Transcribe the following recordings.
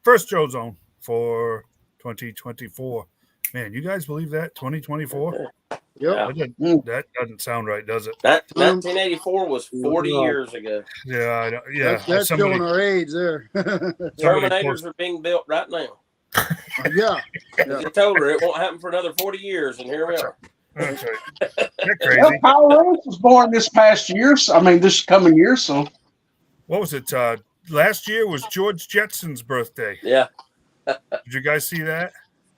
First Joe Zone for 2024. Man, you guys believe that? 2024? Yeah. That doesn't sound right, does it? That 1984 was 40 No. years ago. Yeah, That's showing our age there. Terminators are being built right now. Yeah. As you told her, it won't happen for another 40 years, and here we are. That's right. They're crazy. Well, Kyle Rance was born this past year. So, I mean, this coming year. So, What was it? Last year was George Jetson's birthday. Yeah. Did you guys see that?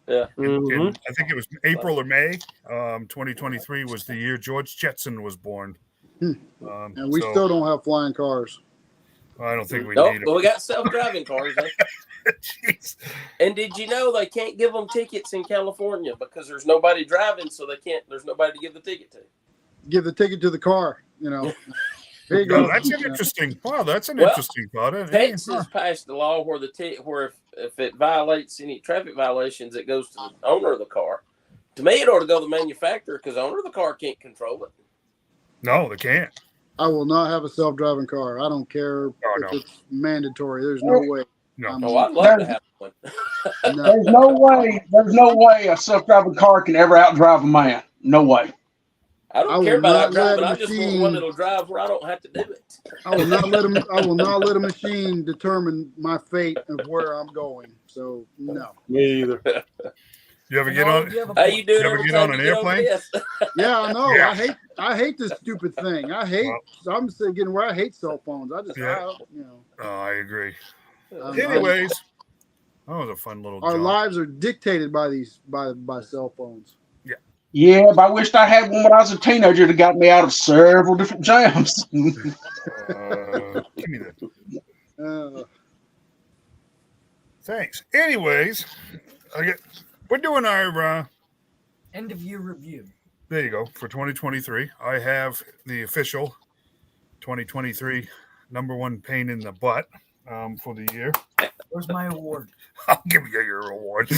Yeah. In, I think it was April or May. 2023 was the year George Jetson was born. And we still don't have flying cars. I don't think we Nope, need but it. we got self-driving cars. Jeez. And did you know they can't give them tickets in California because there's nobody driving, so they can't. There's nobody to give the ticket to. Give the ticket to the car. There you No, go. that's an interesting. Wow, that's an interesting thought. Texas passed a law where if it violates any traffic violations, it goes to the owner of the car. To me, it ought to go to the manufacturer because the owner of the car can't control it. No, they can't. I will not have a self-driving car. I don't care if it's mandatory. There's no way. No. I'd love to have one. No. there's no way a self-driving car can ever outdrive a man. No way. I don't care about driving. I just want one that'll drive where I don't have to do it. I will not let a machine determine my fate of where I'm going. So no. Me either. You ever get on? How you doing? You ever get on an airplane? Yeah, I know. Yeah. I hate this stupid thing. I'm getting where I hate cell phones. Oh, I agree. Anyways, that was a fun little. Our job. lives are dictated by by cell phones. Yeah, but I wished I had one when I was a teenager that got me out of several different jams. Give me that. Thanks. Anyways, we're doing our end of year review. There you go for 2023. I have the official 2023 number one pain in the butt for the year. Where's my award? I'll give you your award.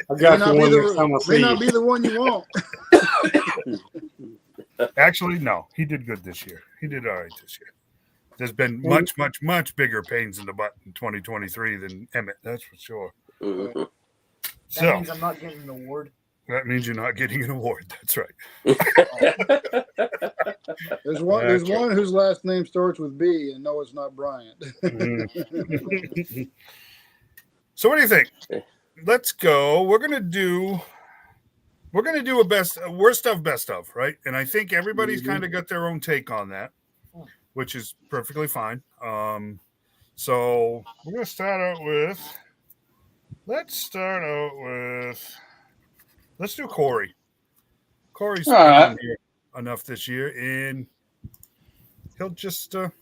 I got the one next time I see May not be the one you want. Actually, no. He did good this year. He did all right this year. There's been much, much, much bigger pains in the butt in 2023 than Emmeett. That's for sure. Mm-hmm. That means I'm not getting an award. That means you're not getting an award. That's right. There's one whose last name starts with B, and no, it's not Bryant. So what do you think? Let's go. We're gonna do a worst of best of, right? And I think everybody's kind of got their own take on that, which is perfectly fine. So we're gonna start out with. Let's do Corey. Corey's been here enough this year, and he'll just do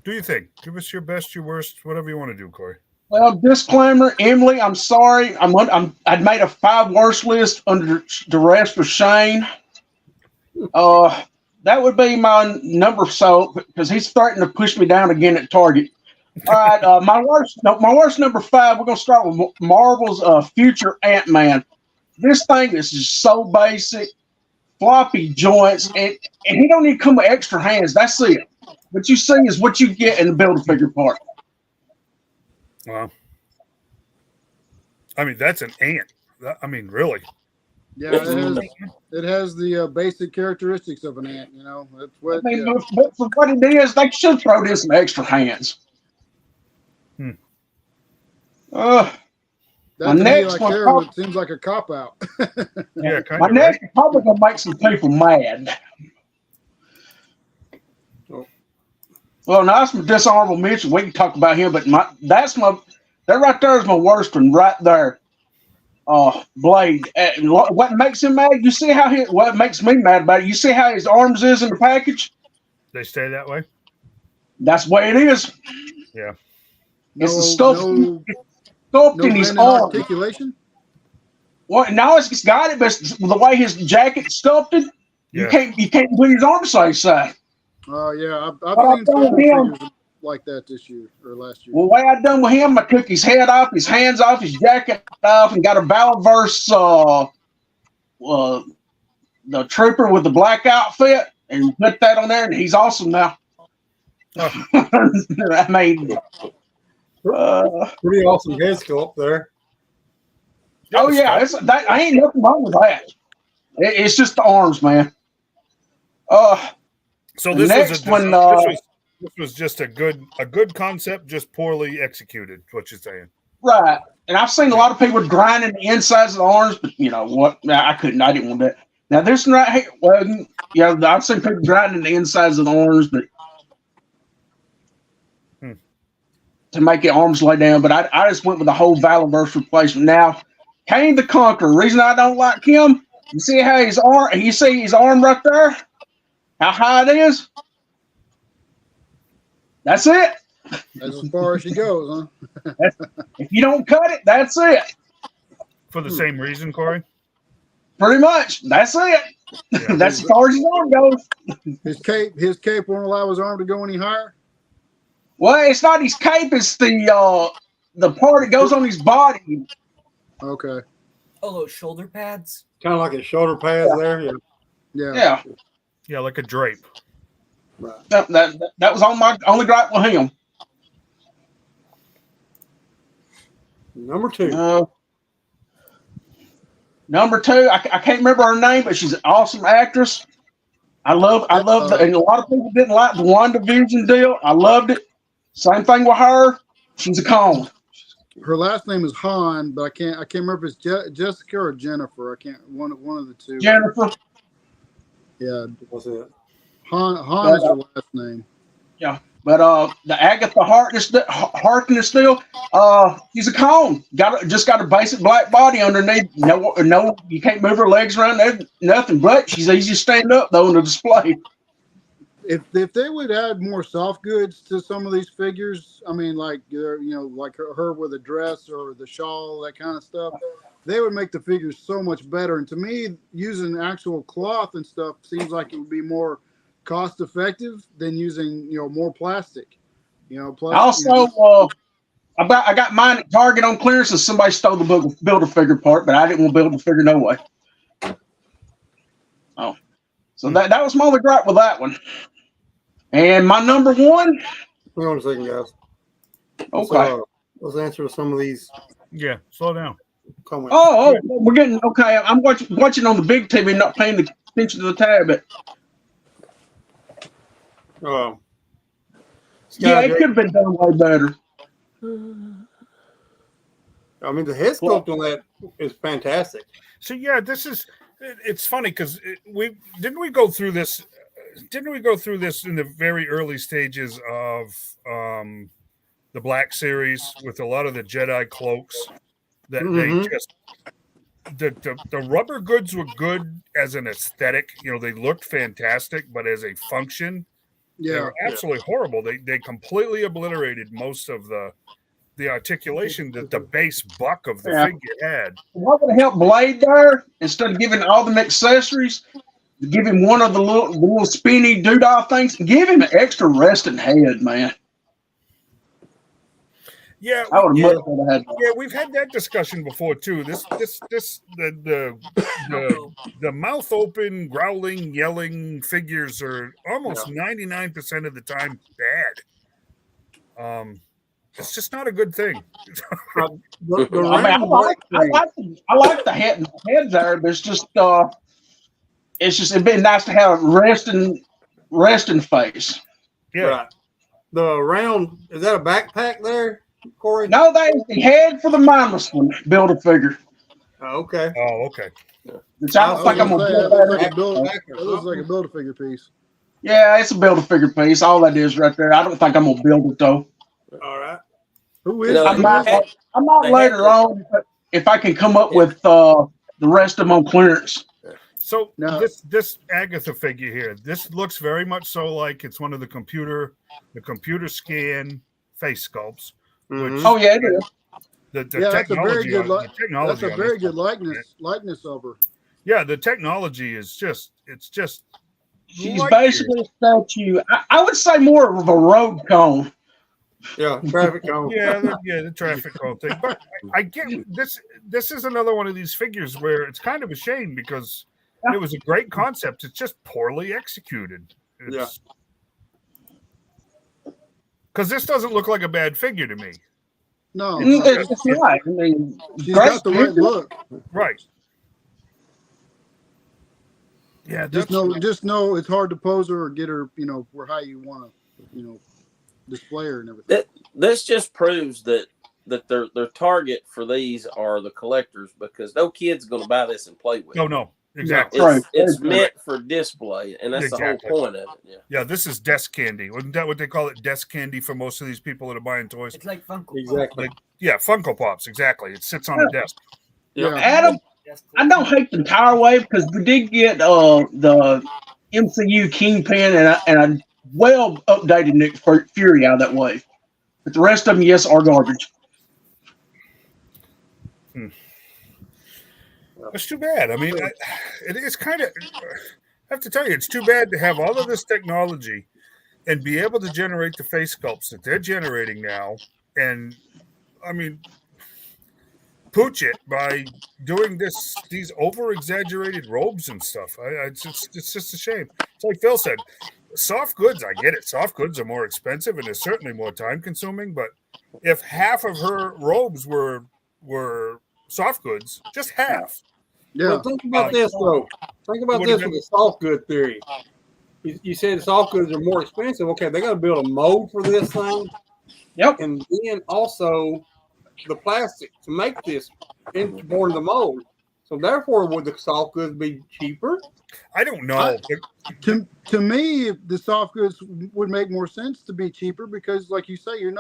your thing. Give us your best, your worst, whatever you want to do, Corey. Well, disclaimer, Emily, I'm sorry. I'd made a 5 worst list under duress for Shane. That would be my number, so because he's starting to push me down again at Target. All right, my worst number 5. We're gonna start with Marvel's Future Ant-Man. This thing is just so basic, floppy joints, and he don't even come with extra hands. That's it. What you see is what you get in the Build-A-Figure part. Wow. I mean, that's an ant. I mean, really. Yeah, it has the basic characteristics of an ant. That's what. I mean, but for what it is, they should throw in some extra hands. That next one probably seems like a cop out. Yeah, kind my of. next is probably gonna make some people mad. Well, now that's my dishonorable mention. We can talk about him, but that right there is my worst one right there. Blade. What makes him mad? You see how what makes me mad about it? You see how his arms is in the package? They stay that way. That's the way it is. Yeah. It's the sculpting in his arm. Articulation. Well, now it's got it, but the way his jacket's sculpted, you can't put his arm side to side. Oh yeah, I've seen some figures like that this year or last year. Well, the way I done with him, I took his head off, his hands off, his jacket off, and got a Battleverse the trooper with the black outfit, and put that on there, and he's awesome now. I mean, Pretty awesome head sculpt there. Oh yeah, I ain't nothing wrong with that. It's just the arms, man. So the next one, this was just a good concept, just poorly executed. What you're saying, right? And I've seen a lot of people grinding the insides of the arms, but you know what? I couldn't. I didn't want that. Now this one right here, well, yeah, I've seen people grinding the insides of the arms, but to make the arms lay down. But I just went with the whole Valiverse replacement. Now, Kane the Conqueror. Reason I don't like him, you see how his arm? You see his arm right there? How high it is? That's it. That's as far as she goes, huh? If you don't cut it, that's it. for the same reason, Corey. Pretty much. That's it. Yeah. That's as far as his arm goes. His cape won't allow his arm to go any higher. Well, it's not his cape. It's the part that goes on his body. Okay. Oh, those shoulder pads. Kind of like a shoulder pads there. Yeah. Yeah. Yeah, like a drape. Right. That was on my only gripe with him. Number two. Number two, I can't remember her name, but she's an awesome actress. I love and a lot of people didn't like the WandaVision deal. I loved it. Same thing with her. She's a con. Her last name is Han, but I can't remember if it's Jessica or Jennifer. I can't one of the two. Jennifer. Yeah. What's it? Han is her last name. Yeah. But the Agatha Harkness deal, she's a con. Just got a basic black body underneath. No, you can't move her legs around. Nothing. But she's easy to stand up though in the display. If they would add more soft goods to some of these figures, I mean, like like her with a dress or the shawl, that kind of stuff, they would make the figures so much better. And to me, using actual cloth and stuff seems like it would be more cost effective than using more plastic. Also, I got mine at Target on clearance, and somebody stole the Build-A-Figure part, but I didn't want to build a figure no way. Oh, so that was my only gripe with that one. And my number one. Hang on a second, guys. Okay. Let's answer some of these. Yeah, slow down. Comments. Oh, we're getting okay. I'm watching on the big TV, not paying attention to the tab. Yeah, it could have been done way better. I mean, the head sculpt on that is fantastic. So yeah, it's funny because we go through this. Didn't we go through this in the very early stages of the Black Series with a lot of the Jedi cloaks that they just the rubber goods were good as an aesthetic. They looked fantastic, but as a function, they were absolutely horrible. They completely obliterated most of the articulation that the base buck of the figure had. What would have helped Blade there, instead of giving all them accessories, give him one of the little spinny doodah things, give him an extra resting head, man. Yeah, I would have much rather had that. Yeah, we've had that discussion before too. The mouth open, growling, yelling figures are almost 99% of the time bad. It's just not a good thing. I like the head there, but it'd be nice to have a resting face. Yeah. Right. The round, is that a backpack there, Corey? No, that is the head for the mindless one. Build-A-Figure. Oh, okay. Oh, okay. Which I don't think I'm gonna build that. It looks like a Build-A-Figure piece. Yeah, it's a Build-A-Figure piece. All that is right there. I don't think I'm gonna build it though. All right. Who is? I might later on if I can come up with the rest of them on clearance. So this Agatha figure here, this looks very much so like it's one of the computer scan face sculpts. Which, oh yeah, it is. The technology, that's a very good likeness of her. Yeah, the technology is just. She's basically a statue. I would say more of a road cone. Yeah, traffic cone. the traffic cone thing. But I get this. This is another one of these figures where it's kind of a shame because it was a great concept. It's just poorly executed. Because this doesn't look like a bad figure to me. No, It's right. I mean, she's got the right look. Right. Yeah, Just know it's hard to pose her or get her, for how you want to, display her and everything. This just proves that their target for these are the collectors, because no kid's going to buy this and play with it. No, exactly. It's meant for display, and that's the whole point of it. Yeah, this is desk candy. Wasn't that what they call it? Desk candy for most of these people that are buying toys. It's like Funko. Exactly. Funko Pops. Exactly. It sits on the desk. Yeah. Adam, I don't hate the entire wave because we did get the MCU Kingpin and a well updated Nick Fury out of that wave. But the rest of them, yes, are garbage. It's too bad. I mean, it's kind of. I have to tell you, it's too bad to have all of this technology and be able to generate the face sculpts that they're generating now, and I mean, pooch it by doing these over exaggerated robes and stuff. It's just a shame. It's like Phil said, soft goods. I get it. Soft goods are more expensive and they're certainly more time consuming. But if half of her robes were soft goods, just half. Yeah. Well, think about this, though. Think about this with the soft good theory. You said soft goods are more expensive. Okay, they got to build a mold for this thing. Yep. And then also the plastic to make this into the mold. So therefore, would the soft goods be cheaper? I don't know. To me, the soft goods would make more sense to be cheaper because, like you say, you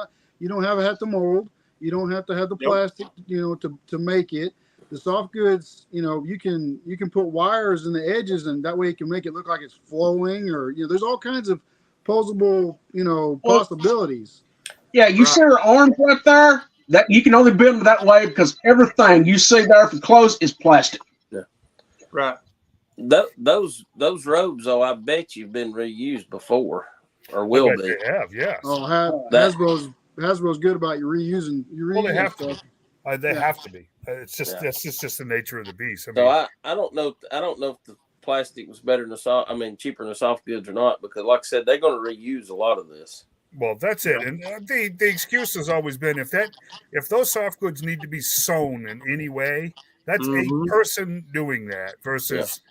don't have to mold. You don't have to have the plastic, to make it. The soft goods, you can put wires in the edges, and that way you can make it look like it's flowing, or there's all kinds of posable, possibilities. Yeah, you see her arms right there. That you can only build them that way because everything you see there for clothes is plastic. Yeah, right. Those robes, though, I bet you've been reused before, or will be. They have, yes. Oh, Hasbro's good about reusing They have stuff. They have to be. It's just that's just the nature of the beast. I don't know if the plastic was better than cheaper than the soft goods or not, because like I said, they're going to reuse a lot of this. Well, that's it. And the excuse has always been if those soft goods need to be sewn in any way, that's a person doing that versus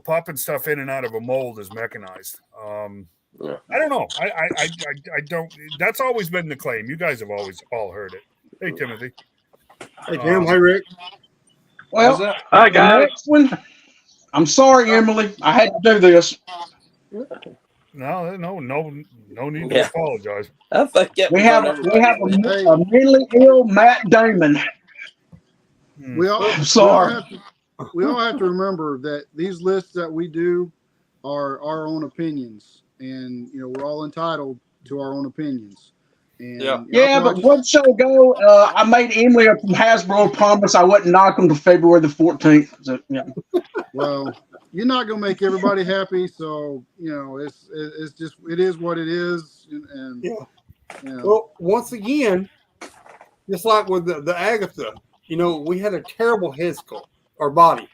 popping stuff in and out of a mold is mechanized. I don't know. I don't. That's always been the claim. You guys have always all heard it. Hey, Timothy. Hey, Tim. Hey, Rick. Well, hi guys. Next one. I'm sorry, Emily. I had to do this. No need to apologize. I think we have a mentally ill Matt Damon. We all have to remember that these lists that we do are our own opinions, and we're all entitled to our own opinions. And but 1 show ago, I made Emily from Hasbro promise I wouldn't knock them to February the 14th. So, well, you're not gonna make everybody happy, so it's just it is what it is. And well, once again, just like with the Agatha, we had a terrible head sculpt or body.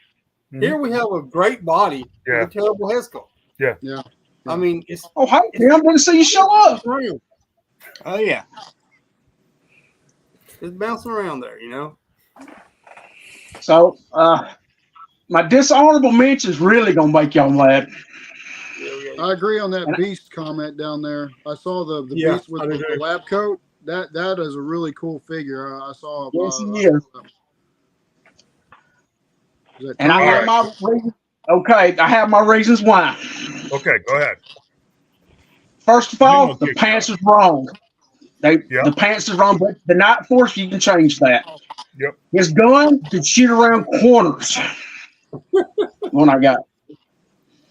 Mm-hmm. Here we have a great body with a terrible head sculpt. Yeah. I mean, it's hi Tim, didn't see you show up. Oh yeah, it's bouncing around there, So, my dishonorable mention is really gonna make y'all mad. I agree on that beast comment down there. I saw the beast with the lab coat. That is a really cool figure. I saw. Yes, he is. And I have my reasons. Okay, I have my reasons why. Okay, go ahead. First of all, the pants is wrong. The pants is wrong, but the Night Force, you can change that. Yep. His gun can shoot around corners. When I got it.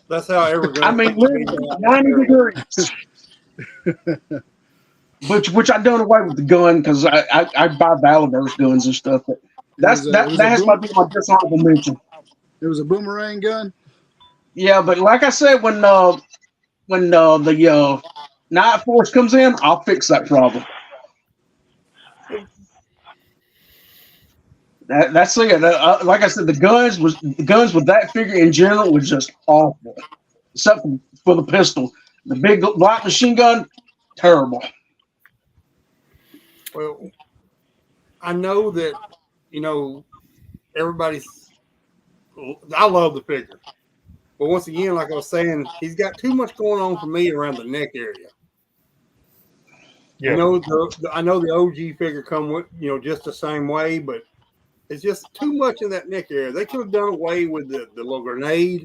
That's how everyone. I mean, literally 90 degrees. Which I done away with the gun because I buy Valor's guns and stuff. But that has to be my dishonorable mention. It was a boomerang gun. Yeah, but like I said, when the Night Force comes in, I'll fix that problem. That's it. Like I said, the guns with that figure in general was just awful, except for the pistol. The big light machine gun, terrible. Well, I know that, you know, everybody's. I love the figure, but once again, like I was saying, he's got too much going on for me around the neck area. Yeah. I know the OG figure come with, you know, just the same way, but it's just too much in that neck area. They could have done away with the little grenade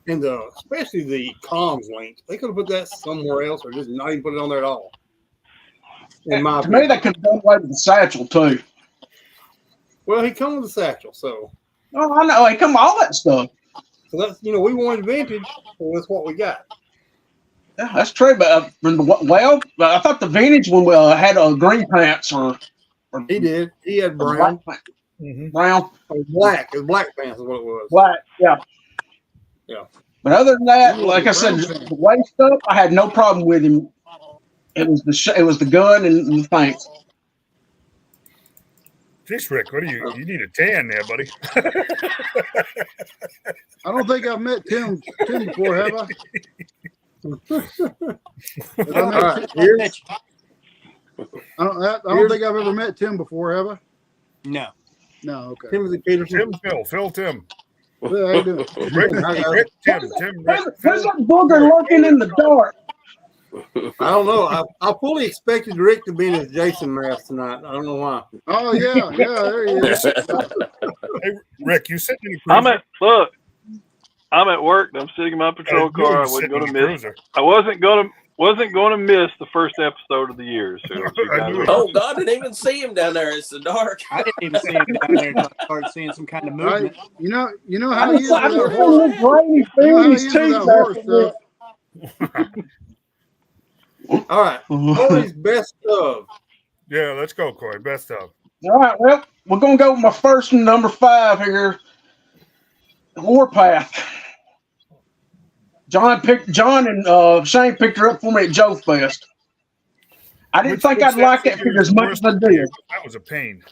and especially the comms link. They could have put that somewhere else or just not even put it on there at all. To me, they could have done away with the satchel too. Well, he come with a satchel, so. Oh, I know. He come with all that stuff. So that's, you know, we wanted vintage, so that's what we got. Yeah, that's true. But I thought the vintage one had green pants or he did. He had brown. Brown. Or black. It was black pants is what it was. Black. Yeah. Yeah. But other than that, like I said, the way stuff, I had no problem with him. It was the gun and the pants. Jeez, Rick, what do you need a tan there, buddy? I don't think I've met Tim before, have I? All right, I don't think I've ever met Tim before, have I? No. No, okay. Timothy Peterson. Phil, Tim. Well, how you doing? Rick, Tim, Rick, Who's that booger lurking in the dark? I don't know. I fully expected Rick to be in his Jason mask tonight. I don't know why. Oh yeah, there he is. Hey, Rick, you sitting in a cruiser? I'm at work. I'm sitting in my patrol car. I wasn't going to miss. Cruiser. I wasn't going to miss the first episode of the year. So oh God, I didn't even see him down there. It's so dark. I didn't even see him down there until I started seeing some kind of movement. You know how he is with that horse. All right. Corey's best of. Yeah, let's go, Corey. Best of. All right. Well, we're going to go with my first one, number 5 here. Warpath. John and Shane picked her up for me at Joe Fest. I didn't think I'd like that figure as much as I did. That was a pain.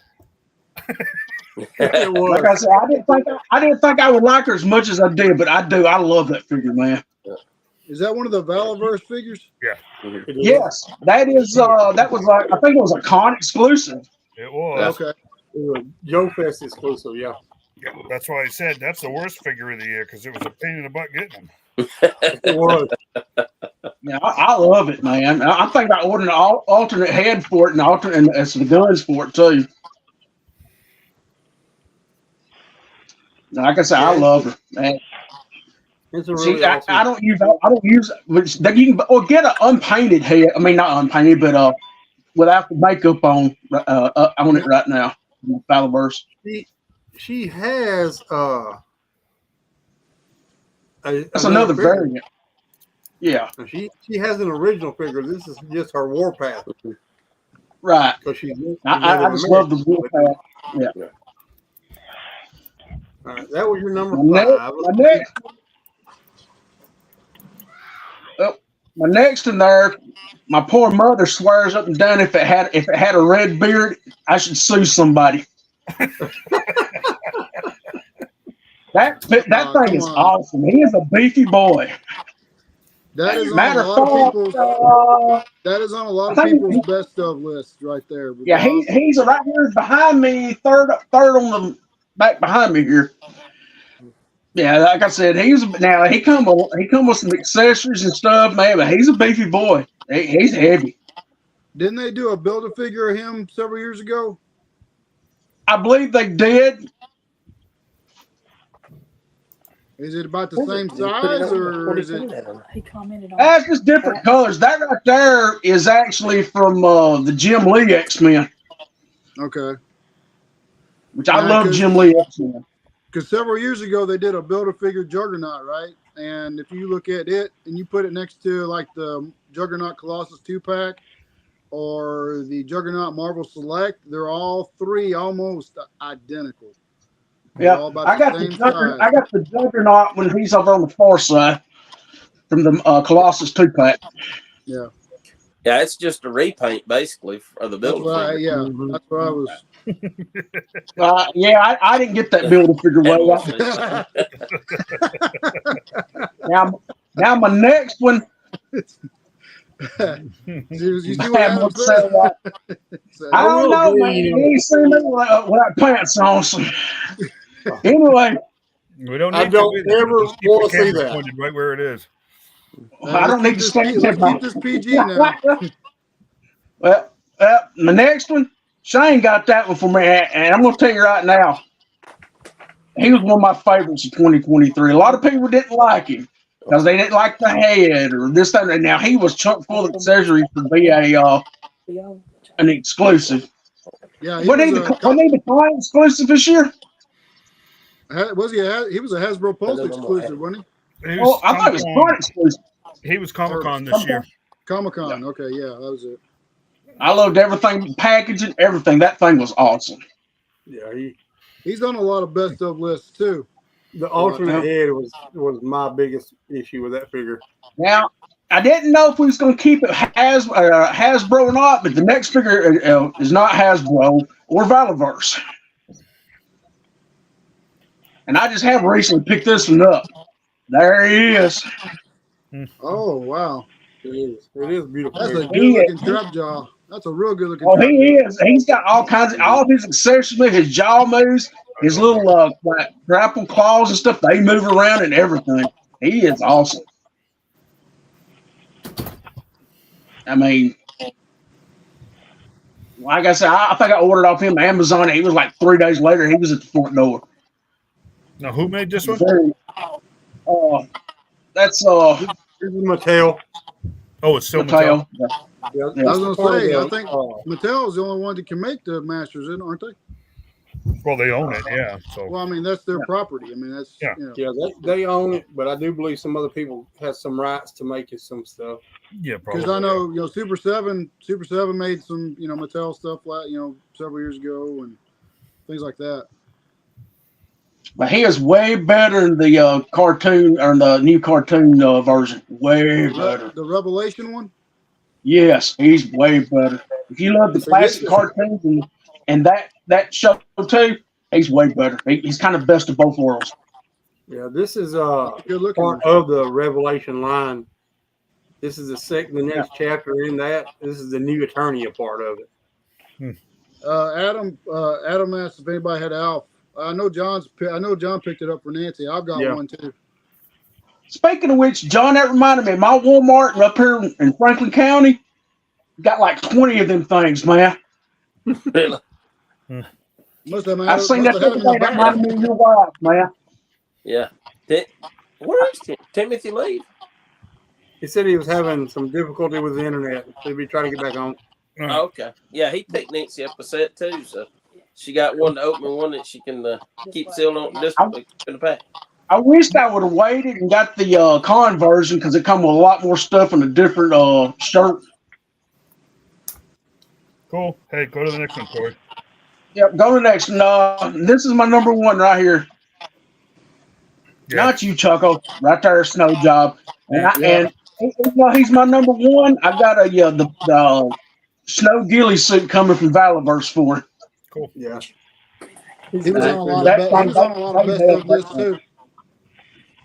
It was. Like I said, I didn't think I would like her as much as I did, but I do. I love that figure, man. Is that one of the Valaverse figures? Yeah. Yes, that is. That was like, I think it was a con exclusive. It was. Okay. It was Joe Fest exclusive, yeah. Yeah, that's why I said that's the worst figure of the year because it was a pain in the butt getting them. It was. Yeah, I love it, man. I think I ordered an alternate head for it and some guns for it too. Like I said, I love her, man. It's a really awesome. I don't use which you can get an unpainted head. I mean, not unpainted, but without the makeup on it right now. Valaverse. She has that's another variant. Yeah. She has an original figure. This is just her Warpath. Right. I just love the Warpath. Yeah. All right, that was your number 5. My next in there, my poor mother swears up and down if it had a red beard, I should sue somebody. That thing is awesome. He is a beefy boy. That is on a lot of people's best of list right there. Yeah, he's right here behind me, third on the back behind me here. Yeah, like I said, he come with some accessories and stuff, man. But he's a beefy boy. He's heavy. Didn't they do a Build-A-Figure of him several years ago? I believe they did. Is it about the same size, or is it? He commented on. That's just different colors. That right there is actually from the Jim Lee X-Men. Okay. Which I love Jim Lee X-Men. Because several years ago they did a Build-A-Figure Juggernaut, right? And if you look at it and you put it next to like the Juggernaut Colossus 2-pack or the Juggernaut Marvel Select, they're all three almost identical. Yeah, I got the Juggernaut when he's over on the far side from the Colossus 2-pack. Yeah. Yeah, it's just a repaint basically of the build. Right, yeah, that's what I was. Yeah, I didn't get that Build-A-Figure way. Now my next one, You see what Adam said? I don't know, man. You ain't seen me without pants on. So. Anyway, we don't. I don't ever want to see that. Pointed right where it is. I don't need to stand. Let's keep this PG now. Well, the next one, Shane got that one for me, and I'm going to tell you right now, he was one of my favorites of 2023. A lot of people didn't like him because they didn't like the head or this, that. Now, he was chock full of accessories to be an exclusive. Yeah, Wasn't he the client exclusive this year? Was he? He was a Hasbro Pulse exclusive, wasn't he? I thought it was client exclusive. He was Comic-Con this year. Comic-Con. Okay, yeah, that was it. I loved everything, packaging, everything. That thing was awesome. Yeah, he's done a lot of best of lists too. The alternate head was my biggest issue with that figure. Now, I didn't know if we was going to keep it Hasbro or not, but the next figure is not Hasbro or Valiverse. And I just have recently picked this one up. There he is. Oh, wow. It is beautiful. That's a good-looking strap jaw. That's a real good-looking strap he is. He's got all of his accessories, his jaw moves, his little like grapple claws and stuff. They move around and everything. He is awesome. I mean, like I said, I think I ordered off him Amazon. He was like 3 days later. He was at the front door. Now, who made this one? That's This is Mattel. Oh, it's still Mattel. Yeah. I was going to say, I think Mattel is the only one that can make the Masters, aren't they? Well, they own it, yeah. So. Well, I mean, that's their property. I mean, that's They own it, but I do believe some other people have some rights to make it some stuff. Yeah, probably. Because I know, Super 7 made some, Mattel stuff several years ago and things like that. But he is way better than the cartoon or the new cartoon version. Way better. The Revelation one? Yes, he's way better. If you love the classic cartoons and that show too, he's way better. He's kind of best of both worlds. Yeah, this is part of the Revelation line. This is the next chapter in that. This is the new Eternia part of it. Adam asked if anybody had Alf. I know John picked it up for Nancy. I've got one too. Speaking of which, John, that reminded me, my Walmart up here in Franklin County got like 20 of them things, man. I've seen that the other day. That reminded me of your wife, man. Yeah. Where is Timothy Lee? He said he was having some difficulty with the internet. He'll be trying to get back on. Oh, okay. Yeah, he picked Nancy up a set too, so she got one to open and one that she can keep sealed on this in the pack. I wished I would have waited and got the con version because it come with a lot more stuff and a different shirt. Cool. Hey, go to the next one, Corey. Yep, go to the next one. This is my number one right here. Yeah. Not you, Chucko. Right there, Snow Job. And he's my number one. I got the Snow Ghillie suit coming from Valiverse for it. Cool. Yeah. He was on a lot of best of lists too.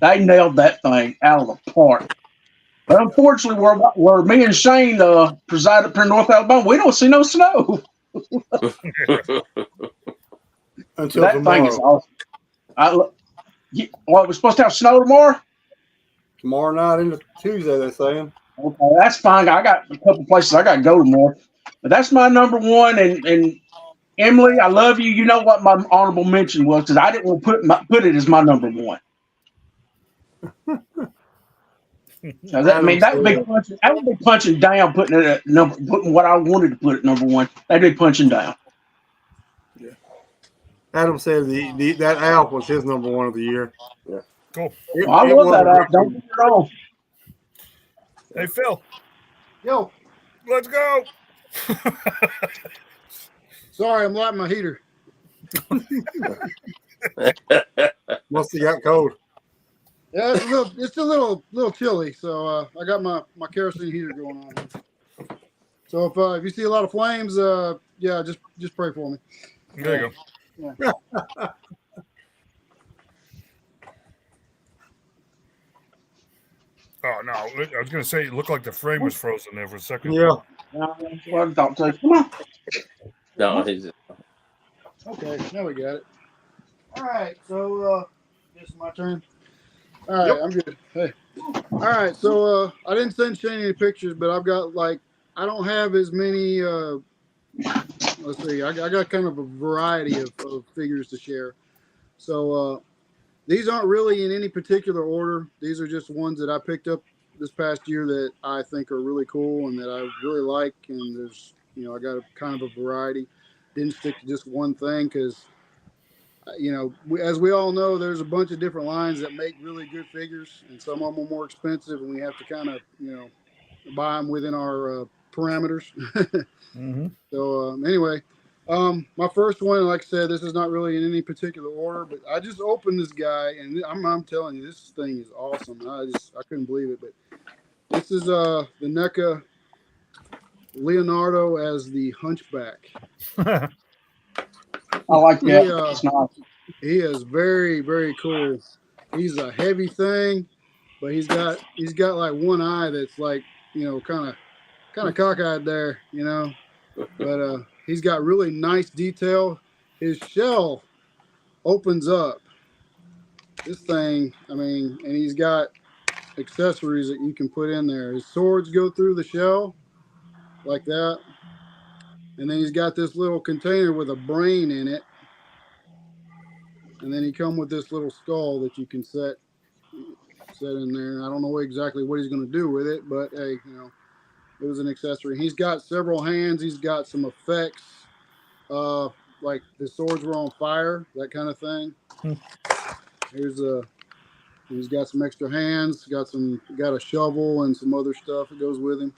They nailed that thing out of the park. But unfortunately, where me and Shane preside up here in North Alabama, we don't see no snow. Until that tomorrow. Thing is awesome. We're supposed to have snow tomorrow? Tomorrow night into Tuesday, they're saying. Okay, that's fine. I got a couple places I got to go tomorrow. But that's my number one. And Emily, I love you. You know what my honorable mention was because I didn't want to put it as my number one. That would be punching down, putting it at putting what I wanted to put at number one. That'd be punching down. Yeah. Adam said that Alf was his number one of the year. Yeah. Cool. I love that Alf. Don't get me wrong. Hey, Phil. Yo. Let's go. Sorry, I'm lighting my heater. Must have got cold. Yeah, it's a little chilly, so I got my kerosene heater going on. So if you see a lot of flames, just pray for me. There you go. Yeah. Oh no! I was gonna say it looked like the frame was frozen there for a second. Yeah. That's what I thought too. Come on. No, he's Okay, now we got it. All right, so this is my turn. All right, I'm good. Hey. All right, so I didn't send Shane any pictures, but I've got I don't have as many. Let's see, I got kind of a variety of figures to share. So these aren't really in any particular order. These are just ones that I picked up this past year that I think are really cool and that I really like. And there's, I got kind of a variety. Didn't stick to just one thing because, as we all know, there's a bunch of different lines that make really good figures, and some of them are more expensive, and we have to kind of, buy them within our parameters. Mm-hmm. So anyway, my first one, like I said, this is not really in any particular order, but I just opened this guy, and I'm telling you, this thing is awesome. I couldn't believe it. But this is the NECA Leonardo as the Hunchback. I like that. It's nice. He is very, very cool. He's a heavy thing, but he's got like one eye that's like, kind of cockeyed there, But he's got really nice detail. His shell opens up. This thing, and he's got accessories that you can put in there. His swords go through the shell like that. And then he's got this little container with a brain in it. And then he come with this little skull that you can set in there. I don't know exactly what he's going to do with it, but hey, it was an accessory. He's got several hands. He's got some effects, like the swords were on fire, that kind of thing. He's got some extra hands. Got a shovel and some other stuff that goes with him.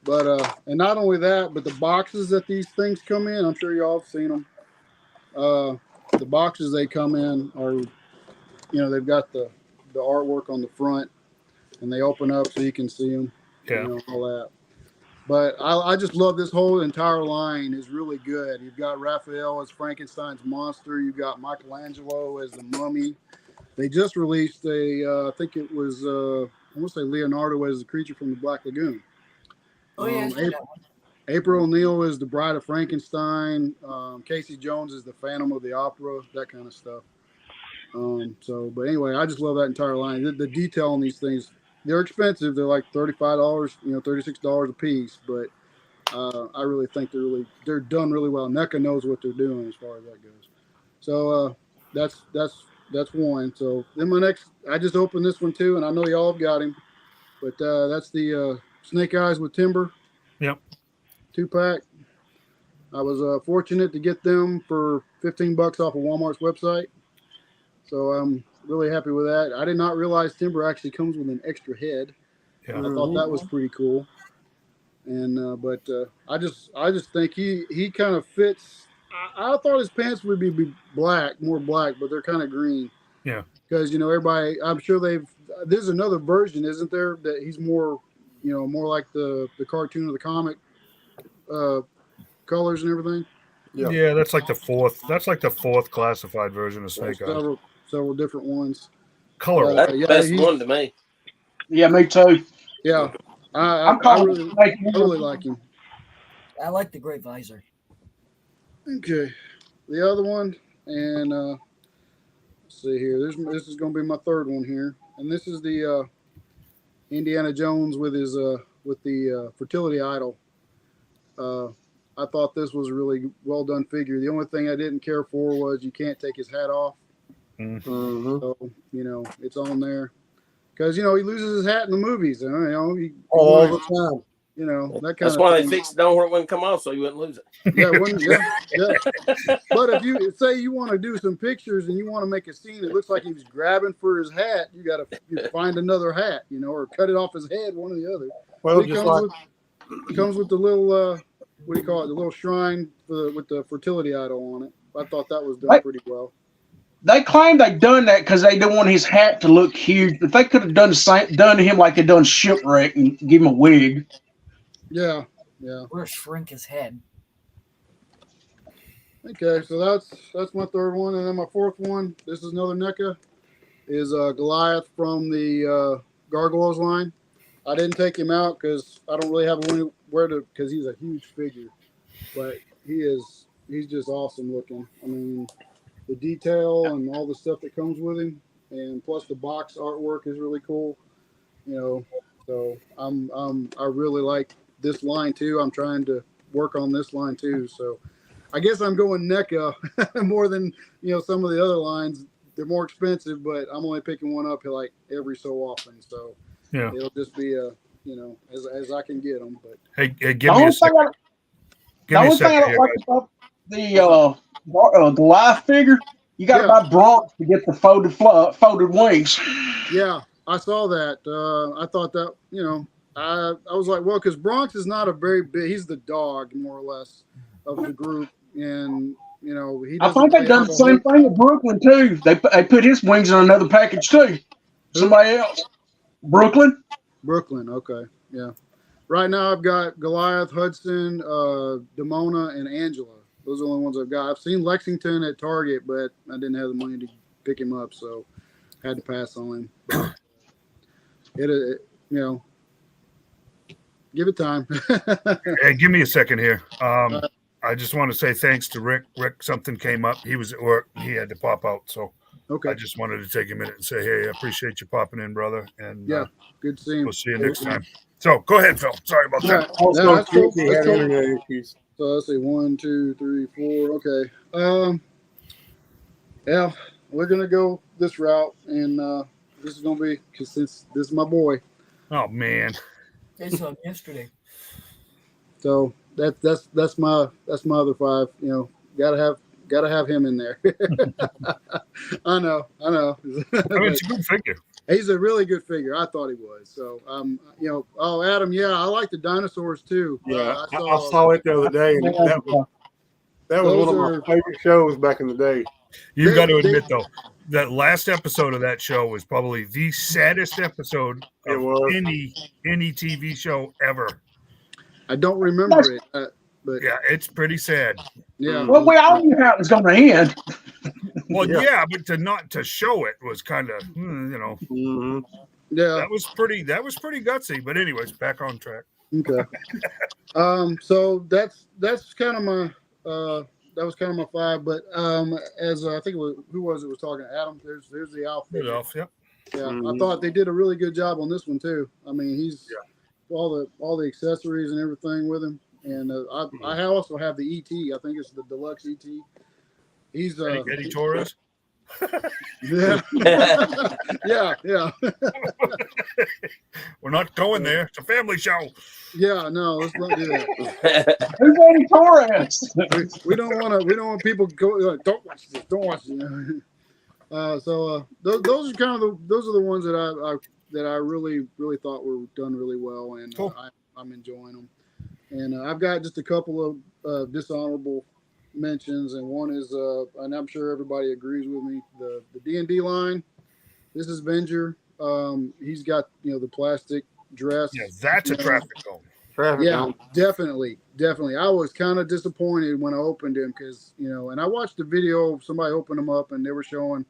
But and not only that, but the boxes that these things come in, I'm sure y'all have seen them. The boxes they come in are, they've got the artwork on the front, and they open up so you can see them. Yeah. All that. But I just love this whole entire line is really good. You've got Raphael as Frankenstein's monster. You've got Michelangelo as the mummy. They just released I think it was, I want to say Leonardo as the creature from the Black Lagoon. Oh, yeah. April O'Neil is the Bride of Frankenstein. Casey Jones is the Phantom of the Opera, that kind of stuff. But anyway, I just love that entire line. The detail on these things, they're expensive. They're like $35, $36 a piece. But I really think they're done really well. NECA knows what they're doing as far as that goes. So that's one. So then my next, I just opened this one too, and I know y'all have got him. But that's the Snake Eyes with Timber. Yep. 2-pack. I was fortunate to get them for $15 off of Walmart's website. So I'm really happy with that. I did not realize Timber actually comes with an extra head. Yeah. I thought that was pretty cool. And but I just think he kind of fits. I thought his pants would be more black, but they're kind of green. Yeah. Because everybody, I'm sure there's another version, isn't there, that he's more like the cartoon or the comic colors and everything. Yeah, that's like the fourth. That's like the fourth classified version of Snake Eyes. Several different ones. Color. That's the best one to me. Yeah, me too. Yeah, I really like him. I like the great visor. Okay, the other one, and let's see here. This is going to be my third one here, and this is the Indiana Jones with the fertility idol. I thought this was a really well done figure. The only thing I didn't care for was you can't take his hat off. Mm-hmm. So it's on there because he loses his hat in the movies. All the time. That kind That's of why thing. they fixed it down where it wouldn't come off, so you wouldn't lose it. Yeah. But if you say you want to do some pictures and you want to make a scene that looks like he was grabbing for his hat, you got to find another hat, or cut it off his head, one or the other. Well, It comes with the little what do you call it? The little shrine with the fertility idol on it. I thought that was done pretty well. They claim they done that because they don't want his hat to look huge, but they could have done to him like they done Shipwreck and give him a wig. Yeah. Or shrink his head. Okay, so that's my third one, and then my fourth one. This is another NECA. Is Goliath from the Gargoyle's line. I didn't take him out because I don't really have anywhere to, because he's a huge figure, but he's just awesome looking. I mean, the detail and all the stuff that comes with him, and plus the box artwork is really cool. So I really like this line too. I'm trying to work on this line too. So I guess I'm going NECA more than some of the other lines. They're more expensive, but I'm only picking one up like every so often. So it'll just be as I can get them. But hey, give me a second. The only thing I don't like about the Goliath figure, you got to buy Bronx to get the folded wings. Yeah, I saw that. I thought that I was like, well, because Bronx is not a very big. He's the dog more or less of the group, and he. I think they've done the same thing with Brooklyn too. They put his wings in another package too. Somebody else. Brooklyn, okay, yeah. Right now, I've got Goliath, Hudson, Demona, and Angela. Those are the only ones I've got. I've seen Lexington at Target, but I didn't have the money to pick him up, so had to pass on him. Give it time. Hey, give me a second here. I just want to say thanks to Rick. Rick, something came up. He was at work. He had to pop out, so I just wanted to take a minute and say, hey, I appreciate you popping in, brother. And good to see him. We'll see you next time. So go ahead, Phil. Sorry about that. Also, that's cool. internet issues. So let's see, 1, 2, 3, 4. Okay. Yeah, we're gonna go this route, and this is gonna be because since this is my boy. Oh man. They saw him yesterday. So that's my other 5. Gotta have him in there. I know. I mean, it's a good figure. He's a really good figure. I thought he was. So oh, Adam, I like the dinosaurs too. Yeah, I saw it the other day, and that was one of my favorite shows back in the day. You got to admit though, that last episode of that show was probably the saddest episode of any TV show ever. I don't remember it, but yeah, it's pretty sad. Yeah. Well, we all knew how it was going to end. Well, yeah, but to show it was kind of, Mm-hmm. Yeah, that was pretty gutsy. But anyways, back on track. Okay. So that's kind of my that was kind of my 5. But as I think it was, who was talking? Adam. There's the outfit. Yep. Yeah, I thought they did a really good job on this one too. I mean, he's all the accessories and everything with him. And I also have the ET. I think it's the deluxe ET. He's Eddie Torres. Yeah. yeah. We're not going there. It's a family show. Yeah, no, let's not do that. Who's Eddie Torres? We don't want people go. Don't watch this. Don't watch it. So those are kind of those are the ones that I really thought were done really well, and cool. I'm enjoying them. And I've got just a couple of dishonorable mentions, and one is and I'm sure everybody agrees with me, the D&D line. This is Venger. He's got the plastic dress. Yeah, that's a traffic cone. Yeah, definitely. I was kind of disappointed when I opened him because and I watched the video of somebody opened him up, and they were showing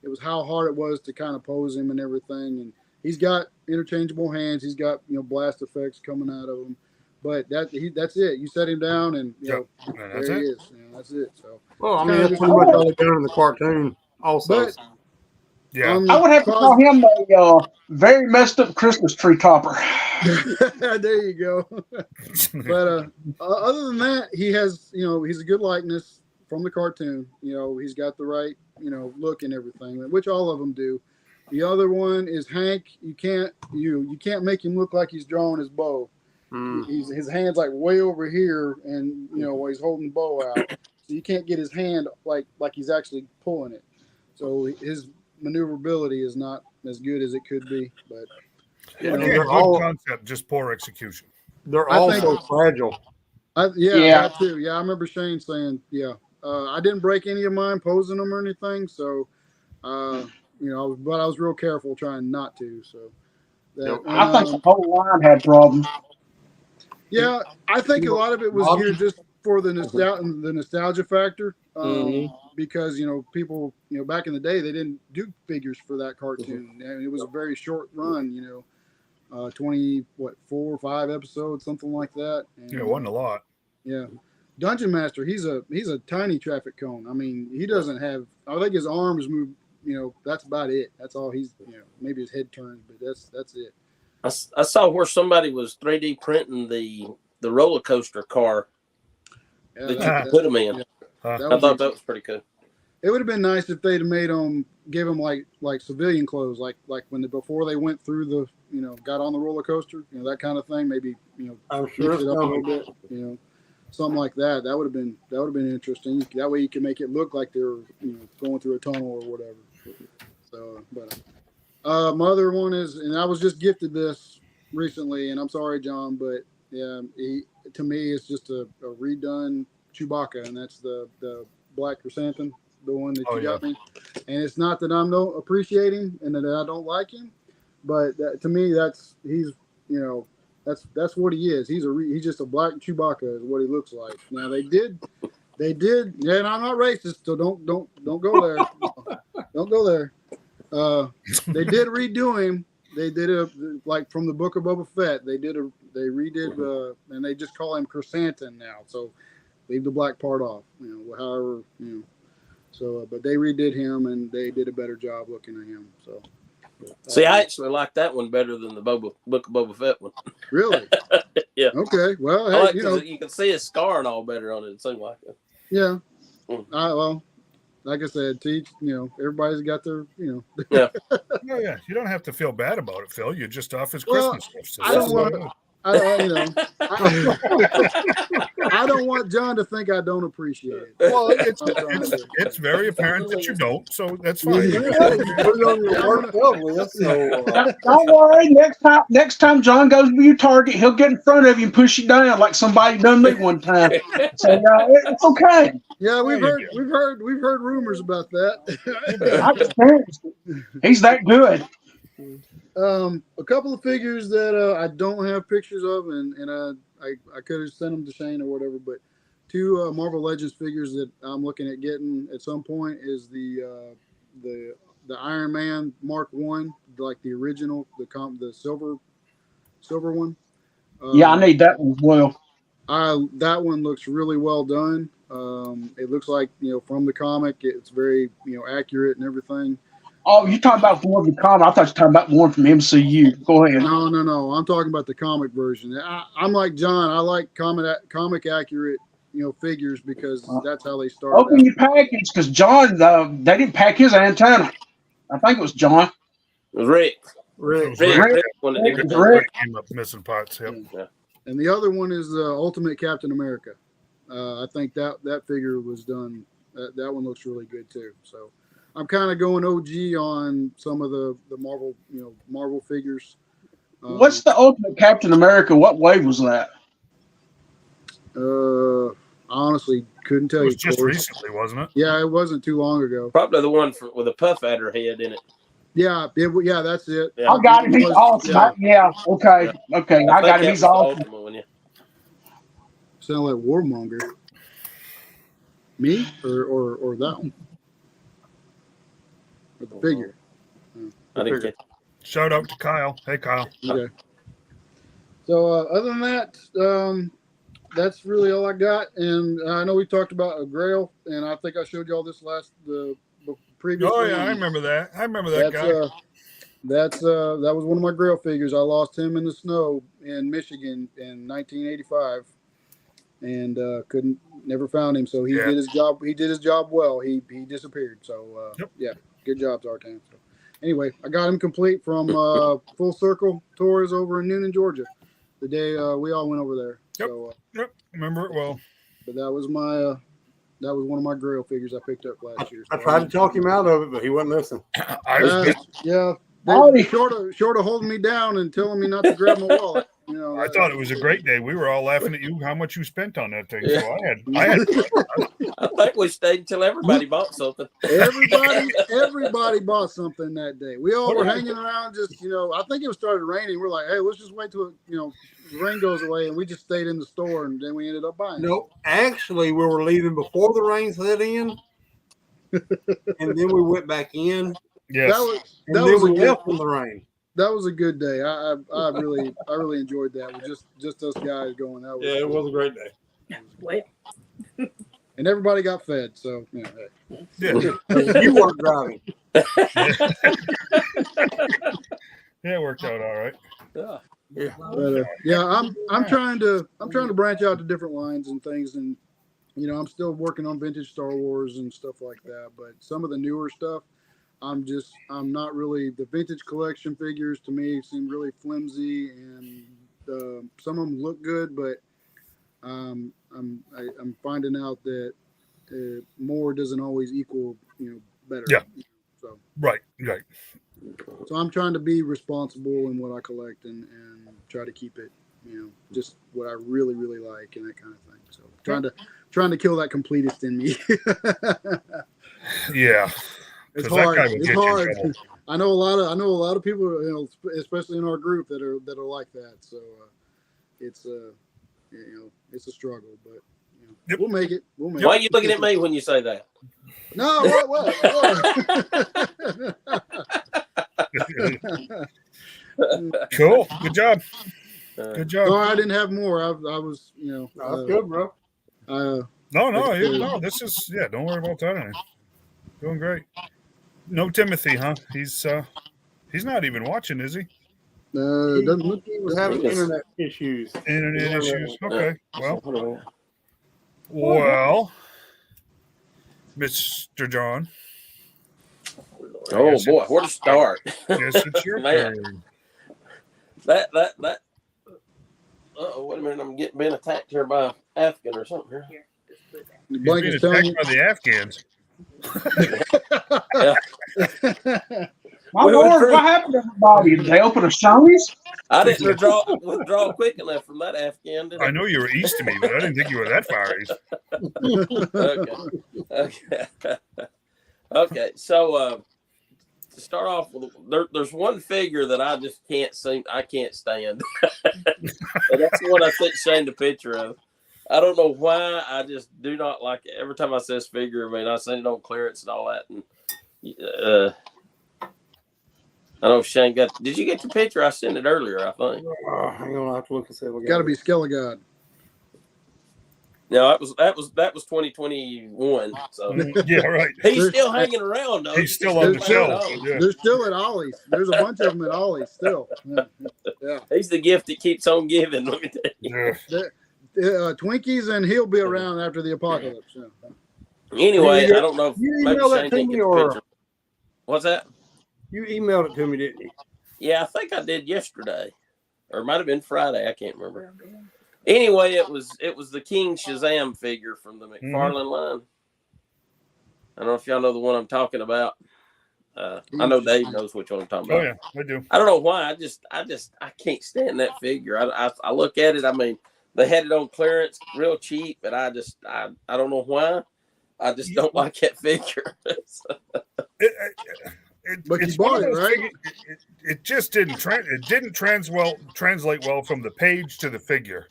it was how hard it was to kind of pose him and everything. And he's got interchangeable hands. He's got blast effects coming out of him. But that's it. You set him down, and there he is. That's it. So, well, I mean, that's pretty much all they've done in the cartoon, also. But, yeah, I would have to call him a very messed up Christmas tree topper. There you go. But other than that, he has he's a good likeness from the cartoon. He's got the right look and everything, which all of them do. The other one is Hank. You can't make him look like he's drawing his bow. His hand's like way over here, and while he's holding the bow out, so you can't get his hand like he's actually pulling it. So his maneuverability is not as good as it could be. But good concept, just poor execution. They're also fragile. That too. Yeah, I remember Shane saying, I didn't break any of mine posing them or anything, so but I was real careful trying not to. So I think the whole line had problems. Yeah, I think a lot of it was geared just for the nostalgia factor, because people back in the day they didn't do figures for that cartoon, and it was a very short run. 4 or 5 episodes, something like that. And, it wasn't a lot. Yeah. Dungeon Master, he's a tiny traffic cone. I mean, he doesn't have. I think his arms move. That's about it. That's all he's. Maybe his head turns, but that's it. I saw where somebody was 3D printing the roller coaster car that you could put them in. Yeah. I thought that was pretty cool. It would have been nice if they'd have give them like civilian clothes, like before they went through the got on the roller coaster, that kind of thing. Maybe I'm sure mix it's it up a coming. little bit, something like that. That would have been interesting. That way you can make it look like they're going through a tunnel or whatever. So, but my other one is, and I was just gifted this recently, and I'm sorry, John, but yeah, to me it's just a redone Chewbacca, and that's the black chrysanthemum, the one that you got me. And it's not that I'm not appreciating and that I don't like him, but to me he's what he is. He's just a black Chewbacca is what he looks like. Now they did, yeah, and I'm not racist, so don't go there. Don't go there. They did redo him. They did like from the Book of Boba Fett. They redid and they just call him Chrysanthemum now. So leave the black part off. However, So, but they redid him and they did a better job looking at him. So. See, I actually like that one better than the Book of Boba Fett one. Really? Yeah. Okay. Well, I hey, like you can see his scar and all better on it. It seemed like it. Yeah. Well, like I said, everybody's got their, Yeah. Yeah. You don't have to feel bad about it, Phil. You're just off his Christmas gift. So I don't want. I don't want John to think I don't appreciate it. Well, it's very apparent that you don't, so that's fine. Don't worry. Next time John goes to your Target, he'll get in front of you and push you down like somebody done me one time. So it's okay. Yeah, we've heard rumors about that. I've experienced it. He's that good. A couple of figures that I don't have pictures of, and I could have sent them to Shane or whatever, but 2 Marvel Legends figures that I'm looking at getting at some point is the Iron Man Mark 1, like the original, the silver one. Yeah, I need that one as well. That one looks really well done. It looks like from the comic, it's very accurate and everything. Oh, you're talking about one from the comic. I thought you were talking about one from MCU. Go ahead. No. I'm talking about the comic version. I'm like John. I like comic accurate, figures because that's how they started. Open your package because John, they didn't pack his antenna. I think it was John. It was Rick. Rick Came up missing parts. Yep. Yeah. And the other one is the Ultimate Captain America. I think that figure was done. That one looks really good too. So. I'm kind of going OG on some of the Marvel figures. What's the Ultimate Captain America? What wave was that? Honestly, couldn't tell you. It was just recently, wasn't it? Yeah, it wasn't too long ago. Probably the one with a puff adder head in it. Yeah, that's it. Yeah. I got him. He's awesome. Yeah. Okay. I got him. He's awesome. Sound like Warmonger. Me or that one? Or the figure. I didn't get. Shout out to Kyle. Hey, Kyle. Okay. So other than that, that's really all I got. And I know we talked about a Grail, and I think I showed y'all this the previous. Oh yeah, I remember that. I remember that guy. That was one of my Grail figures. I lost him in the snow in Michigan in 1985, and never found him. So he did his job. He did his job well. He disappeared. So yeah, good job, Zartan. So anyway, I got him complete from Full Circle Tours over in Noonan, Georgia. The day we all went over there. Yep. So, yep. Remember it well. But that was my that was one of my Grail figures I picked up last year. So I tried to talk him out of it, but he wouldn't listen. Yeah, short of holding me down and telling me not to grab my wallet. You know, I thought it was a great day. We were all laughing at you how much you spent on that thing. Yeah. So I had I think we stayed until everybody bought something. everybody bought something that day. We all What were about- hanging around, just I think it started raining. We're like, hey, let's just wait till the rain goes away, and we just stayed in the store, and then we ended up buying. No, actually, we were leaving before the rain set in, and then we went back in, yes. and That then was we a good, left in the rain. that was a good day. I really enjoyed that with just us guys going. That was Yeah, it was a great day. Well, and everybody got fed. So hey. Yeah. You weren't driving. Yeah, it worked out all right. Yeah. But, I'm trying to branch out to different lines and things, and I'm still working on vintage Star Wars and stuff like that. But some of the newer stuff, I'm not really. The vintage collection figures to me seem really flimsy, and some of them look good, but I'm finding out that more doesn't always equal better. Yeah. So Right. So I'm trying to be responsible in what I collect and try to keep it, just what I really, really like and that kind of thing. So trying to kill that completist in me. Yeah. It's 'Cause that hard. guy will It's get you in hard. trouble. I know a lot of people, especially in our group that are like that. So it's it's a struggle, but Yep. we'll make it. We'll make Why it. are you looking at me when you say that? No, what? Cool. Good job. Uh, Good job. No, I didn't have more. I was, That's good, bro. No, this is don't worry about that. Honey. Doing great. No Timothy, huh? He's not even watching, is he? doesn't look. He was having internet issues. Internet Yeah. issues. Okay. Well, hold on. Mr. John. Oh guess boy, where to start? Guess it's your Man. turn. that. Oh, wait a minute! I'm being attacked here by Afghan or something here. The He's being blanket's telling attacked by the Afghans. My We Lord, withdrew. what happened to everybody? Did they open a Shoney's? I didn't withdraw quick enough from that Afghan, did I know you were east of me, but I didn't think you were that far east. Okay. Okay. So to start off with, there's one figure that I just can't stand. And that's the one I sent Shane the picture of. I don't know why. I just do not like it. Every time I see this figure, I seen it on clearance and all that. And I don't know if Shane got. Did you get the picture? I sent it earlier, I think. Hang on, I have to look and see. Got to be Skelligod. No, that was 2021. So Yeah, right. he's still hanging around though. He's still on the shelf. Yeah. They're still at Ollie's. There's a bunch of them at Ollie's still. Yeah. He's the gift that keeps on giving. Let me tell you. Yeah. Twinkies, and he'll be around after the apocalypse. Yeah. Anyway, I don't know if You maybe emailed that Shane to didn't me, get the or picture. What's that? you emailed it to me, didn't you? Yeah, I think I did yesterday, or it might have been Friday. I can't remember. Anyway, it was the King Shazam figure from the McFarlane line. I don't know if y'all know the one I'm talking about. I know Dave knows which one I'm talking Oh about. yeah, I do. I don't know why. I can't stand that figure. I look at it. I mean, they had it on clearance, real cheap, and I don't know why. I just don't like that figure. But you It's bought one of it, those right? It just didn't translate well from the page to the figure.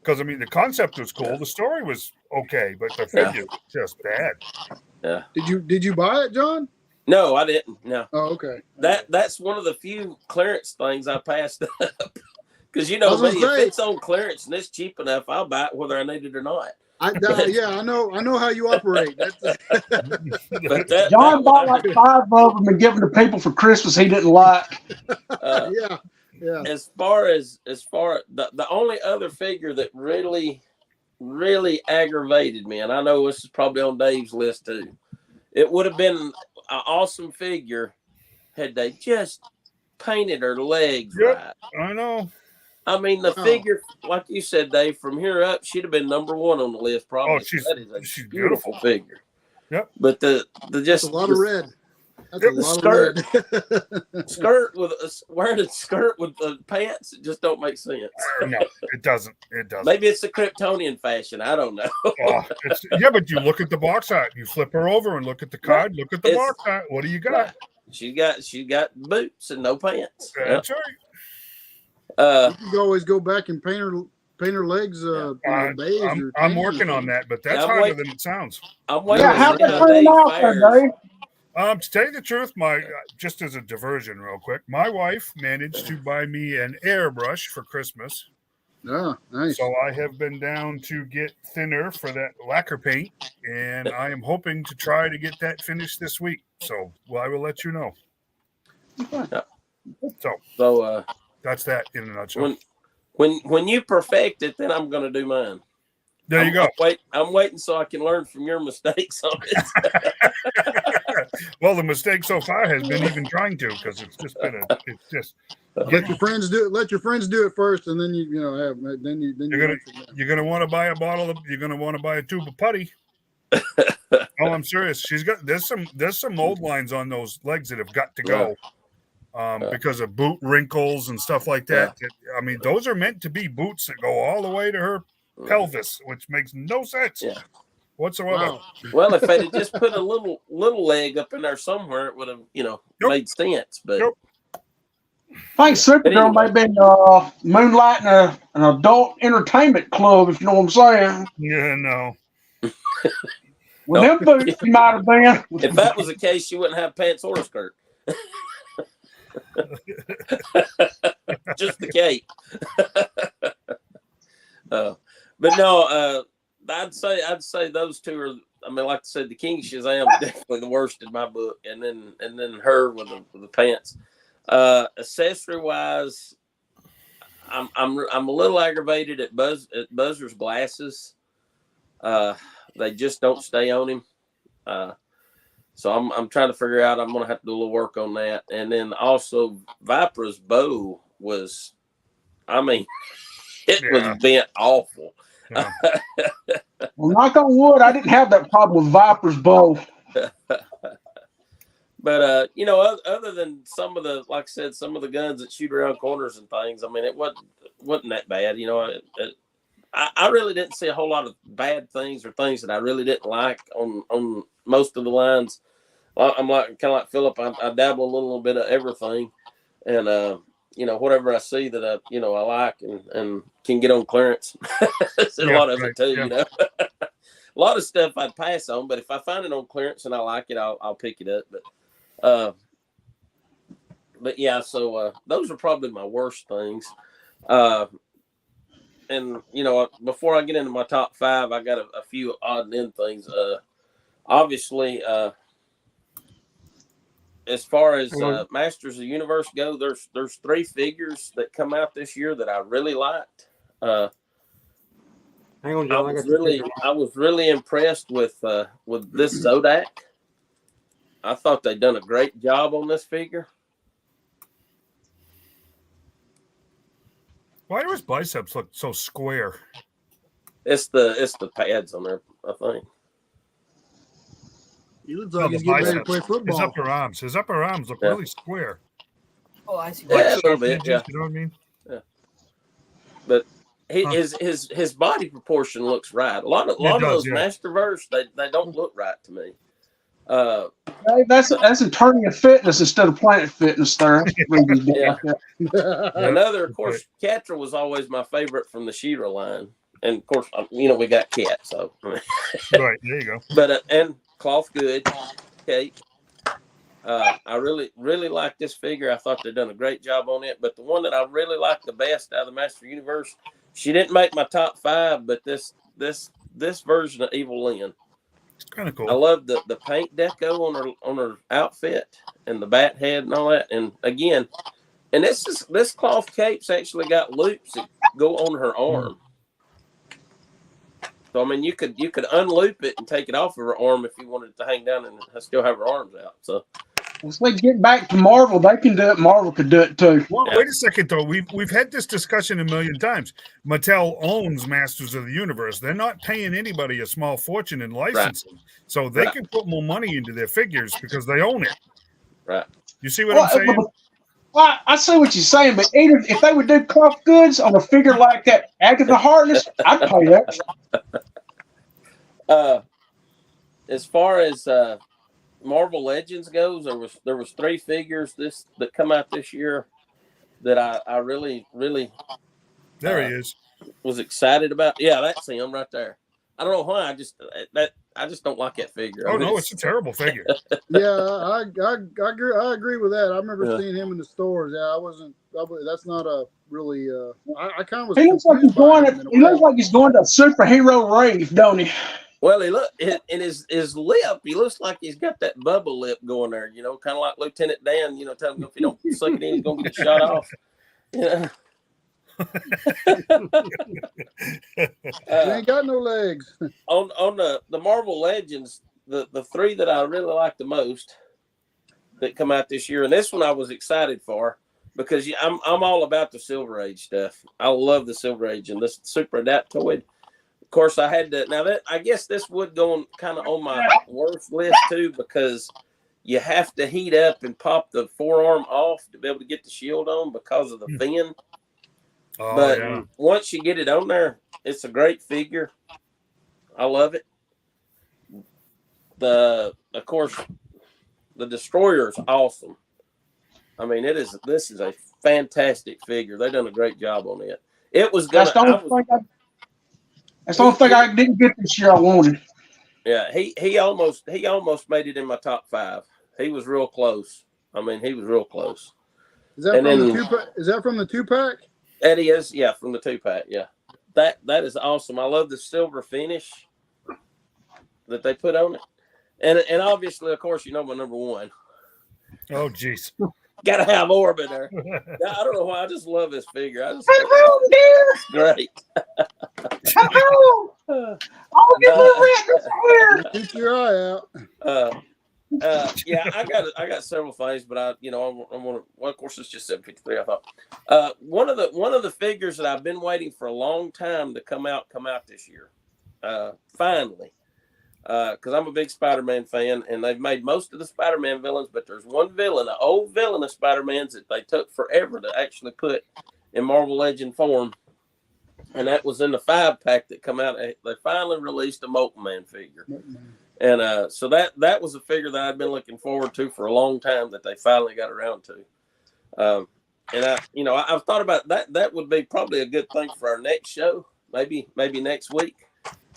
Because the concept was cool, the story was okay, but the figure was just bad. Yeah. Did you buy it, John? No, I didn't. No. Oh, okay. That's one of the few clearance things I passed up. Because I was me, gonna say- if it's on clearance and it's cheap enough, I'll buy it whether I need it or not. I know how you operate. That's But that John bought one, like 5 of them and given to people for Christmas he didn't like. yeah. as far as the only other figure that really aggravated me, and I know this is probably on Dave's list too, it would have been an awesome figure had they just painted her legs right. I know. I mean, the figure, like you said, Dave, from here up, she'd have been number one on the list. Probably. Oh, she's that is a beautiful. beautiful figure. Yep. But the That's a lot of red. That's a lot skirt. of lead. Skirt with wearing a skirt with the pants, it just don't make sense. No, it doesn't. It doesn't. Maybe it's the Kryptonian fashion. I don't know. Yeah, but you look at the box art. You flip her over and look at the card. Look at the box art. What do you got? Right. She got boots and no pants. That's right. You can always go back and paint her legs. Beige I'm working on that, but that's harder than it sounds. I'm waiting. How to turn off today? To tell you the truth, just as a diversion, real quick, my wife managed to buy me an airbrush for Christmas. Oh, nice. So I have been down to get thinner for that lacquer paint, and I am hoping to try to get that finished this week. So I will let you know. So that's that in a nutshell. When you perfect it, then I'm going to do mine. There you go. I'm waiting so I can learn from your mistakes on it. Well, the mistake so far has been even trying to, because it's just been let your friends do it. Let your friends do it first, and then you're gonna want to buy a bottle of. You're gonna want to buy a tube of putty. Oh, I'm serious. There's some mold lines on those legs that have got to go. Because of boot wrinkles and stuff like that. I mean, those are meant to be boots that go all the way to her pelvis, which makes no sense whatsoever. Wow. Well, if they had just put a little leg up in there somewhere, it would have, made sense. But I think Supergirl may be moonlighting an adult entertainment club, if you know what I'm saying. Yeah, no. With them boots, she might have been. If that was the case, she wouldn't have pants or a skirt. Just the cape. But no, I'd say those two are. I mean, like I said, the King Shazam is definitely the worst in my book, and then her with the pants. Accessory wise, I'm a little aggravated at Buzzer's glasses. They just don't stay on him. So I'm trying to figure out. I'm gonna have to do a little work on that, and then also Viper's bow was, it was bent awful. Yeah. Well, knock on wood, I didn't have that problem with Viper's bow. But other than some of the, like I said, some of the guns that shoot around corners and things, I mean, it wasn't that bad. I really didn't see a whole lot of bad things or things that I really didn't like on most of the lines. I'm kind of like Philip. I dabble a little bit of everything, and whatever I see that I like and can get on clearance. A lot of it too. A lot of stuff I'd pass on, but if I find it on clearance and I like it, I'll pick it up. But yeah, so those are probably my worst things. And before I get into my top 5, I got a few odd and end things. Obviously, as far as Masters of the Universe go, there's 3 figures that come out this year that I really liked. Hang on, John, I was really impressed with this Zodak. I thought they'd done a great job on this figure. Why do his biceps look so square? It's the pads on there, I think. He looks like he's getting ready to play football. His upper arms look really square. Oh, I see. Yeah, a little bit. Yeah. You know what I mean? Yeah. But his body proportion looks right. A lot of those Masterverse, they don't look right to me. That's Eternia Fitness instead of Planet Fitness there. Another, of course, Catra was always my favorite from the She-Ra line. And, of course, we got Cat, so. Right, there you go. But, and Cloth Good, Kate. I really, really like this figure. I thought they'd done a great job on it. But the one that I really liked the best out of the Master Universe, she didn't make my top 5, but this version of Evil Lynn. It's kind of cool. I love the paint deco on her outfit and the bat head and all that. And again, this cloth cape's actually got loops that go on her arm. So I mean, you could unloop it and take it off of her arm if you wanted to hang down and still have her arms out. So once they get back to Marvel, they can do it. Marvel could do it too. Well, wait a second though. We've had this discussion a million times. Mattel owns Masters of the Universe. They're not paying anybody a small fortune in licensing, so they can put more money into their figures because they own it. Right. You see what I'm saying? Well, I see what you're saying, but even if they would do cloth goods on a figure like that, Agatha Harkness, I'd pay that. As far as Marvel Legends goes, there was 3 figures that come out this year that I really There he is. was excited about. Yeah, that's him right there. I don't know why. I just don't like that figure. Oh, no, it's a terrible figure. Yeah, I agree with that. I remember seeing him in the stores. Yeah, that's not a really. I kind of was. He looks like he's going. He looks like he's going to a superhero rave, don't he? Well, he look in his lip. He looks like he's got that bubble lip going there. You know, kind of like Lieutenant Dan. You know, telling him if he don't suck it in, he's gonna get shot off. Yeah. He ain't got no legs. On the Marvel Legends, the 3 that I really like the most that come out this year, and this one I was excited for because I'm all about the Silver Age stuff. I love the Silver Age and this Super Adaptoid. Of course, I had to. Now that I guess this would go kind of on my worst list too because you have to heat up and pop the forearm off to be able to get the shield on because of the fin. Oh, but yeah. Once you get it on there, it's a great figure. I love it. Of course, the Destroyer is awesome. I mean, this is a fantastic figure. They've done a great job on it. It was gonna. That's the only thing I didn't get this year I wanted. Yeah, he almost made it in my top 5. He was real close. I mean, he was real close. Is that from the 2-pack? That is, yeah, from the 2-pack, yeah. That is awesome. I love the silver finish that they put on it. And obviously, of course, you know my number 1. Oh, jeez. Gotta have Orbiter. I don't know why. I just love this figure. I just It's great. Keep your eye out. Yeah, I got several things, but I'm gonna. Well, of course, it's just 753. I thought one of the figures that I've been waiting for a long time to come out this year, finally, because I'm a big Spider-Man fan, and they've made most of the Spider-Man villains, but there's one villain, an old villain of Spider-Man's that they took forever to actually put in Marvel Legend form, and that was in the 5-pack that come out. They finally released a Molten Man figure. And so that was a figure that I'd been looking forward to for a long time that they finally got around to. And I've thought about that. That would be probably a good thing for our next show. Maybe next week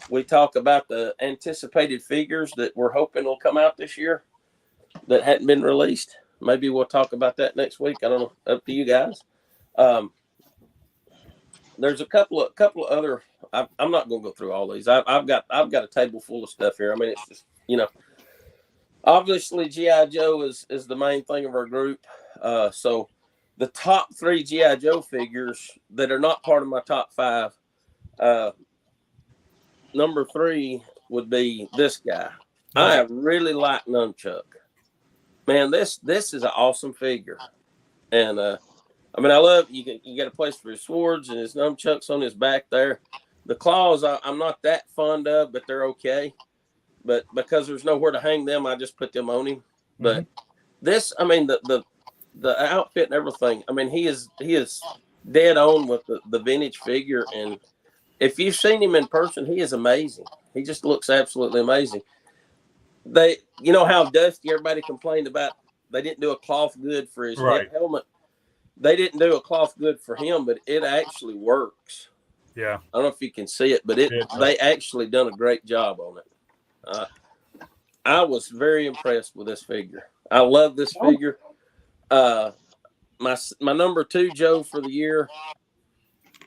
we talk about the anticipated figures that we're hoping will come out this year that hadn't been released. Maybe we'll talk about that next week. I don't know. Up to you guys. There's a couple of other. I'm not going to go through all these. I've got a table full of stuff here. I mean, it's just obviously G.I. Joe is the main thing of our group. So the top 3 G.I. Joe figures that are not part of my top 5. Number 3 would be this guy. I really like Nunchuck. Man, this is an awesome figure, and I mean, I love you got a place for his swords and his nunchucks on his back there. The claws I'm not that fond of, but they're okay. But because there's nowhere to hang them, I just put them on him. But this, I mean, the outfit and everything. I mean, he is dead on with the vintage figure, and if you've seen him in person, he is amazing. He just looks absolutely amazing. You know how Dusty, everybody complained about they didn't do a cloth good for his helmet. They didn't do a cloth good for him, but it actually works. Yeah. I don't know if you can see it, but they actually done a great job on it. I was very impressed with this figure. I love this figure. My number 2 Joe for the year,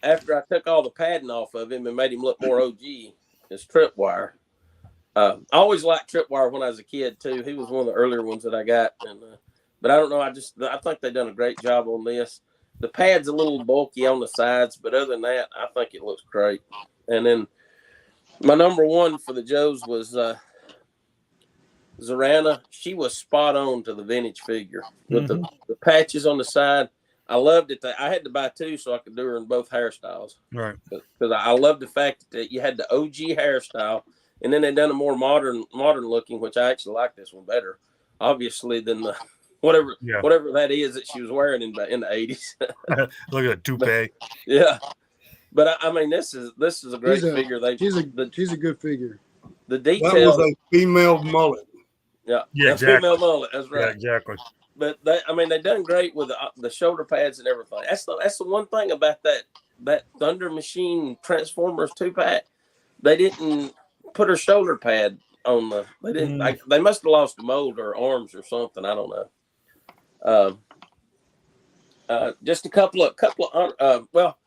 after I took all the padding off of him and made him look more OG, is Tripwire. I always liked Tripwire when I was a kid too. He was one of the earlier ones that I got, but I don't know. I think they've done a great job on this. The pad's a little bulky on the sides, but other than that, I think it looks great. And then my number 1 for the Joes was Zorana. She was spot on to the vintage figure with the patches on the side. I loved it. I had to buy 2 so I could do her in both hairstyles. Right. Because I love the fact that you had the OG hairstyle, and then they done a more modern looking, which I actually like this one better, obviously, than whatever Yeah. whatever that is that she was wearing in the 80s. Look at that toupee. Yeah, but I mean, this is a great figure. She's a good figure. The That detail. was a female mullet. Yeah, exactly. Female mullet. That's right. Yeah, exactly. But they done great with the shoulder pads and everything. That's the one thing about that Thunder Machine Transformers 2-pack. They didn't put her shoulder pad on the. They didn't. They must have lost a mold or arms or something. I don't know. Just a couple of well,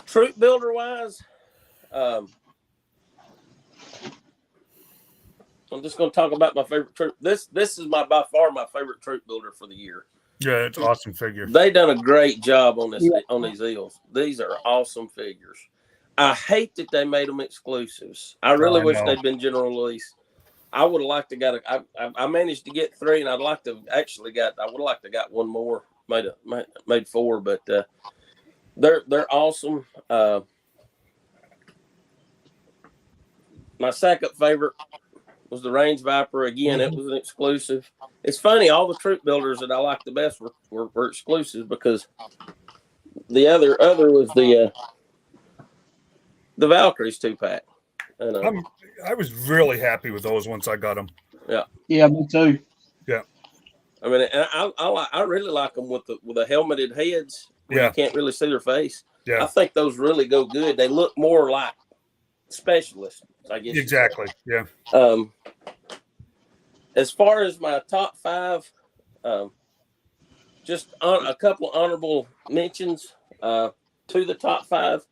troop builder wise. I'm just going to talk about my favorite troop. This is by far my favorite troop builder for the year. Yeah, it's an awesome figure. They done a great job on these eels. These are awesome figures. I hate that they made them exclusives. I really wish they'd been general release. I would have liked to got I managed to get 3, and I would like to got one more. Made 4, but they're awesome. My second favorite was the Range Viper. Again, it was an exclusive. It's funny, all the troop builders that I liked the best were exclusives, because the other was the Valkyries 2-pack. And, I was really happy with those once I got them. Yeah, me too. Yeah. I mean, and I really like them with the helmeted heads. You can't really see their face. Yeah. I think those really go good. They look more like specialists, I guess. Exactly. Yeah. As far as my top 5, just a couple of honorable mentions to the top 5.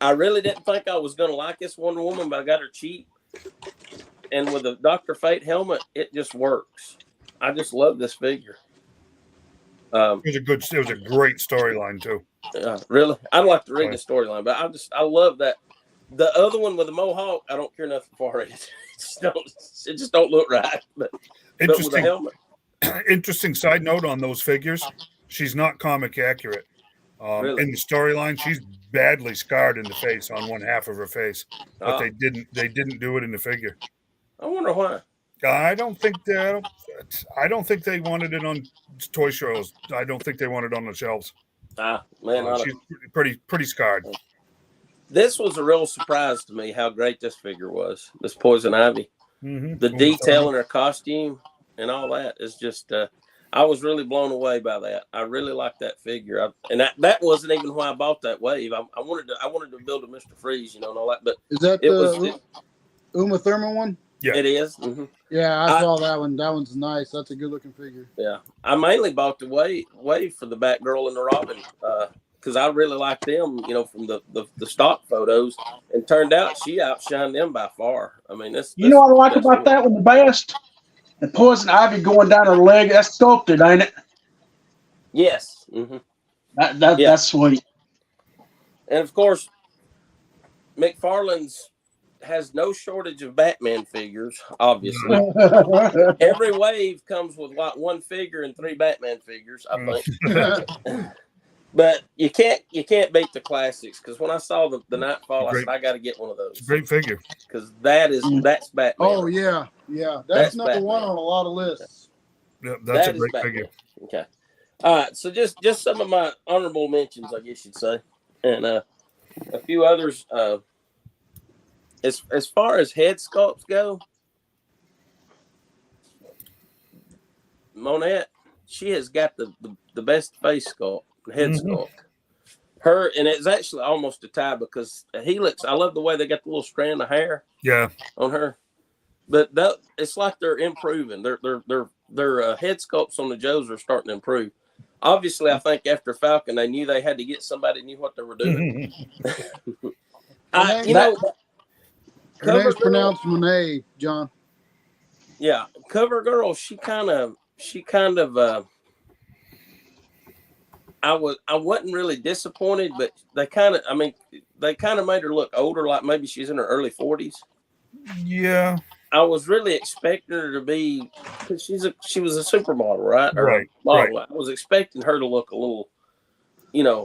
I really didn't think I was going to like this Wonder Woman, but I got her cheap. And with the Dr. Fate helmet, it just works. I just love this figure. It was a great storyline too. Really, I don't like to read the storyline, but I love that. The other one with the mohawk, I don't care nothing for it. It just don't look right. But with the helmet. Interesting side note on those figures: she's not comic accurate. Really? In the storyline, she's badly scarred in the face on one half of her face, but they didn't do it in the figure. I wonder why. I don't think they wanted it on toy shows. I don't think they wanted it on the shelves. Man, she's pretty scarred. This was a real surprise to me how great this figure was. This Poison Ivy, the detail in her costume and all that is just. I was really blown away by that. I really liked that figure, and that wasn't even why I bought that wave. I wanted to build a Mr. Freeze, and all that. But is that the Uma Thurman one? Yeah, it is. Mm-hmm. Yeah, I saw that one. That one's nice. That's a good looking figure. Yeah, I mainly bought the wave for the Batgirl and the Robin because I really liked them, from the stock photos, and turned out she outshined them by far. I mean, this. You know what I like about that one the best? The Poison Ivy going down her leg, that's sculpted, ain't it? Yes. Mm-hmm. That's sweet. And of course, McFarlane's has no shortage of Batman figures, obviously. Every wave comes with like 1 figure and 3 Batman figures, I think. But you can't beat the classics, because when I saw the Nightfall, I said I got to get one of those. It's a great figure, because that's Batman. Oh yeah, that's number Batman. 1 on a lot of lists. Yeah, that's a great figure. Okay, all right. So just some of my honorable mentions, I guess you'd say, and a few others. As far as head sculpts go, Monette, she has got the best face sculpt. Head sculpt. Her, and it's actually almost a tie, because Helix, I love the way they got the little strand of hair on her. But it's like they're improving. Their head sculpts on the Joes are starting to improve. Obviously, I think after Falcon, they knew they had to get somebody who knew what they were doing. Her name's pronounced Monet, John. Yeah, Cover Girl. She kind of. I wasn't really disappointed, but they kind of made her look older, like maybe she's in her early 40s. Yeah. I was really expecting her to be, because she was a supermodel, right? Right. I was expecting her to look a little,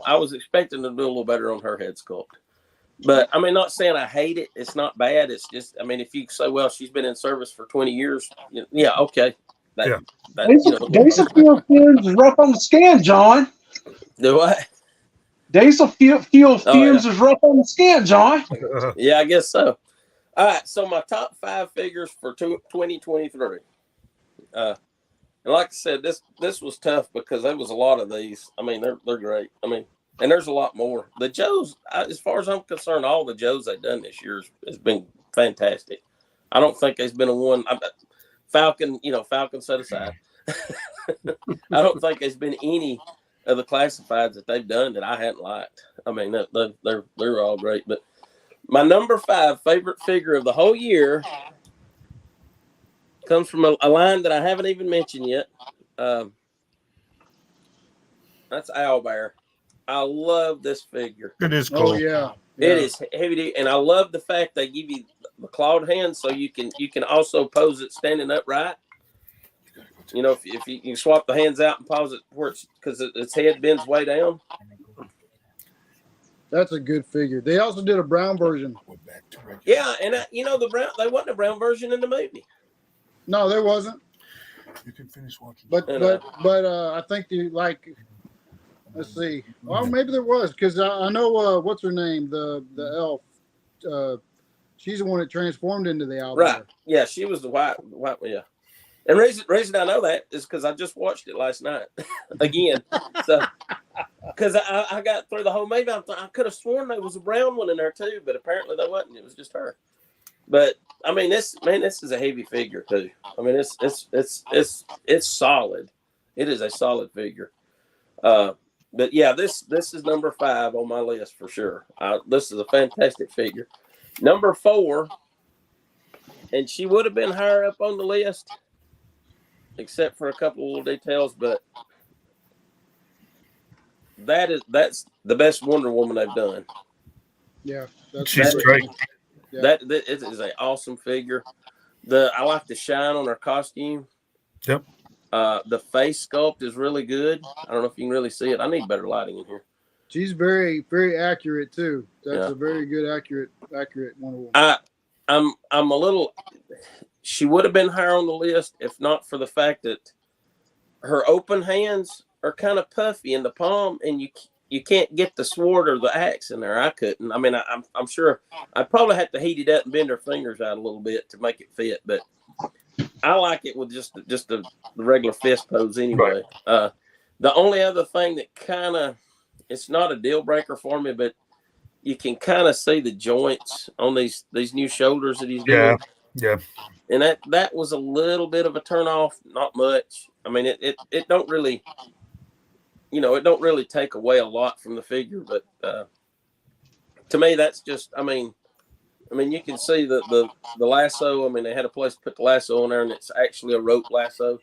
I was expecting to do a little better on her head sculpt. But I mean, not saying I hate it. It's not bad. It's just, I mean, if you say, well, she's been in service for 20 years, yeah, okay. That, Yeah. that you know, Diesel fuel fumes is rough on the skin, John. do what? Diesel fuel Oh, yeah. fumes is rough on the skin, John. Yeah, I guess so. All right, so my top 5 figures for 2023. And like I said, this was tough because there was a lot of these. I mean, they're great. I mean, and there's a lot more. The Joes, as far as I'm concerned, all the Joes they've done this year has been fantastic. I don't think there's been a one. Falcon, Falcon set aside. I don't think there's been any of the classifieds that they've done that I hadn't liked. I mean, they're all great. But my number 5 favorite figure of the whole year comes from a line that I haven't even mentioned yet. That's Owlbear. I love this figure. It is cool. Oh yeah. It is heavy, and I love the fact they give you the clawed hand so you can also pose it standing upright. If you can swap the hands out and pose it where it's because its head bends way down. That's a good figure. They also did a brown version. Yeah, and the brown. They wasn't a brown version in the movie. No, there wasn't. You can finish watching. But I think let's see. Well, maybe there was because I know what's her name, the elf. She's the one that transformed into the Owlbear. Right. Yeah, she was the white. Yeah. And reason I know that is because I just watched it last night again. So, because I got through the whole movie, I could have sworn there was a brown one in there too, but apparently there wasn't. It was just her. But I mean, this is a heavy figure too. I mean, it's solid. It is a solid figure. But yeah, this is number 5 on my list for sure. This is a fantastic figure. Number 4, and she would have been higher up on the list, except for a couple of little details, but that's the best Wonder Woman they've done. Yeah, She's great. Yeah. That it is an awesome figure. I like the shine on her costume. Yep. The face sculpt is really good. I don't know if you can really see it. I need better lighting in here. She's very, very accurate too. That's a very good, accurate Wonder Woman. I'm a little. She would have been higher on the list if not for the fact that her open hands are kind of puffy in the palm, and you can't get the sword or the axe in there. I couldn't. I mean, I'm sure I'd probably have to heat it up and bend her fingers out a little bit to make it fit, but I like it with just the regular fist pose anyway. Right. The only other thing that kind of, it's not a deal breaker for me, but you can kind of see the joints on these new shoulders that he's doing. Yeah. And that was a little bit of a turn off, not much. I mean, it don't really, it don't really take away a lot from the figure, but to me, that's just, I mean, you can see the lasso. I mean, they had a place to put the lasso on there, and it's actually a rope lasso.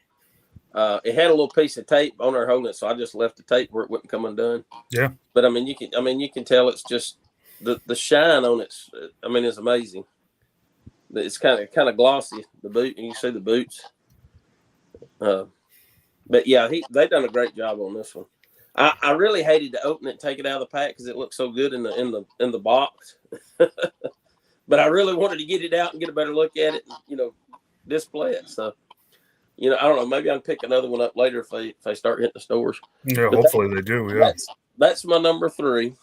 It had a little piece of tape on there holding it, so I just left the tape where it wouldn't come undone. Yeah. But you can tell it's just the shine on it. Is amazing. It's kind of glossy. The boot, and you see the boots. But yeah, they done a great job on this one. I really hated to open it and take it out of the pack because it looked so good in the box. But I really wanted to get it out and get a better look at it and, display it. So, I don't know, maybe I can pick another one up later if they start hitting the stores. Yeah, but hopefully they do, yeah. That's my number 3.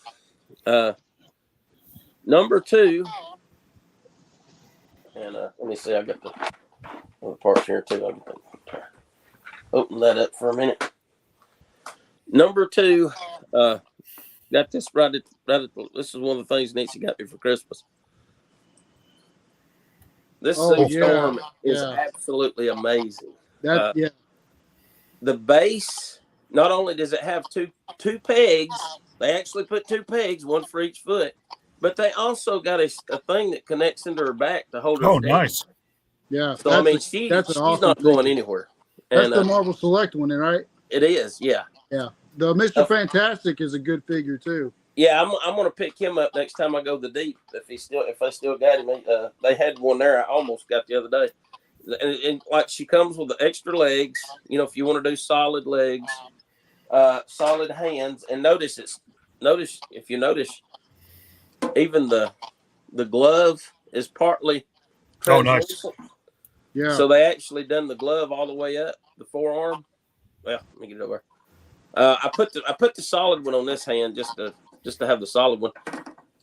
Number 2, and let me see, I got the other parts here too. I can open that up for a minute. Number 2, got this right at this is one of the things Nancy got me for Christmas. This storm is absolutely amazing. The base, not only does it have two pegs, they actually put 2 pegs, one for each foot, but they also got a thing that connects into her back to hold her. Oh, nice. Yeah. So she's awesome not going anywhere. That's the Marvel Select one, right? It is, yeah. Yeah. The Mr. Fantastic is a good figure too. Yeah, I'm gonna pick him up next time I go the deep. If they still got him, they had one there. I almost got the other day, and like she comes with the extra legs. If you want to do solid legs, solid hands, and notice if you notice, even the glove is partly translucent. Oh, nice. Yeah. So they actually done the glove all the way up the forearm. Well, let me get it over. I put the solid one on this hand just to have the solid one,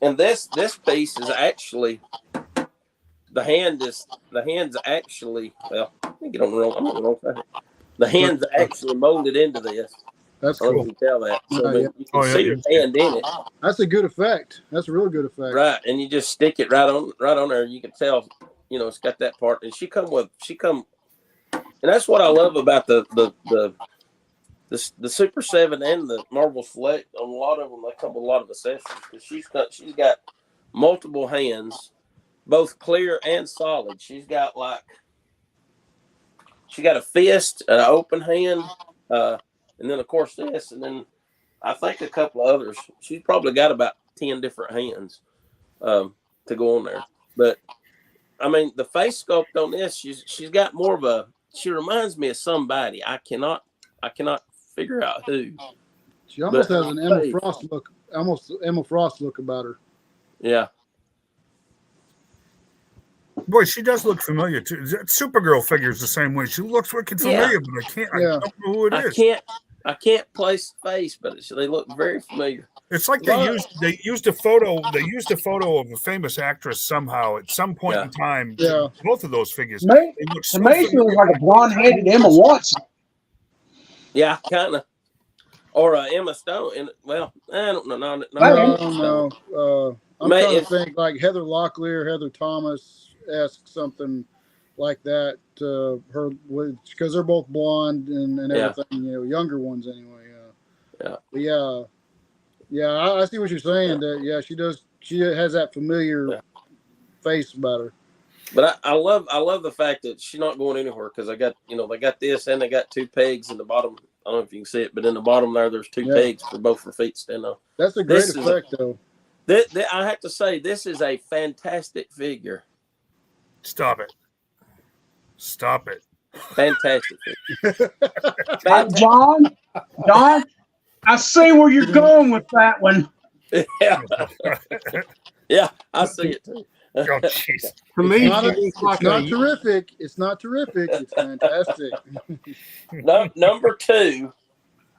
and this piece is actually the hand's actually, well, let me get on the wrong. I'm on the wrong side. The hand's actually molded into this. That's I don't know cool. if you can tell that. So I mean, you can Oh, yeah, see your hand in it, That's a good effect. That's a real good effect. right? And you just stick it right on there. You can tell, it's got that part. And she come, and that's what I love about the Super 7 and the Marvel Select. On a lot of them, they come with a lot of accessories because she's got multiple hands, both clear and solid. She's got a fist, an open hand, and then of course this, and then I think a couple of others. She's probably got about 10 different hands to go on there. But I mean, the face sculpt on this, she's got more of a. She reminds me of somebody. I cannot figure out who. She almost has an Emma Frost look. Almost Emma Frost look about her. Yeah. Boy, she does look familiar too. Supergirl figures the same way. She looks wicked familiar, but I don't know who it is. I can't place the face, but they look very familiar. It's like they used a photo. They used a photo of a famous actress somehow at some point in time. Yeah. Both of those figures. To me, she looks like a blonde-headed Emma Watson. Yeah, kind of. Or Emma Stone. And well, I don't know. No. I'm trying to think like Heather Locklear, Heather Thomas-esque, something like that. Her, because they're both blonde and everything. Younger ones anyway. But I see what you're saying. That she does. She has that familiar face about her. But I love the fact that she's not going anywhere because they got this and they got two pegs in the bottom. I don't know if you can see it, but in the bottom there's two pegs for both her feet to stand on. That's a great effect, though. I have to say, this is a fantastic figure. Stop it. Fantastic figure. John, I see where you're going with that one. Yeah, I see it too. Oh, jeez. For me, it's not terrific. It's not terrific. It's fantastic. Number 2.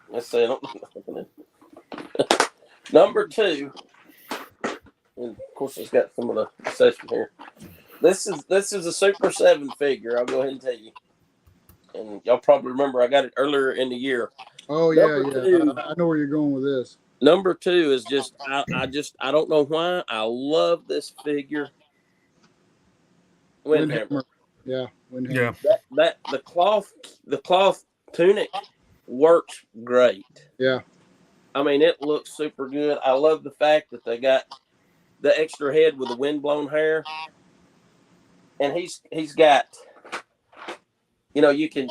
Let's see. Number 2. And of course, it's got some of the accessories here. This is a Super 7 figure. I'll go ahead and tell you. And y'all probably remember I got it earlier in the year. Oh yeah. I know where you're going with this. Number 2 is just I don't know why I love this figure. Windhammer. Yeah, Windhammer. That the cloth tunic works great. Yeah. I mean, it looks super good. I love the fact that they got the extra head with the windblown hair, and he's got, you can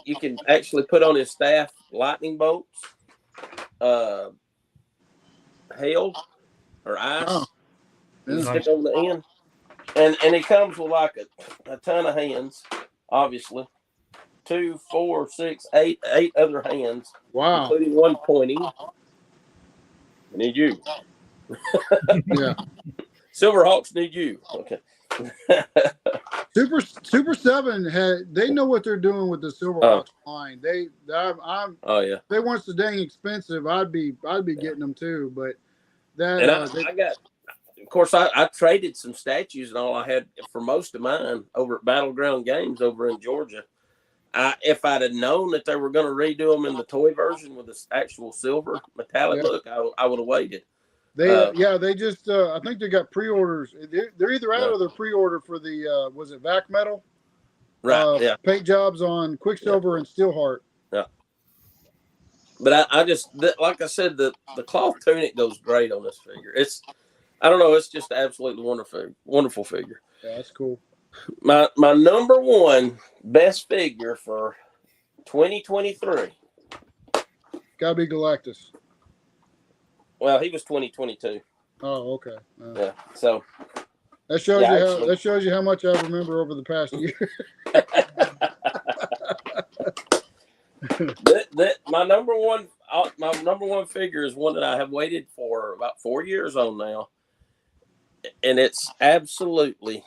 actually put on his staff lightning bolts, hail or ice. You stick over the end, and he comes with like a ton of hands, obviously. 2, 4, 6, 8 other hands. Wow. Including one pointing. I need you. Yeah. Silverhawks need you. Okay. Super 7 they know what they're doing with the Silverhawks line. They weren't so dang expensive. I'd be getting them too, but I traded some statues and all I had for most of mine over at Battleground Games over in Georgia. If I'd have known that they were going to redo them in the toy version with the actual silver metallic look, I would have waited. They just I think they got pre-orders. They're either out of their pre-order for the was it Vac Metal, right? Paint jobs on Quicksilver and Steelheart. Yeah. But I just like I said, the cloth tunic goes great on this figure. I don't know, it's just absolutely wonderful figure. Yeah, that's cool. My number 1 best figure for 2023. Gotta be Galactus. Well, he was 2022. Oh, okay. Yeah. So that shows you how much I remember over the past year. My number one figure is one that I have waited for about 4 years on now, and it's absolutely.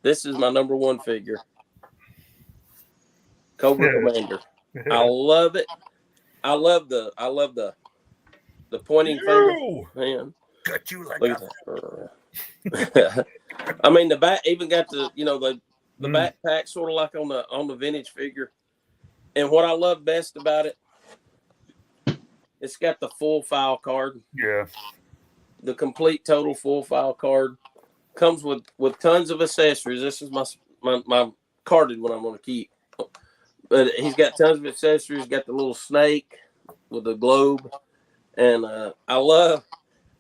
This is my number 1 figure. Cobra Commander. I love it. I love the pointing finger. Man, cut you like look at that. I mean, the back even got the the backpack sort of like on the vintage figure. And what I love best about it, it's got the full file card. Yeah. The complete total full file card. Comes with tons of accessories. This is my carded one I'm going to keep. But he's got tons of accessories. Got the little snake with the globe. And I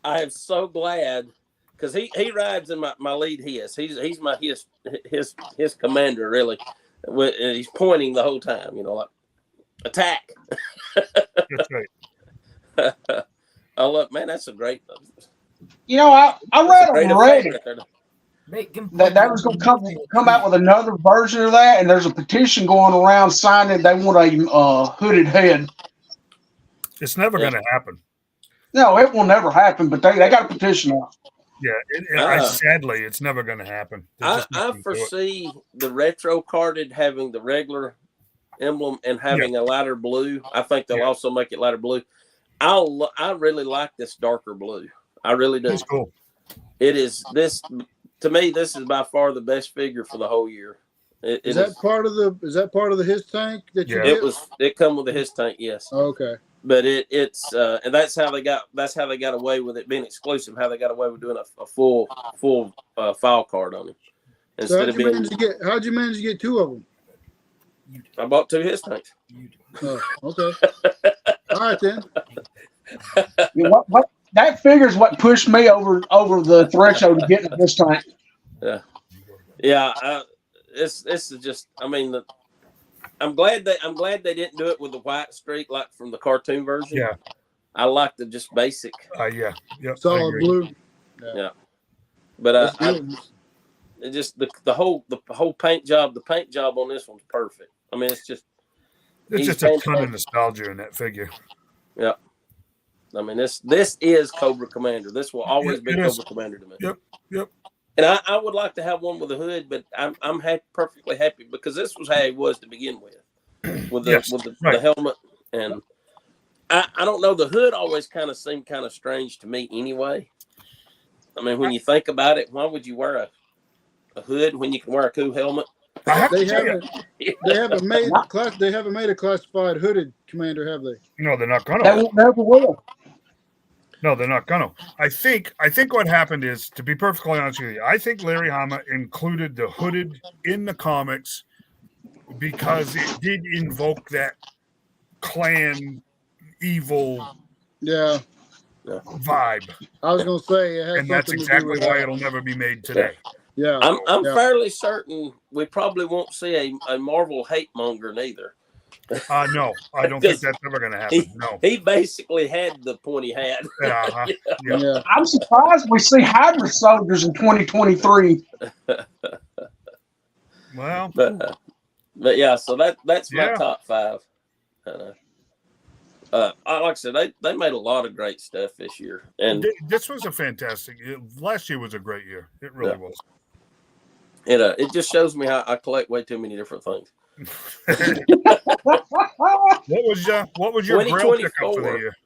am so glad because he rides in my lead his. He's my his commander, really. And he's pointing the whole time, like attack. That's right. I love, man, that's a great. I read on Reddit that was going to come out with another version of that, and there's a petition going around signing they want a hooded head. It's never going to happen. No, it will never happen, but they got a petition out. Yeah, sadly, it's never going to happen. I foresee the retro carded having the regular emblem and having a lighter blue. I think they'll also make it lighter blue. I really like this darker blue. I really do. It's cool. It is this to me. This is by far the best figure for the whole year. Is that part of the his tank that you get? It come with the his tank, yes. Okay. But it's and that's how they got away with it being exclusive. How they got away with doing a full file card on it instead of how'd you manage to get two of them? I bought two his tanks. Oh, okay. All right then. What that figure is what pushed me over the threshold to getting this tank. Yeah. This is just. I mean, I'm glad they didn't do it with the white streak like from the cartoon version. Yeah. I like the just basic. Yeah. Solid blue. Yeah. But it just the whole paint job. The paint job on this one's perfect. I mean, it's just a ton of nostalgia in that figure. Yeah. I mean, this is Cobra Commander. This will always be Cobra Commander to me. Yep. And I would like to have one with a hood, but I'm perfectly happy because this was how he was to begin with the helmet. And I don't know, the hood always kind of seemed kind of strange to me anyway. I mean, when you think about it, why would you wear a hood when you can wear a cool helmet? They haven't made a classified hooded commander, have they? No, they're not gonna. They never will. No, they're not gonna. I think what happened is, to be perfectly honest with you, I think Larry Hama included the hooded in the comics because it did invoke that clan evil vibe. I was gonna say, and that's exactly why it'll never be made today. Yeah, I'm fairly certain we probably won't see a Marvel hate monger neither. No, I don't think that's ever going to happen. No, he basically had the pointy hat. Yeah. I'm surprised we see Hydra soldiers in 2023. Well, but yeah, so that's my top five. Like I said, they made a lot of great stuff this year, and this was a fantastic. Last year was a great year. It really was. It just shows me how I collect way too many different things. What was your Grail pickup for the year?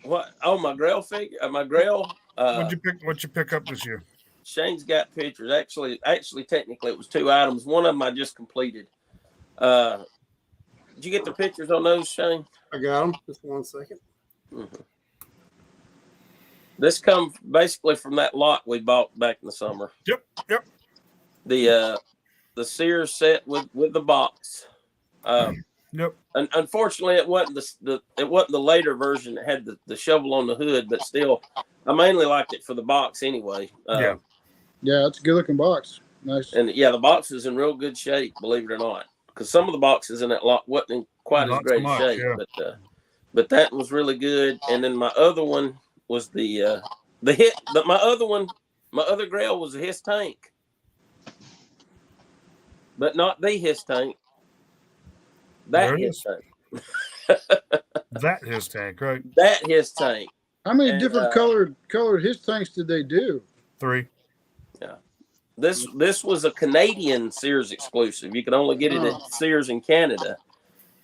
What? Oh, my Grail figure. My Grail. What'd you pick up this year? Shane's got pictures. Actually, technically, it was two items. One of them I just completed. Did you get the pictures on those, Shane? I got them. Just 1 second. Mm-hmm. This comes basically from that lot we bought back in the summer. Yep. The Sears set with the box. Yep. And unfortunately, it wasn't the later version that had the shovel on the hood, but still, I mainly liked it for the box anyway. Yeah, it's a good looking box. Nice. And the box is in real good shape, believe it or not, because some of the boxes in that lot wasn't in quite as great shape. Yeah. But that was really good. And then my other one was the hit. But my other Grail was his tank. But not the his tank. That his tank. That his tank, right? That his tank. How many different colored his tanks did they do? 3. Yeah. this was a Canadian Sears exclusive. You could only get it at Sears in Canada.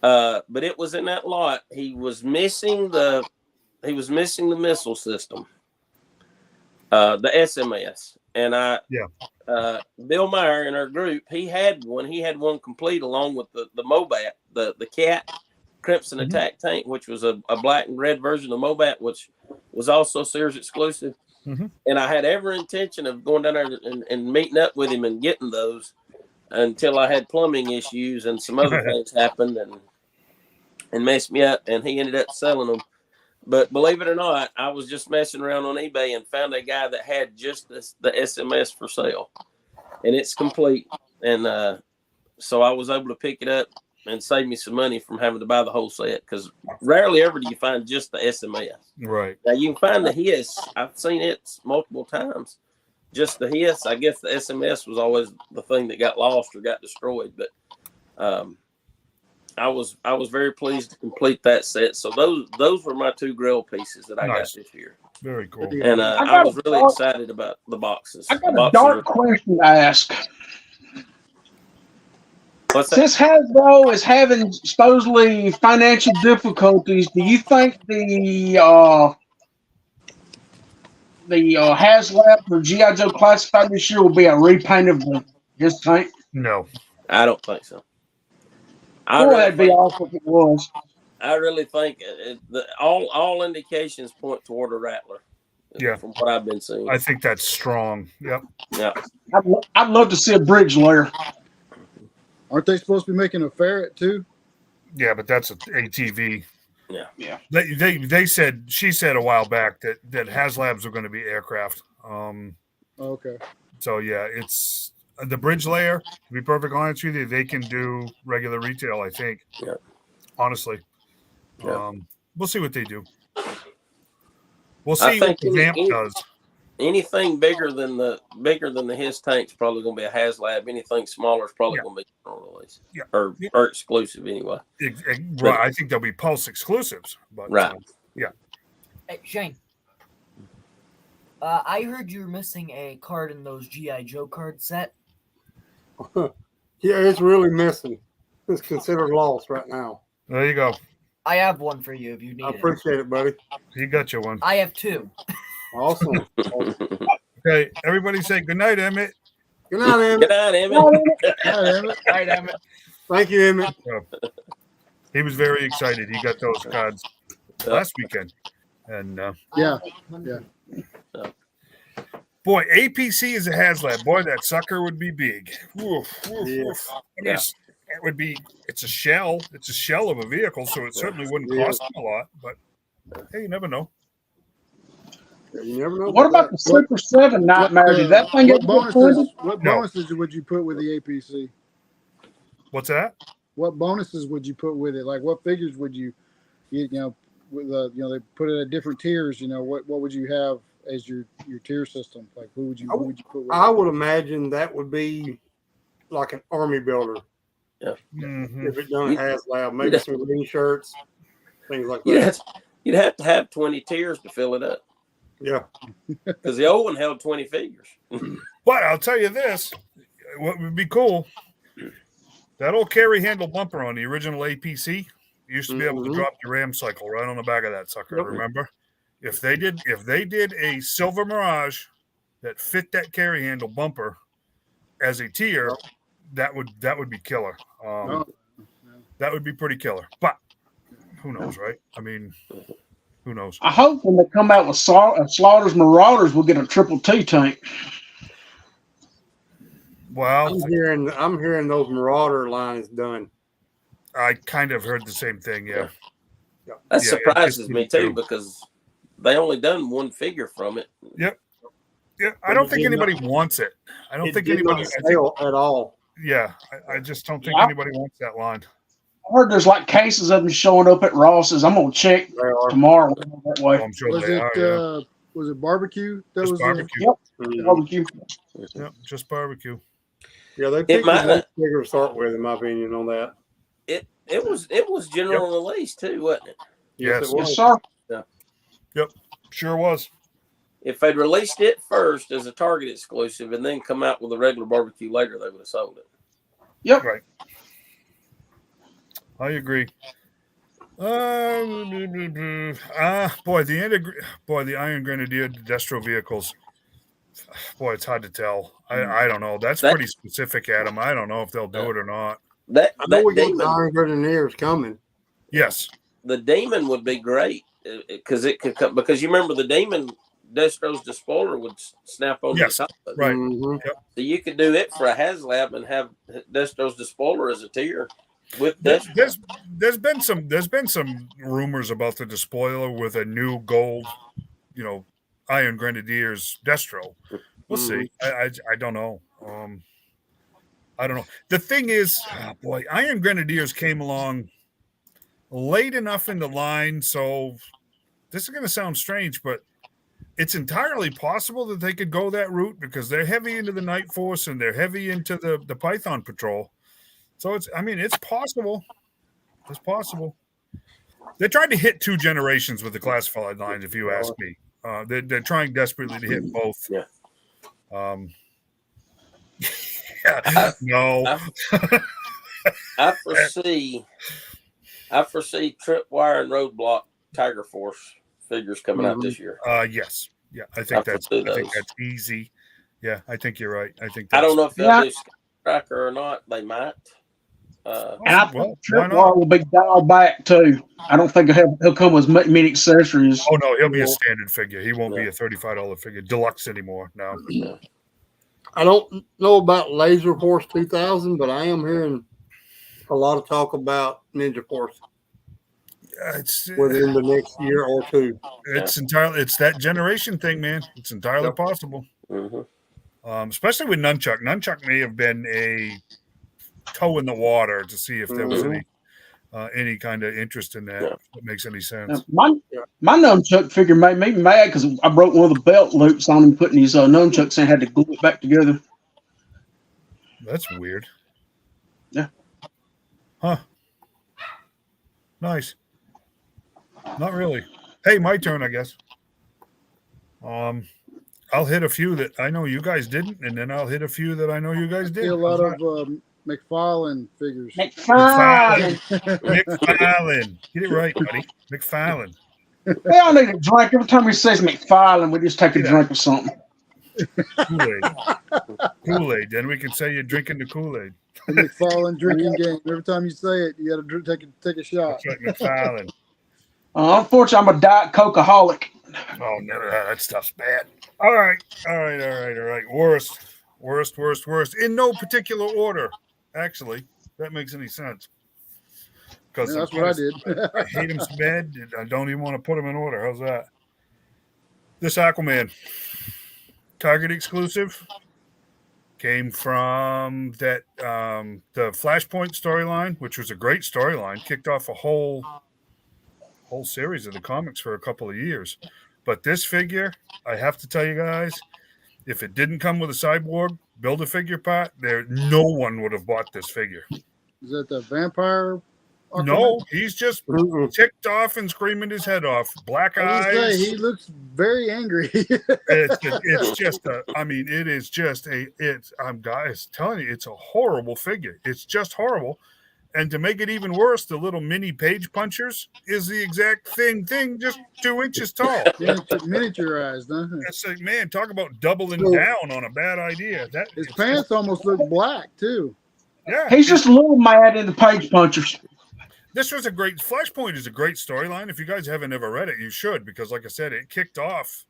But it was in that lot. He was missing the missile system, the SMS. And Bill Meyer in our group, he had one complete along with the Mobat, the Cat Crimson Attack tank, which was a black and red version of Mobat, which was also Sears exclusive. And I had every intention of going down there and meeting up with him and getting those until I had plumbing issues and some other things happened and messed me up, and he ended up selling them. But believe it or not, I was just messing around on eBay and found a guy that had just the SMS for sale, and it's complete. And so I was able to pick it up and save me some money from having to buy the whole set, because rarely ever do you find just the SMS. Right. Now you can find the hiss. I've seen it multiple times. Just the hiss. I guess the SMS was always the thing that got lost or got destroyed. But I was very pleased to complete that set. So those were my 2 grill pieces that I got this year. Very cool. And I was really excited about the boxes. I got a dark question to ask. Since Hasbro is having supposedly financial difficulties, do you think the HasLab or G.I. Joe Classified this year will be a repaint of his tank? No, I don't think so. That'd be awesome if it was. I really think all indications point toward a Rattler. Yeah, from what I've been seeing, I think that's strong. Yep. Yeah. I'd love to see a bridge layer. Aren't they supposed to be making a ferret too? Yeah, but that's an ATV. Yeah. She said a while back that HasLabs are going to be aircraft. Okay. So yeah, it's the bridge layer. To be perfectly honest with you, they can do regular retail, I think. Yeah. Honestly. Yeah. We'll see what they do. We'll see what the Vamp does. Anything bigger than the his tank's probably going to be a HasLab. Anything smaller is probably going to be general release. Yeah. Or exclusive anyway. Right. I think there'll be Pulse exclusives. But, right. Yeah. Hey, Shane. I heard you were missing a card in those G.I. Joe card set. Yeah, it's really missing. It's considered lost right now. There you go. I have one for you if you need I it. appreciate it, buddy. You got your one. I have 2. Awesome. Okay, everybody say good night, Emmeett. Good night, Emmeett. Good night, Emmeett. Good night, Emmeett. Thank you, Emmeett. He was very excited. He got those cards last weekend. And yeah. Boy, APC is a HasLab. Boy, that sucker would be big. Woof, woof, woof. It would be. It's a shell. It's a shell of a vehicle, so it certainly wouldn't cost them a lot. But hey, you never know. You never know. What about the Super 7 Nightmare? Did that thing get bonuses? What bonuses would you put with the APC? What's that? What bonuses would you put with it? Like what figures would you know, with they put it at different tiers. You know, what would you have as your tier system? Like who would you put with I would imagine that would be like an army builder. Yeah. Mm-hmm. If it done HasLab, maybe some green shirts, things like that. You'd have to have 20 tiers to fill it up. Yeah. Because the old one held 20 figures. But I'll tell you this, what would be cool, that old carry handle bumper on the original APC used to be able to drop your ram cycle right on the back of that sucker, remember? If they did a Silver Mirage that fit that carry handle bumper as a tier, that would be killer. That would be pretty killer. But who knows, right? I mean, who knows? I hope when they come out with Slaughter's Marauders, we'll get a triple T tank. Well, I'm hearing those Marauder lines done. I kind of heard the same thing. Yeah. That surprises me too, because they only done one figure from it. Yep. Yeah, I don't think anybody wants it. I don't think anybody sale at all. Yeah, I just don't think anybody wants that line. I heard there's like cases of them showing up at Ross's. I'm gonna check tomorrow that way. Oh, I'm sure they are. Was it barbecue? That was barbecue. Yep. Barbecue. Yep, just barbecue. Yeah, they picked a figure to start with, in my opinion, on that. It was general release too, wasn't it? Yes, yes, sir. Yeah. Yep, sure was. If they'd released it first as a Target exclusive and then come out with a regular barbecue later, they would have sold it. Yep. Right. I agree. The Iron Grenadier Destro vehicles. Boy, it's hard to tell. I don't know. That's pretty specific, Adam. I don't know if they'll do it or not. I know we got Iron Grenadiers coming. Yes. The Demon would be great because it could come, because you remember the Demon Destro's despoiler would snap on Yes, the top. right. Mhm. Yep. So you could do it for a HasLab and have Destro's despoiler as a tier with There's Destro. there's been some rumors about the despoiler with a new gold, Iron Grenadiers Destro. We'll see. I don't know. I don't know. The thing is, Iron Grenadiers came along late enough in the line, so this is going to sound strange, but it's entirely possible that they could go that route because they're heavy into the Night Force and they're heavy into the Python Patrol. So it's possible. It's possible. They tried to hit 2 generations with the classified lines, if you ask me. They're trying desperately to hit both. Yeah. No. I foresee Tripwire and Roadblock Tiger Force figures coming out this year. Yes. Yeah, I think that's easy. Yeah, I think you're right. I don't know if they'll do Skytracker or not. They might. And I think Tripwire will be dialed back too. I don't think he'll come with many accessories. Oh no, he'll be a standard figure. He won't be a $35 figure deluxe anymore. No. I don't know about Laser Force 2000, but I am hearing a lot of talk about Ninja Force within the next year or two. It's that generation thing, man. It's entirely possible. Mm-hmm. Especially with Nunchuck. Nunchuck may have been a toe in the water to see if there was any kind of interest in that. If it makes any sense. My Nunchuck figure made me mad because I broke one of the belt loops on him putting these Nunchucks and had to glue it back together. That's weird. Yeah. Huh. Nice. Not really. Hey, my turn, I guess. I'll hit a few that I know you guys didn't, and then I'll hit a few that I know you guys did. A lot of McFarlane figures. McFarlane. Get it right, buddy. McFarlane. We all need a drink. Every time he says McFarlane, we just take a drink of something. Kool-Aid. Then we can say you're drinking the Kool-Aid. The McFarlane drinking game. Every time you say it, you got to take a shot. That's right, McFarlane. Unfortunately, I'm a Diet Coke-aholic. Oh, no, that stuff's bad. All right. Worst. In no particular order, actually. If that makes any sense. Because that's what I did. I hate him so bad. I don't even want to put him in order. How's that? This Aquaman, Target exclusive, came from that the Flashpoint storyline, which was a great storyline. Kicked off a whole series of the comics for a couple of years. But this figure, I have to tell you guys, if it didn't come with a Cyborg Build-A-Figure part, no one would have bought this figure. Is that the vampire? Aquaman? No, he's just ticked off and screaming his head off. Black eyes. He looks very angry. I'm guys telling you, it's a horrible figure. It's just horrible. And to make it even worse, the little mini page punchers is the exact thing, just 2 inches tall. Miniaturized, huh? It's like, man, talk about doubling down on a bad idea. His pants almost look black too. Yeah, he's just a little mad in the page punchers. This was Flashpoint is a great storyline. If you guys haven't ever read it, you should, because like I said, it kicked off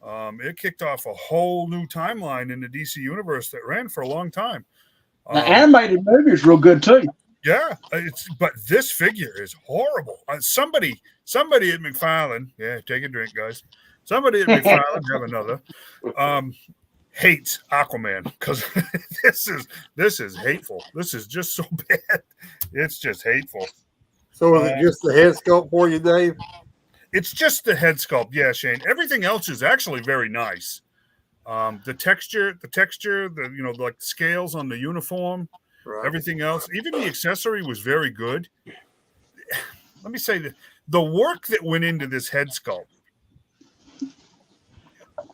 a whole new timeline in the DC universe that ran for a long time. The animated movie is real good too. Yeah, but this figure is horrible. Somebody at McFarlane, take a drink, guys. Somebody at McFarlane, have another. Hates Aquaman because this is hateful. This is just so bad. It's just hateful. So is it just the head sculpt for you, Dave? It's just the head sculpt, yeah, Shane. Everything else is actually very nice. The texture, like the scales on the uniform. Right. Everything else, even the accessory was very good. Let me say that the work that went into this head sculpt,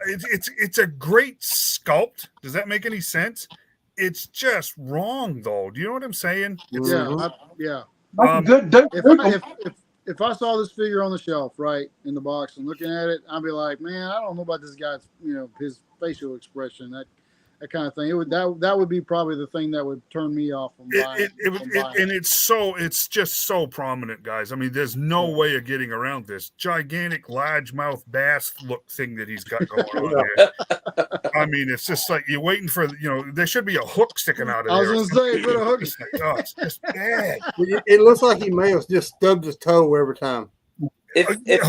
it's a great sculpt. Does that make any sense? It's just wrong, though. Do you know what I'm saying? Yeah. Good dude. If I saw this figure on the shelf, right, in the box and looking at it, I'd be like, man, I don't know about this guy's, his facial expression, that kind of thing. That would be probably the thing that would turn me off from buying. And it's just so prominent, guys. I mean, there's no way of getting around this gigantic largemouth bass look thing that he's got going on here. I mean, it's just like you're waiting for, there should be a hook sticking out of there. I was going to say, put a hook. It's just bad. It looks like he may have just stubbed his toe every time. If it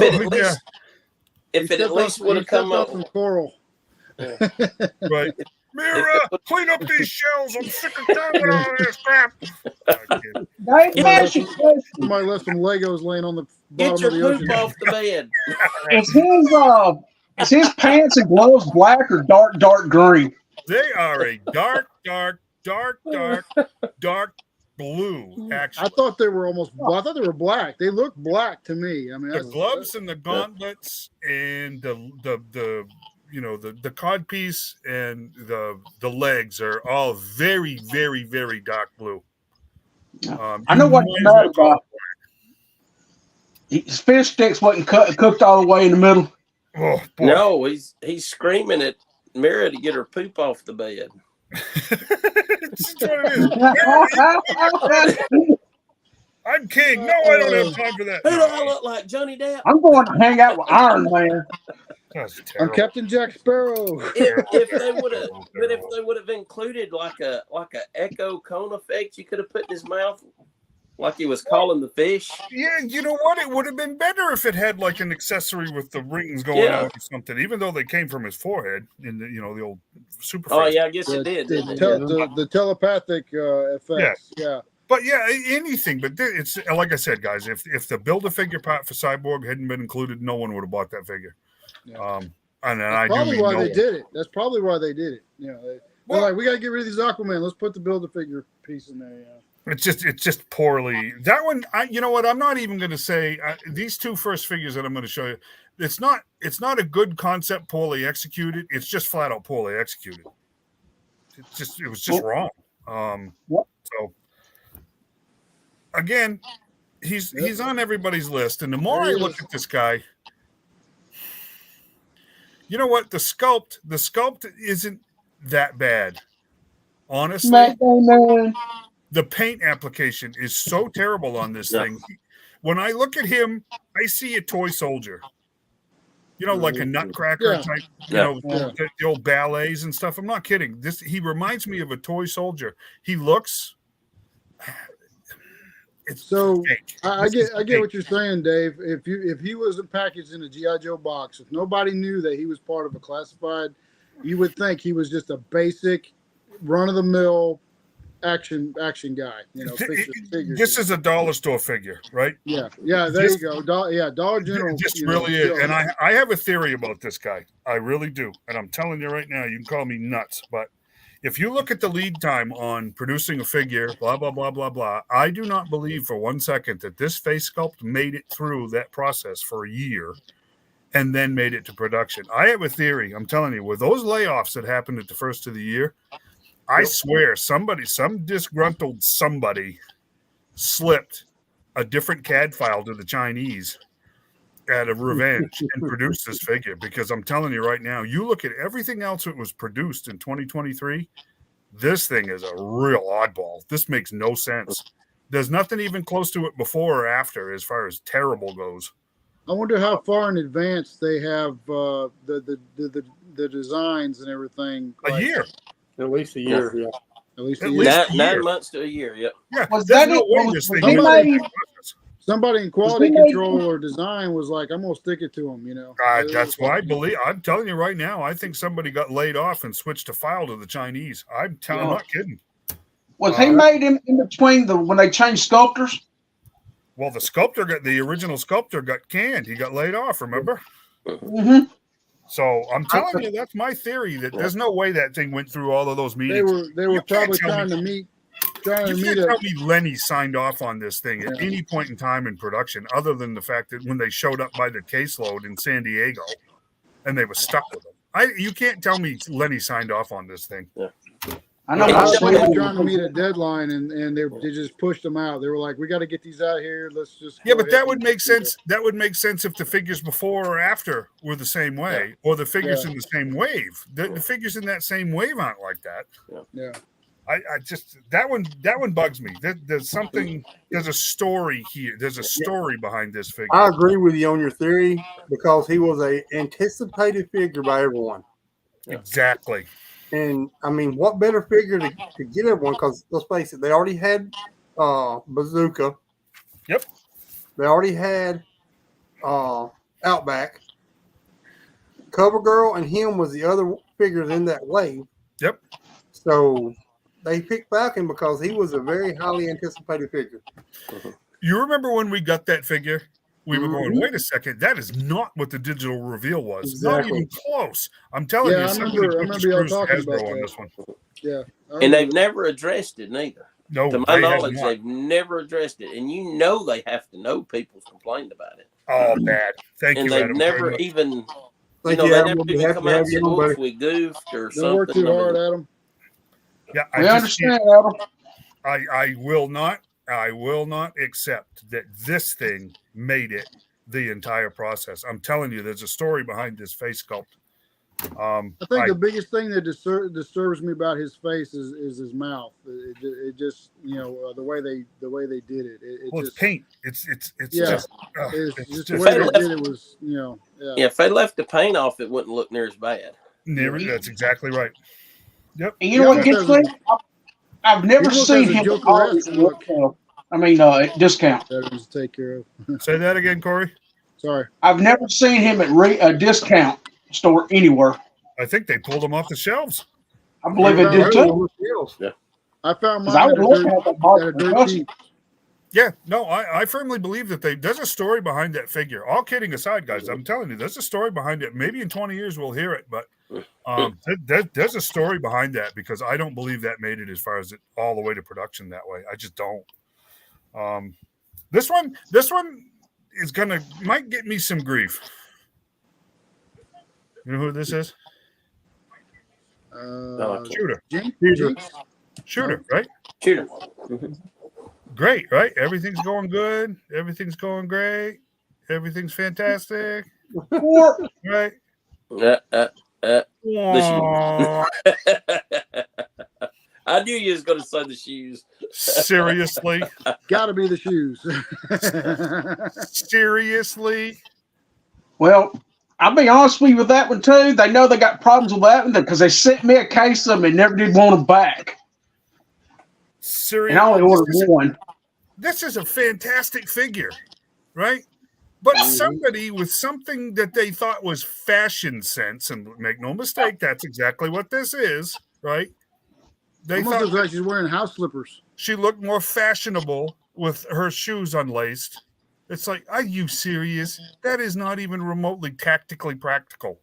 at least would have come up from coral. Right. Mira, clean up these shells. I'm sick of talking all this crap. Somebody left some Legos laying on the Get bottom your of the poop ocean. off the bed. Is his pants and gloves black or dark green? They are a dark blue, actually. I thought they were I thought they were black. They look black to me. I mean, the gloves and the gauntlets and the cod piece and the legs are all very, very, very dark blue. I know what you're mad about. His fish sticks wasn't cooked all the way in the middle. Oh, boy. No, he's screaming at Mira to get her poop off the bed. That's what it is. I'm king. No, I don't have time for that. Who do I look like, Johnny Depp? I'm going to hang out with Iron Man. I'm Captain Jack Sparrow. If they would have included like a echo cone effect, you could have put in his mouth like he was calling the fish. Yeah, you know what? It would have been better if it had like an accessory with the rings going out or something. Even though they came from his forehead in the the old super. Oh yeah, I guess it did. The telepathic effects. Yeah. But yeah, anything. But it's like I said, guys. If the Build-A-Figure part for Cyborg hadn't been included, no one would have bought that figure. Yeah. And that's probably why they did it. That's probably why they did it. They're like, we got to get rid of these Aquaman. Let's put the Build-A-Figure piece in there. Yeah. It's just poorly. That one, you know what? I'm not even going to say these two first figures that I'm going to show you. It's not a good concept, poorly executed. It's just flat out poorly executed. It was just wrong. So again, he's on everybody's list, and the more I look at this guy, you know what? The sculpt isn't that bad, honestly. The paint application is so terrible on this thing. When I look at him, I see a toy soldier. Like a Nutcracker type, the old ballets and stuff. I'm not kidding. He reminds me of a toy soldier. He looks. I get what you're saying, Dave. If he wasn't packaged in a G.I. Joe box, if nobody knew that he was part of a classified, you would think he was just a basic, run-of-the-mill action guy. This is a dollar store figure, right? Yeah. There you go. Dollar General. This really is. And I have a theory about this guy. I really do. And I'm telling you right now, you can call me nuts, but if you look at the lead time on producing a figure, blah, blah, blah, blah, blah, I do not believe for 1 second that this face sculpt made it through that process for a year and then made it to production. I have a theory. I'm telling you, with those layoffs that happened at the first of the year, I swear some disgruntled somebody slipped a different CAD file to the Chinese out of revenge and produced this figure, because I'm telling you right now, you look at everything else that was produced in 2023, this thing is a real oddball. This makes no sense. There's nothing even close to it before or after as far as terrible goes. I wonder how far in advance they have the designs and everything. A year. At least a year, yeah. At least a year. 9 months to a year, yep. Yeah, somebody in quality control or design was like, I'm going to stick it to them, That's why I believe. I'm telling you right now, I think somebody got laid off and switched a file to the Chinese. I'm not kidding. Was he made in between when they changed sculptors? Well, the original sculptor got canned. He got laid off, remember? Mm-hmm. So I'm telling you, that's my theory, that there's no way that thing went through all of those meetings. They were probably trying to meet. You can't tell me Lenny signed off on this thing at any point in time in production, other than the fact that when they showed up by the caseload in San Diego, and they were stuck with them. You can't tell me Lenny signed off on this thing. Yeah. I know. I I was see trying to meet a deadline, and they just pushed them out. They were like, "We got to get these out here. Let's just." Yeah, go but ahead that would and make do sense. That would make sense if the figures before or after were the same way, or the figures Yeah. in the same wave. The figures in that same wave aren't like that. Yeah. I just that one bugs me. There's something. There's a story here. There's a story behind this figure. I agree with you on your theory because he was a anticipated figure by everyone. Exactly. And I mean, what better figure to get everyone? Because let's face it, they already had Bazooka. Yep. They already had Outback. CoverGirl and him was the other figures in that wave. Yep. So they picked Falcon because he was a very highly anticipated figure. You remember when we got that figure? We were going, Mhm. wait a second, that is not what the digital reveal was. Exactly. Not even close. I'm telling Yeah, you, I somebody remember put the y'all screws to talking Hasbro about on that. this one. Yeah. And they've never addressed it neither. No, To my they have knowledge, not. they've never addressed it. And you know they have to know people's complained about it. Oh, bad. Thank And you, they've Adam. very never much. even, you Thank know, you, they Adam. never We'll be even happy come to out have and you said, on, oops, buddy. we goofed or Don't work something. too hard, Adam. Yeah, we understand, Adam. I will not accept that this thing made it the entire process. I'm telling you, there's a story behind this face sculpt. I think the biggest thing that disturbs me about his face is his mouth. It just the way they did it. Well, just it's paint. It's yeah. just, It's just the just way they left- did it was Yeah, if they left the paint off, it wouldn't look near as bad. that's exactly right. Yep. And you know what gets me? I've never He almost seen has a him at Joker-esque look. discount. Veterans to take care of. Say that again, Corey. Sorry. I've never seen him at a discount store anywhere. I think they pulled him off the shelves. I believe it did too. I found 'Cause I mine was looking at that box at a for dirt custom. cheap. Yeah, no, I firmly believe that there's a story behind that figure. All kidding aside, guys, I'm telling you, there's a story behind it. Maybe in 20 years we'll hear it, but there's a story behind that because I don't believe that made it as far as it all the way to production that way. I just don't. This one is might get me some grief. You know who this is? Shooter. Shooter, right? Shooter. Great, right? Everything's going good. Everything's going great. Everything's fantastic. Right? I knew you was going to say the shoes. Seriously? Got to be the shoes. Seriously? Well, I'll be honest with you with that one too. They know they got problems with that one because they sent me a case of them and never did want them back. Seriously? And I only ordered one. This is a fantastic figure, right? But somebody with something that they thought was fashion sense, and make no mistake, that's exactly what this is, right? They Almost thought looks like she's wearing house slippers. she looked more fashionable with her shoes unlaced. It's like, are you serious? That is not even remotely tactically practical.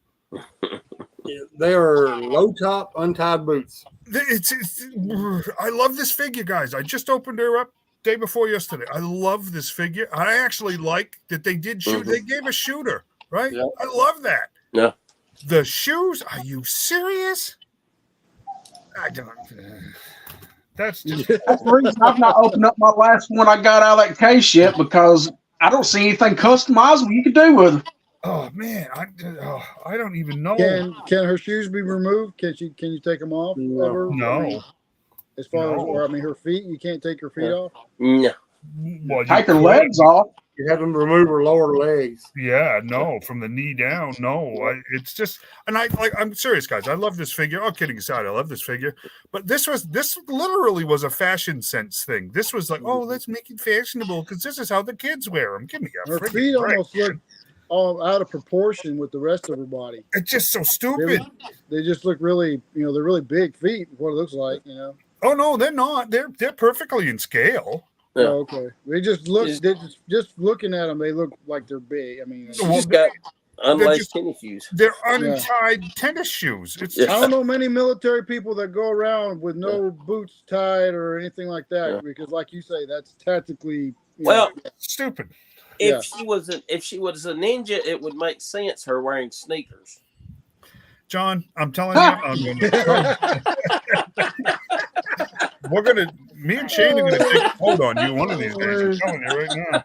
They are low top, untied boots. I love this figure, guys. I just opened her up day before yesterday. I love this figure. I actually like that they did shoot. They gave a shooter, right? Yeah. I love that. Yeah. The shoes, are you serious? I don't. That's just. That's the reason I've not opened up my last one I got out of that case yet because I don't see anything customizable you can do with it. Oh man, I don't even know. Can her shoes be removed? Can you take them off? Ever? No. I mean, as far No. as, or I mean, her feet. You can't take her feet off. No. Well, Take you her could. legs off. You have them remove her lower legs. Yeah, no, from the knee down, no. It's just, and I'm serious, guys. I love this figure. All kidding aside, I love this figure. But this literally was a fashion sense thing. This was like, oh, let's make it fashionable because this is how the kids wear them. Give me a Her friggin' feet break, almost look man. all out of proportion with the rest of her body. It's just so stupid. They just look really, they're really big feet. What it looks like, Oh no, they're not. They're perfectly in scale. Yeah. Oh, okay. They just look. Just looking at them, they look like they're big. I mean, She just got unlaced tennis shoes. They're untied tennis shoes. It's I don't know many military people that go around with no boots tied or anything like that because, like you say, that's tactically stupid. If she was a ninja, it would make sense her wearing sneakers. John, I'm telling you, me and Shane are gonna take a hold on you one of these days. I'm telling you right now.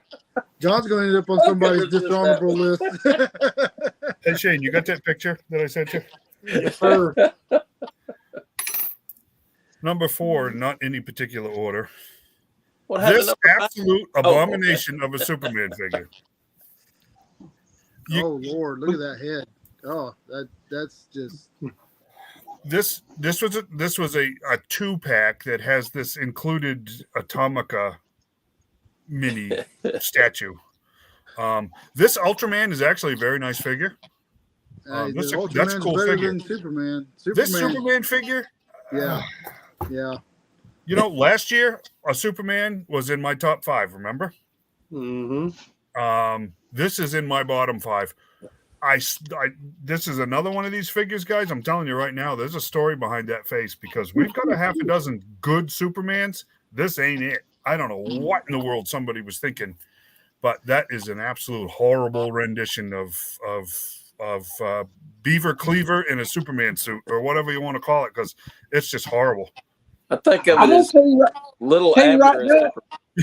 John's going to end up on somebody's dishonorable list. Hey Shane, you got that picture that I sent you? Yes, sir. Number 4, not any particular order. What happened? This absolute abomination of a Superman figure. Oh Lord, look at that head. Oh, that's just This was a 2-pack that has this included Atomica mini statue. This Ultraman is actually a very nice figure. That's a cool better figure. than Superman. This Superman figure, yeah. You know, last year a Superman was in my top 5. Remember? Mm-hmm. This is in my bottom 5. This is another one of these figures, guys. I'm telling you right now, there's a story behind that face because we've got a half a dozen good Supermans. This ain't it. I don't know what in the world somebody was thinking, but that is an absolute horrible rendition of Beaver Cleaver in a Superman suit or whatever you want to call it because it's just horrible. I think of I'm it gonna as tell you, little tell you right Abner. now,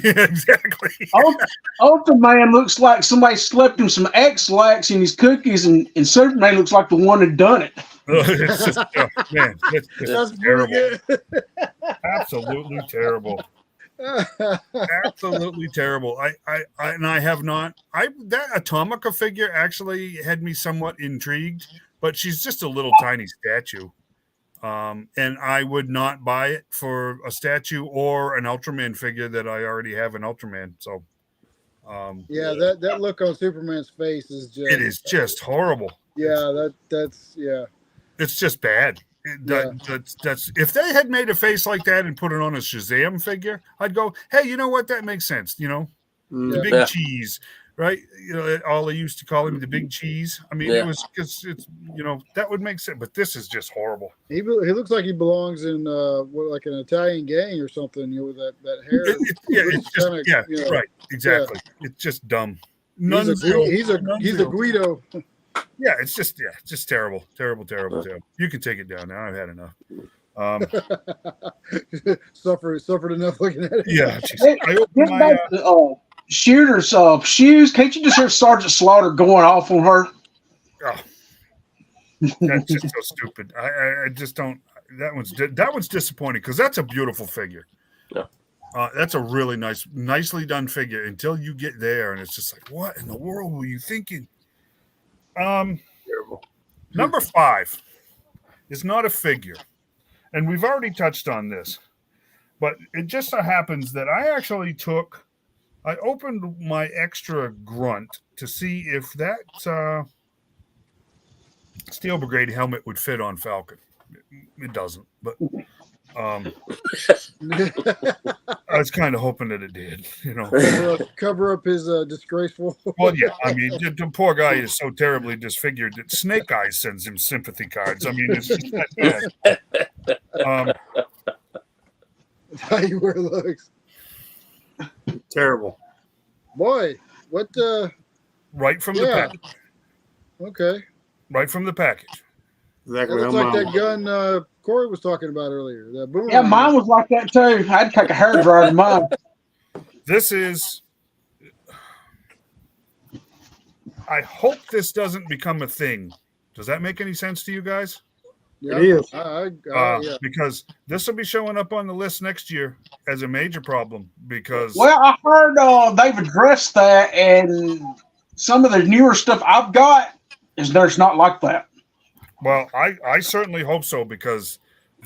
Yeah, exactly. Ultraman looks like somebody slept him some X-Lax in his cookies, and Superman looks like the one that done it. It's just, man, it's That's terrible. pretty good. Absolutely terrible. Absolutely terrible. I have not. That Atomica figure actually had me somewhat intrigued, but she's just a little tiny statue. And I would not buy it for a statue or an Ultraman figure that I already have an Ultraman. So, yeah, that look on Superman's face is just. it is just horrible. Yeah, that's. It's just bad. That's if they had made a face like that and put it on a Shazam figure, I'd go, hey, you know what? That makes sense. You know, the big cheese, right? You know, all they used to call him the big cheese. I mean, it was because it's that would make sense. But this is just horrible. He looks like he belongs in like an Italian gang or something. With that hair. It's just right, exactly. Yeah. It's just dumb. He's a Guido. Yeah, it's just terrible. You can take it down now. I've had enough. Suffered enough looking at it. Yeah, I opened my Shooter's shoes. Can't you just hear Sergeant Slaughter going off on her? Oh, that's just so stupid. I just don't. That one's disappointing because that's a beautiful figure. Yeah. That's a really nicely done figure until you get there, and it's just like, what in the world were you thinking? Terrible. Number 5 is not a figure, and we've already touched on this, but it just so happens that I opened my extra grunt to see if that Steel Brigade helmet would fit on Falcon. It doesn't, but I was kind of hoping that it did, Cover up his disgraceful. Well, yeah, I mean, the poor guy is so terribly disfigured that Snake Eyes sends him sympathy cards. I mean, it's just that bad. How you wear looks. Terrible. Boy, what? Right from the package. Okay. Right from the package. Exactly. It looks like that gun Corey was talking about earlier. That boomerang. Yeah, mine was like that too. I'd take a hair dryer to mine. This is. I hope this doesn't become a thing. Does that make any sense to you guys? Yeah, it is. Yeah. Because this will be showing up on the list next year as a major problem. Because I heard they've addressed that, and some of the newer stuff I've got is there's not like that. Well, I certainly hope so because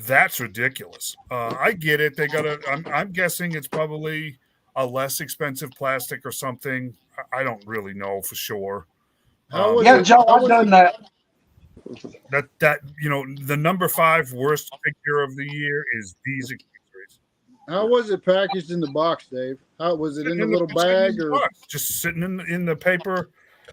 that's ridiculous. I get it. They got I'm guessing it's probably a less expensive plastic or something. I don't really know for sure. Joe, I've done that. That the number 5 worst figure of the year is these accessories. How was it packaged in the box, Dave? How was it in the little bag or just sitting in the paper?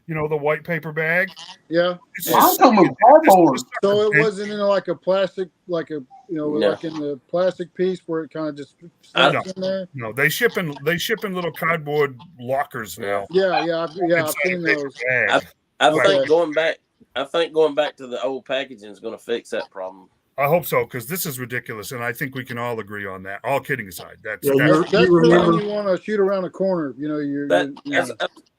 The white paper bag. Yeah. I'm coming with cardboard. So it wasn't in like a plastic, like in the plastic piece where it kind of just snaps in there. No, they ship in little cardboard lockers now. Yeah. I've seen those. I think going back I think going back to the old packaging is going to fix that problem. I hope so, because this is ridiculous, and I think we can all agree on that. All kidding aside, that's That's you for remember- when you want to shoot around a corner. You know,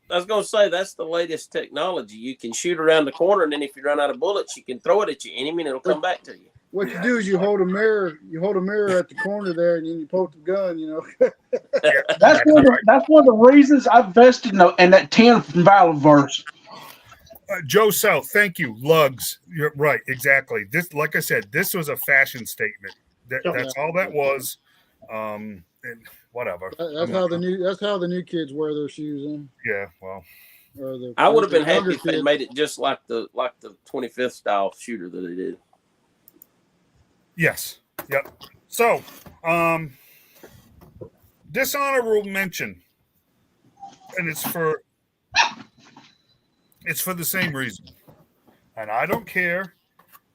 I was going to say that's the latest technology. You can shoot around the corner, and then if you run out of bullets, you can throw it at your enemy, and it'll come back to you. what you do is you hold a mirror at the corner there, and then you poke the gun. You know. That's one of the reasons I vested in that 10 from Valorverse. Joe South, thank you. Lugs, you're right, exactly. This, like I said, this was a fashion statement. That's all that was. And whatever. That's how the new kids wear their shoes. Yeah, well, I would have been happy if they made it just like the 25th style shooter that they did. yes, yep. So, dishonorable mention, and it's for the same reason. And I don't care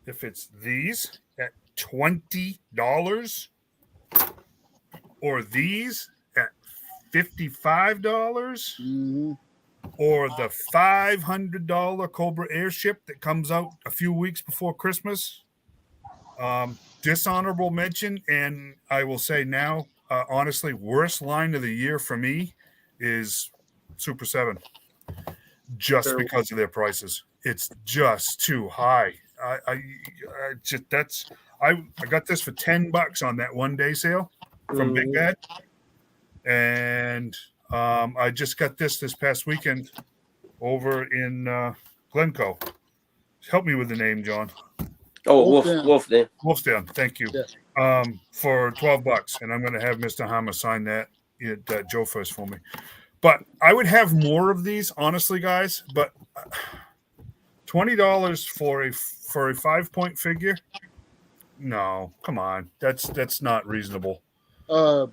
if it's these at $20 or these at $55 Mm-hmm. or the $500 Cobra airship that comes out a few weeks before Christmas. Dishonorable mention, and I will say now, honestly, worst line of the year for me is Super 7. Just because of their prices, it's just too high. I got this for $10 on that 1 day sale from Big Bad, and I just got this past weekend over in Glencoe. Help me with the name, John. Oh, Wolfden. Wolfden, thank you. Yeah. For $12, and I'm going to have Mr. Hammer sign that Joe first for me. But I would have more of these, honestly, guys. But $20 for a 5-point figure? No, come on, that's not reasonable. Will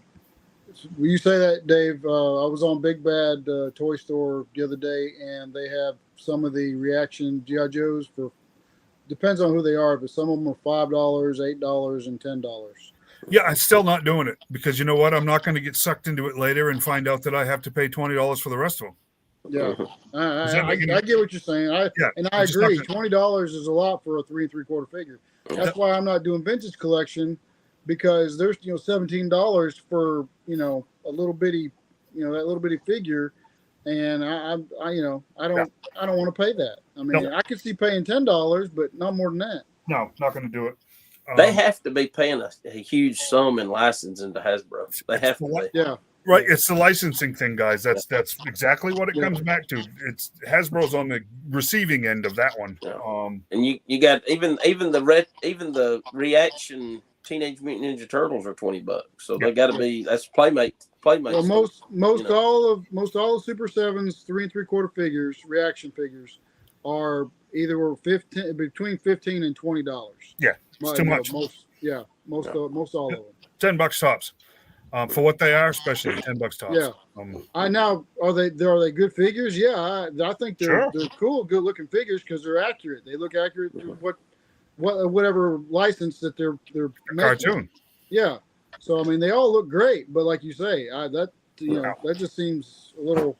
you say that, Dave? I was on Big Bad Toy Store the other day, and they have some of the reaction GI Joes for. Depends on who they are, but some of them are $5, $8, and $10. Yeah, I'm still not doing it because you know what? I'm not going to get sucked into it later and find out that I have to pay $20 for the rest of them. Yeah, I get what you're saying. I agree. $20 is a lot for a 3 3/4 figure. That's why I'm not doing vintage collection, because there's $17 for a little bitty that little bitty figure, and I don't want to pay that. I mean, I could see paying $10, but not more than that. No, not going to do it. They have to be paying a huge sum in licensing to Hasbro. They have to be. Yeah. Right, it's the licensing thing, guys. That's exactly what it comes back to. It's Hasbro's on the receiving end of that one. Yeah. And you got even the reaction Teenage Mutant Ninja Turtles are $20, so they got to be Playmate. Well, most all the Super 7s 3 3/4 figures, reaction figures, are either between $15 and $20. Yeah, it's too much. Most all of them. $10 tops. For what they are, especially $10 tops. Yeah. I now are they good figures? Yeah, I think they're cool, good looking figures because they're accurate. They look accurate to whatever license that they're cartoon. Yeah. So I mean, they all look great, but like you say, that just seems a little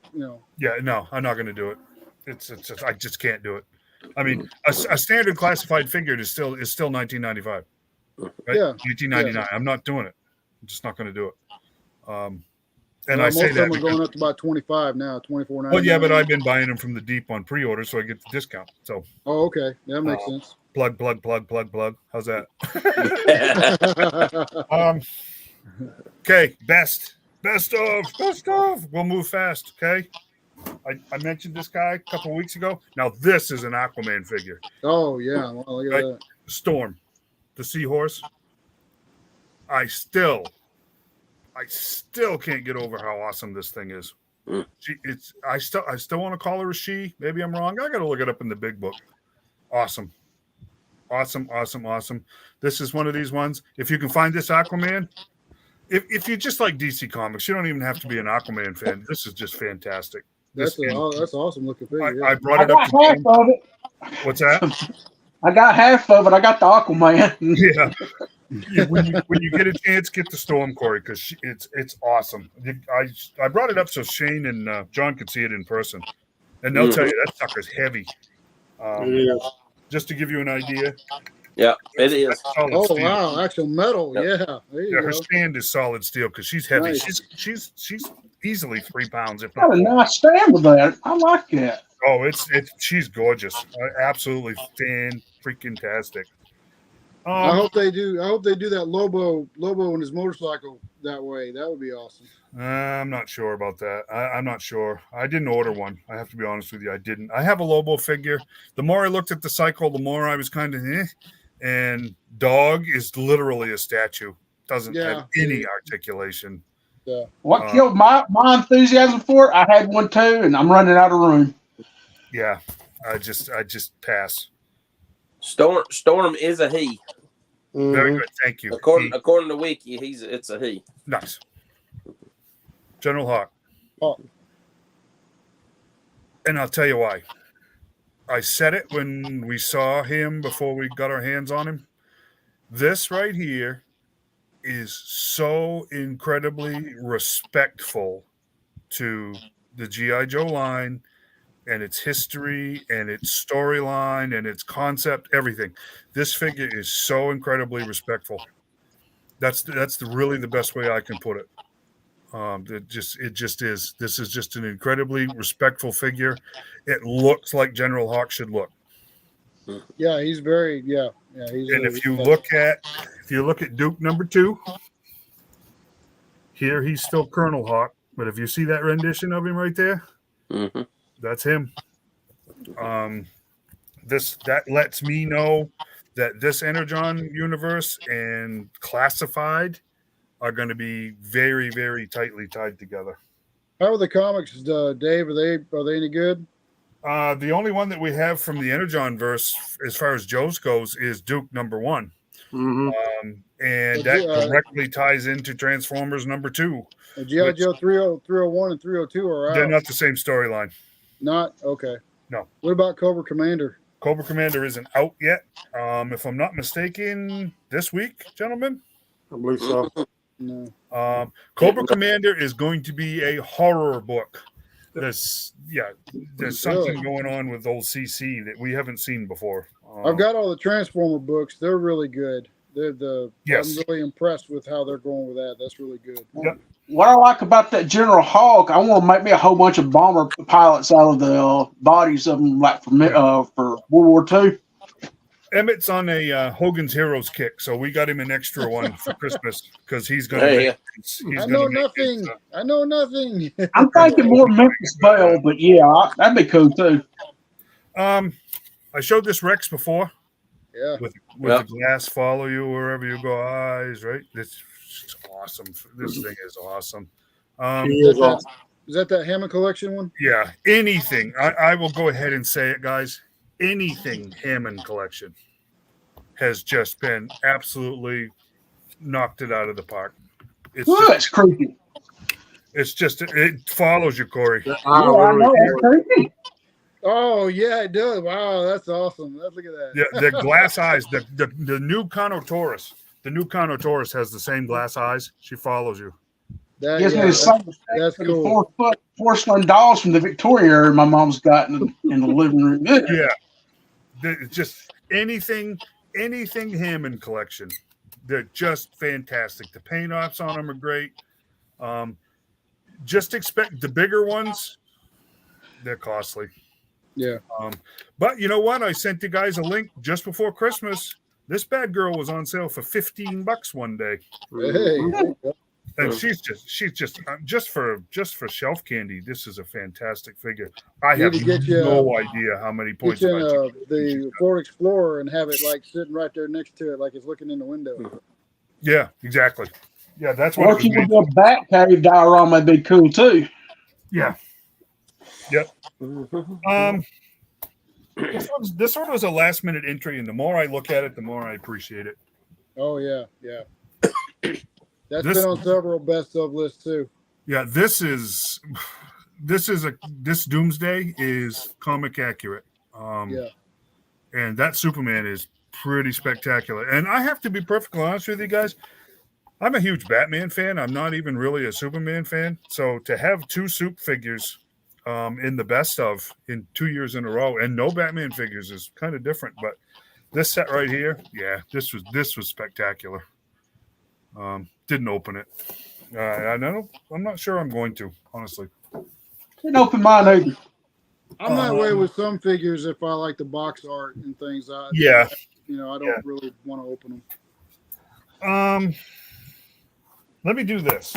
Yeah, no, I'm not going to do it. It's I just can't do it. I mean, a standard classified figure is still $19.95. Right? Yeah. $18.99. Yeah. I'm not doing it. I'm just not going to do it. And most say of that them are going up to about $25 now, $24.99. Well, yeah, but I've been buying them from the deep on pre-order, so I get the discount. So. Oh, okay, that makes sense. Plug. How's that? Okay, best of. We'll move fast. Okay. I mentioned this guy a couple of weeks ago. Now this is an Aquaman figure. Oh yeah, well, look at that. Storm, the seahorse. I still can't get over how awesome this thing is. I still want to call her a she. Maybe I'm wrong. I got to look it up in the big book. Awesome. This is one of these ones. If you can find this Aquaman, if you just like DC Comics, you don't even have to be an Aquaman fan. This is just fantastic. That's awesome looking figure. I brought it up. Half of it. What's that? I got half of it. I got the Aquaman. Yeah. When you get a chance, get the Storm, Corey, because it's awesome. I brought it up so Shane and John could see it in person, and they'll tell you that sucker's heavy. It is. Just to give you an idea. Yeah, it is. That's solid Oh steel. wow, actual metal. Yep. Yeah, there you Yeah, her go. stand is solid steel because she's heavy. Nice. She's easily 3 pounds, if Got not a more. nice stand with that. I like that. Oh, it's she's gorgeous. Absolutely fan freaking tastic. I hope they do. I hope they do that Lobo and his motorcycle that way. That would be awesome. I'm not sure about that. I'm not sure. I didn't order one. I have to be honest with you. I didn't. I have a Lobo figure. The more I looked at the cycle, the more I was kind of And Dog is literally a statue. Doesn't have any articulation. Yeah. What killed my enthusiasm for it? I had one too, and I'm running out of room. Yeah, I just pass. Storm is a he. Very good. Thank you. According to Wiki, it's a he. Nice. General Hawk. Oh. And I'll tell you why. I said it when we saw him before we got our hands on him. This right here is so incredibly respectful to the G.I. Joe line and its history and its storyline and its concept, everything. This figure is so incredibly respectful. That's really the best way I can put it. It just is. This is just an incredibly respectful figure. It looks like General Hawk should look. Yeah, he's very He's And if you look at Duke number 2, here he's still Colonel Hawk, but if you see that rendition of him right there, that's him. That lets me know that this Energon universe and Classified are going to be very, very tightly tied together. How are the comics, Dave? Are they any good? The only one that we have from the Energon verse, as far as Joe's goes, is Duke number 1. And that directly ties into Transformers number 2. G.I. Joe 301 and 302 are out. They're not the same storyline. Not? Okay. No. What about Cobra Commander? Cobra Commander isn't out yet. If I'm not mistaken, this week, gentlemen. I believe so. No. Cobra Commander is going to be a horror book. There's something going on with old CC that we haven't seen before. I've got all the Transformer books. They're really good. Yes. I'm really impressed with how they're going with that. That's really good. Yep. What I like about that General Hawk, I want to make me a whole bunch of bomber pilots out of the bodies of them, like for World War II. Emmett's on a Hogan's Heroes kick, so we got him an extra one for Christmas because he's going to. I know nothing. I know nothing. I'm thinking more Memphis Belle, but yeah, that'd be cool too. I showed this Rex before. Yeah. With the glass follow you wherever you go, eyes, right? It's awesome. This thing is awesome. Is that Hammond collection one? Yeah, anything. I will go ahead and say it, guys. Anything Hammond collection has just been absolutely knocked it out of the park. That's creepy. It's just, it follows you, Corey. I know, it's creepy. Oh, yeah, it does. Wow, that's awesome. Look at that. Yeah, the glass eyes, the new Conotaurus. The new Conotaurus has the same glass eyes. She follows you. Gives me the same that's cool. 4-foot porcelain dolls from the Victoria era my mom's got in the living room. Yeah. Just anything Hammond collection. They're just fantastic. The paint offs on them are great. Just expect the bigger ones. They're costly. Yeah. But you know what? I sent you guys a link just before Christmas. This bad girl was on sale for $15 one day. Hey. And she's just for shelf candy. This is a fantastic figure. I have no idea how many points. Get you the Ford Explorer and have it like sitting right there next to it, like it's looking in the window. Yeah, exactly. Yeah, that's what. Or if you could do a back cave diorama, would be cool too. Yeah. Yep. This one was a last minute entry, and the more I look at it, the more I appreciate it. Oh yeah. That's been on several best of lists too. Yeah, this Doomsday is comic accurate. And that Superman is pretty spectacular. And I have to be perfectly honest with you guys. I'm a huge Batman fan. I'm not even really a Superman fan. So to have 2 Supe figures in the best of in 2 years in a row, and no Batman figures is kind of different. But this set right here, yeah, this was spectacular. Didn't open it. I know. I'm not sure I'm going to, honestly. Didn't open mine either. I'm that way with some figures if I like the box art and things. Yeah. I don't really want to open them. Let me do this.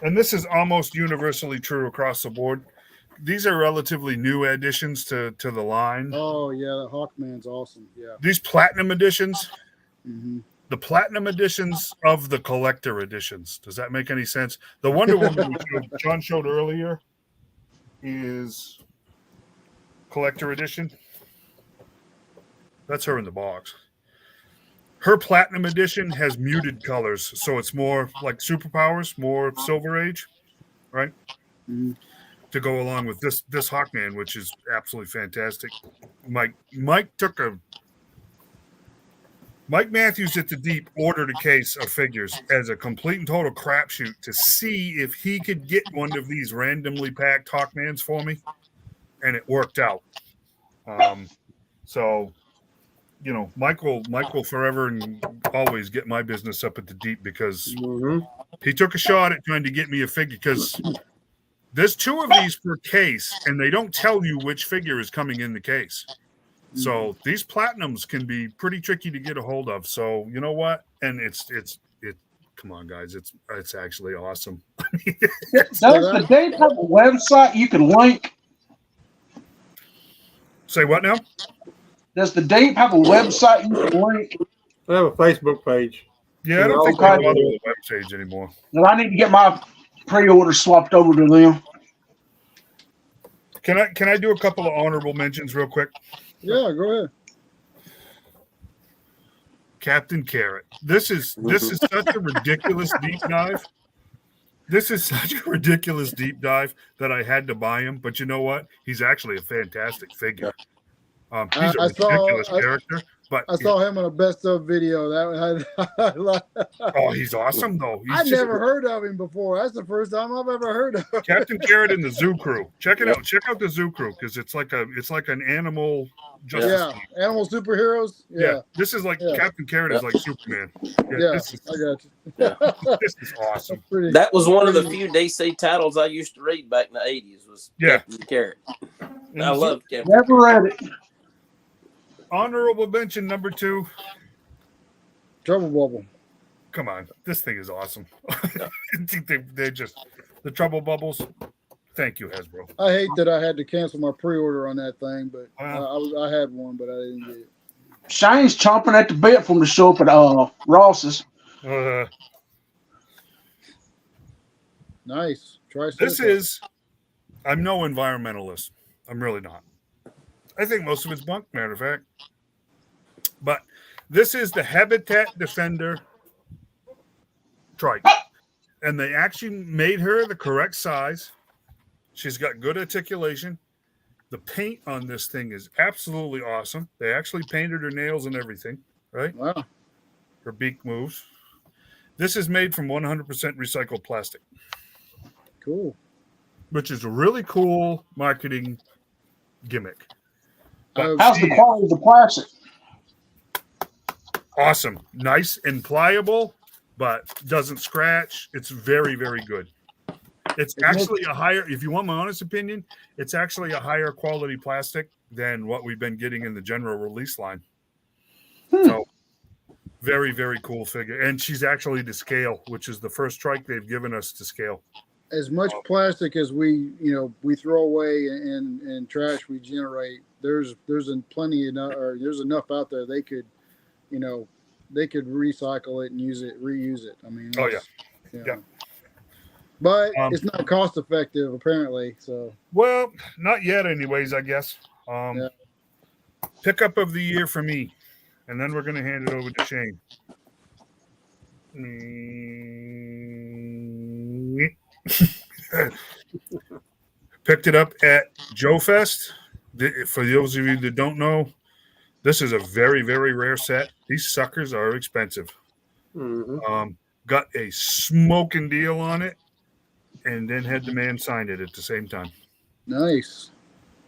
And this is almost universally true across the board. These are relatively new additions to the line. Oh, yeah. The Hawkman's awesome. Yeah. These platinum editions, Mm-hmm. the platinum editions of the collector editions. Does that make any sense? The Wonder Woman John showed earlier is collector edition. That's her in the box. Her platinum edition has muted colors, so it's more like Superpowers, more Silver Age, right? Mm-hmm. To go along with this Hawkman, which is absolutely fantastic. Mike Matthews at the Deep ordered a case of figures as a complete and total crapshoot to see if he could get one of these randomly packed Hawkmans for me, and it worked out. So, you know, Mike will forever and always get my business up at the Deep because he took a shot at trying to get me a figure because there's 2 of these per case, and they don't tell you which figure is coming in the case. So these platinums can be pretty tricky to get a hold of. So you know what? And it's come on, guys, it's actually awesome. Does the Dave have a website you can link? Say what now? Does the Dave have a website you can link? They have a Facebook page. Yeah, I don't think they bother with the webpage anymore. Well, I need to get my pre-order swapped over to them. Can I do a couple of honorable mentions real quick? Yeah, go ahead. Captain Carrot. This is such a ridiculous deep dive. This is such a ridiculous deep dive that I had to buy him. But you know what? He's actually a fantastic figure. He's a ridiculous character. But I saw him in a best of video. Oh, he's awesome though. I never heard of him before. That's the first time I've ever heard of him. Captain Carrot and the Zoo Crew. Check it out. Check out the Zoo Crew because it's like an animal. Animal superheroes. Yeah. This is like Captain Carrot is like Superman. I got you. This is awesome. That was one of the few DC titles I used to read back in the 80s. Was Captain Carrot. I love Captain. Never read it. Honorable mention number 2. Trouble Bubble. Come on, this thing is awesome. They're just the Trouble Bubbles. Thank you, Hasbro. I hate that I had to cancel my pre-order on that thing, but I had one, but I didn't get it. Shane's chomping at the bit from the show up at Ross's. Nice. I'm no environmentalist. I'm really not. I think most of it's bunk, matter of fact. But this is the Habitat Defender trike. And they actually made her the correct size. She's got good articulation. The paint on this thing is absolutely awesome. They actually painted her nails and everything, right? Wow. Her beak moves. This is made from 100% recycled plastic. Cool. Which is a really cool marketing gimmick. How's the quality of the plastic? Awesome. Nice and pliable, but doesn't scratch. It's very, very good. It's actually a higher, if you want my honest opinion, it's actually a higher quality plastic than what we've been getting in the general release line. So very, very cool figure. And she's actually to scale, which is the first trike they've given us to scale. As much plastic as we throw away and trash we generate, there's plenty enough, or there's enough out there they could recycle it and reuse it. I mean, yeah. But it's not cost effective apparently. So well, not yet, anyways. I guess. Pickup of the year for me, and then we're gonna hand it over to Shane. Picked it up at Joe Fest. For those of you that don't know, this is a very, very rare set. These suckers are expensive. Got a smoking deal on it, and then had the man sign it at the same time. Nice.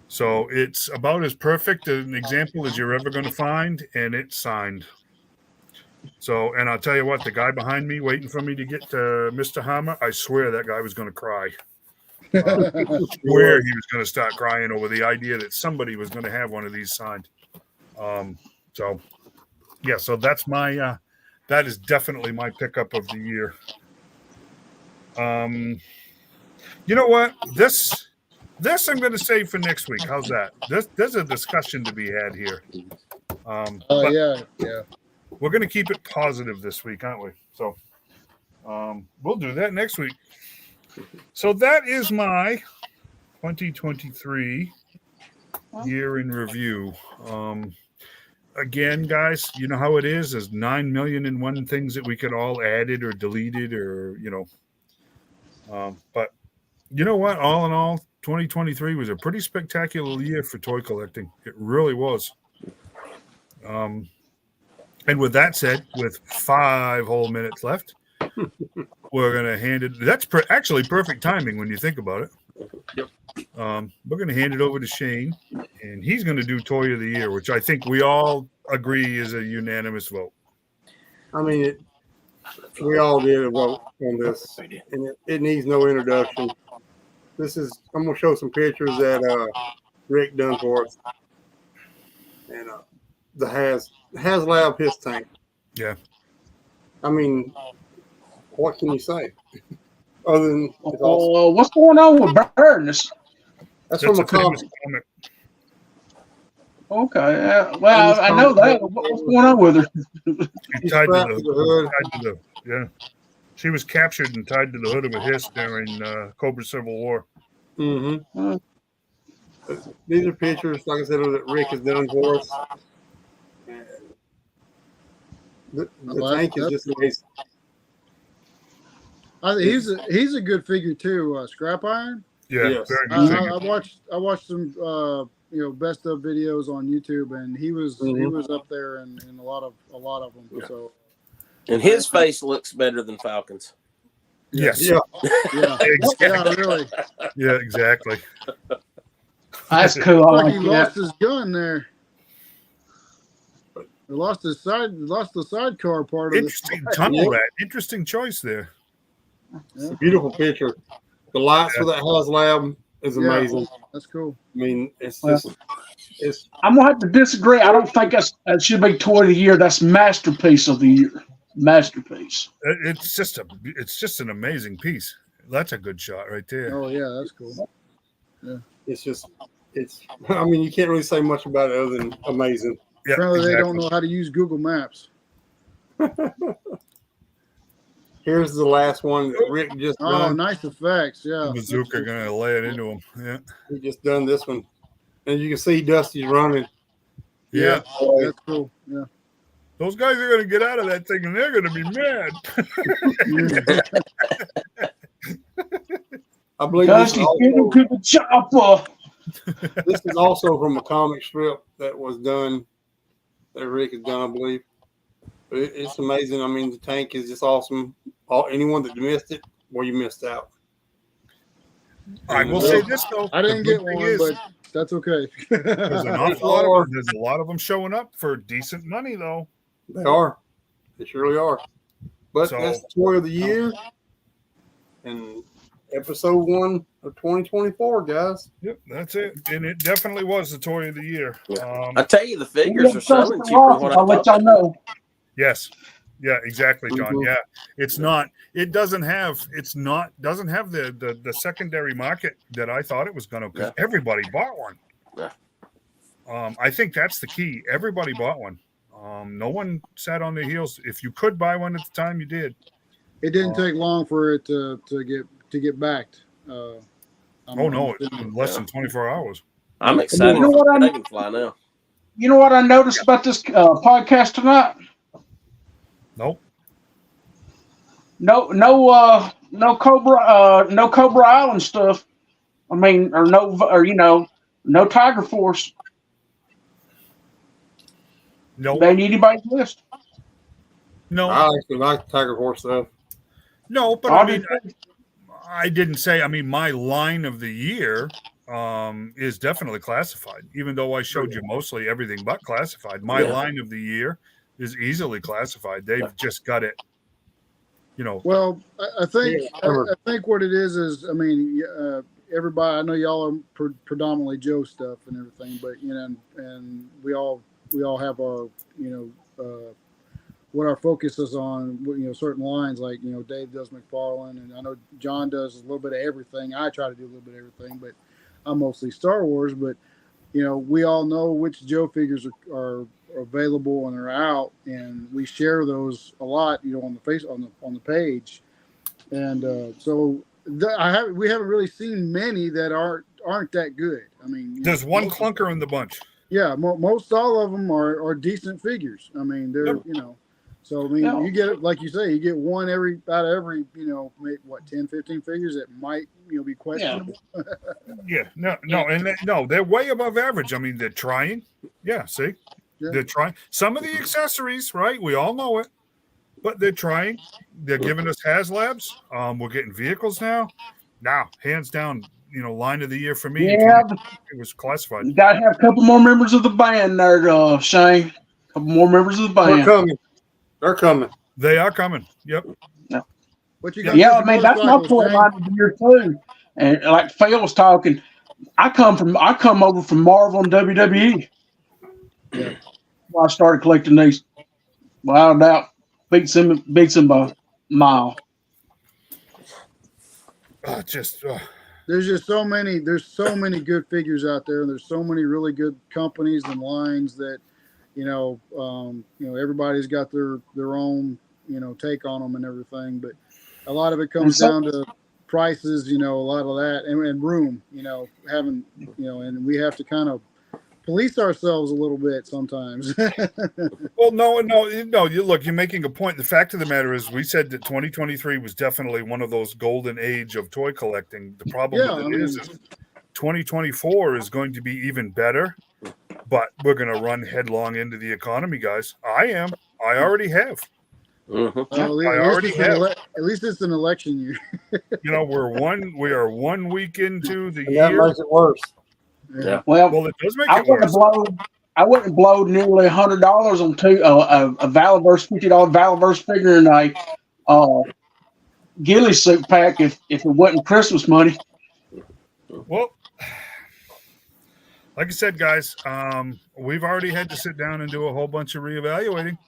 So it's about as perfect an example as you're ever going to find, and it's signed. So, and I'll tell you what, the guy behind me waiting for me to get to Mr. Hammer, I swear that guy was going to cry. I swear he was going to start crying over the idea that somebody was going to have one of these signed. So that's my that is definitely my pickup of the year. You know what? This I'm going to save for next week. How's that? There's a discussion to be had here. Yeah. We're going to keep it positive this week, aren't we? So we'll do that next week. So that is my 2023 year in review. Again, guys, you know how it is. There's 9 million and one things that we could all added or deleted or, but you know what? All in all, 2023 was a pretty spectacular year for toy collecting. It really was. And with that said, with 5 whole minutes left, we're going to hand it. That's actually perfect timing when you think about it. Yep. We're going to hand it over to Shane, and he's going to do Toy of the Year, which I think we all agree is a unanimous vote. I mean, we all did a vote on this, and it needs no introduction. I'm going to show some pictures that Rick done for us. And the HasLab his tank. Yeah. I mean, what can you say? Other than what's going on with Burns? That's from a famous comic. Okay. Well, I know that. What's going on with her? She tied to the yeah. She was captured and tied to the hood of a Hiss during Cobra Civil War. Mm-hmm. These are pictures, like I said, that Rick has done for us. The tank is just amazing. He's a good figure too. Scrap Iron. Yeah, yes. very good figure. I watched some best of videos on YouTube, and he was up there in a lot of them. Yeah. So, and his face looks better than Falcon's. Yes. Yeah. Exactly. Yeah, really. Yeah, exactly. That's cool. I like he that. lost his gun there. He lost the sidecar part of Interesting tunnel rat. Interesting choice there. It's a beautiful picture. The lights for that HasLab is amazing. That's cool. I mean, it's just I'm gonna have to disagree. I don't think that should be Toy of the Year. That's Masterpiece of the Year. Masterpiece. It's just an amazing piece. That's a good shot right there. Oh yeah, that's cool. Yeah. I mean, you can't really say much about it other than amazing. Yeah, Apparently exactly. they don't know how to use Google Maps. Here's the last one that Rick just done. Oh, nice effects. Yeah. Bazooka gonna lay it into him. Yeah. He just done this one. And you can see Dusty's running. Yeah. That's cool. Yeah. Those guys are gonna get out of that thing and they're gonna be mad. I believe Dusty's getting to the chopper. This is also from a comic strip that was done, that Rick has done, I believe. But it's amazing. I mean, the tank is just awesome. Anyone that missed it, well, you missed out. I will say this though. I didn't get one, but that's okay. There's an awful lot of them. There's a lot of them showing up for decent money though. They are. They surely are. But that's the Toy of the Year. And episode 1 of 2024, guys. Yep, that's it. And it definitely was the Toy of the Year. I tell you, the figures are selling cheaper than what I I'll let thought. y'all know. Yes. Yeah, exactly, John. Yeah. Doesn't have the secondary market that I thought it was gonna, because everybody bought one. Yeah. I think that's the key. Everybody bought one. No one sat on their heels. If you could buy one at the time, you did. It didn't take long for it to get backed. No, it's in less than 24 hours. I'm excited. You know what I can fly now. You know what I noticed about this podcast tonight? Nope. No Cobra Island stuff. I mean, no Tiger Force. No. They need anybody's list. No. I actually like Tiger Force stuff. No, but I didn't say. I mean, my line of the year is definitely classified. Even though I showed you mostly everything but classified, my line of the year is easily classified. They've just got it. You know. Well, I think what it is I mean, everybody. I know y'all are predominantly Joe stuff and everything, but and we all have our what our focus is on. Certain lines like Dave does McFarlane, and I know John does a little bit of everything. I try to do a little bit of everything, but I'm mostly Star Wars. But we all know which Joe figures are available and are out, and we share those a lot on the page, and we haven't really seen many that aren't that good. I mean, there's one clunker in the bunch. Yeah, most all of them are decent figures. I mean, they're so I mean, you get it, like you say, you get one out of every 10, 15 figures that might be questionable. No, they're way above average. I mean, they're trying. Yeah, see. Yeah. They're trying some of the accessories, right? We all know it, but they're trying. They're giving us HasLabs. We're getting vehicles now. Now, hands down, line of the year for me. Yeah, it was classified. You got to have a couple more members of the band there, Shane. A couple more members of the band. They're coming. They are coming. Yep. Yeah. What you got? I mean, that's my point line of the year too. And like Phil was talking, I come over from Marvel and WWE. Yeah. I started collecting these. Without a doubt, beats them by a mile. There's just so many. There's so many good figures out there, and there's so many really good companies and lines that, everybody's got their own, take on them and everything. But a lot of it comes down to prices, a lot of that, and room, having, and we have to kind of police ourselves a little bit sometimes. Well, no. You're making a point. The fact of the matter is, we said that 2023 was definitely one of those golden age of toy collecting. The problem is 2024 is going to be even better, but we're going to run headlong into the economy, guys. I already have. Mm-hmm. At least it's an election year. we are 1 week into the year. That makes it worse. Yeah. Well, it does make it worse. I wouldn't blow nearly $100 on a Valaverse $50 Valaverse figure and a ghillie suit pack if it wasn't Christmas money. Well, like I said, guys, we've already had to sit down and do a whole bunch of reevaluating.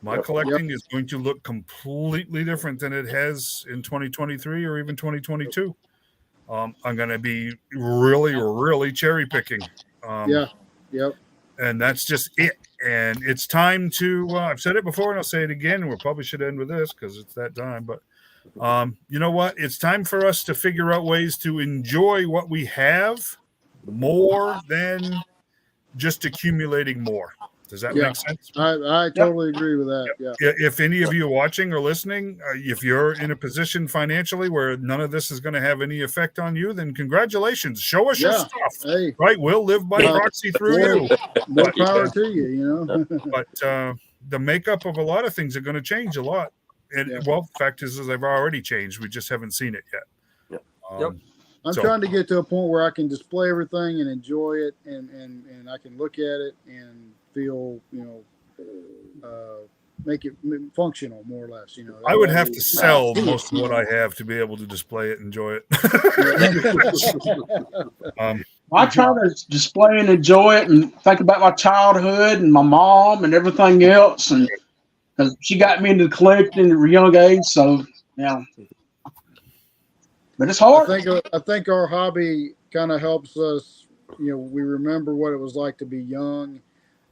My collecting is going to look completely different than it has in 2023 or even 2022. I'm going to be really, really cherry picking. And that's just it. And it's time to, I've said it before and I'll say it again. And we probably should end with this because it's that time. But you know what? It's time for us to figure out ways to enjoy what we have more than just accumulating more. Does that make sense? I totally agree with that. Yeah. If any of you watching or listening, if you're in a position financially where none of this is going to have any effect on you, then congratulations. Show us your stuff. Hey. Right? We'll live by proxy through you. More power to you, But the makeup of a lot of things are going to change a lot. And the fact is they've already changed. We just haven't seen it yet. I'm trying to get to a point where I can display everything and enjoy it, and I can look at it and feel, make it functional more or less. I would have to sell most of what I have to be able to display it and enjoy it. I try to display and enjoy it and think about my childhood and my mom and everything else, and because she got me into collecting at a young age, so yeah. But it's hard. I think our hobby kind of helps us. We remember what it was like to be young,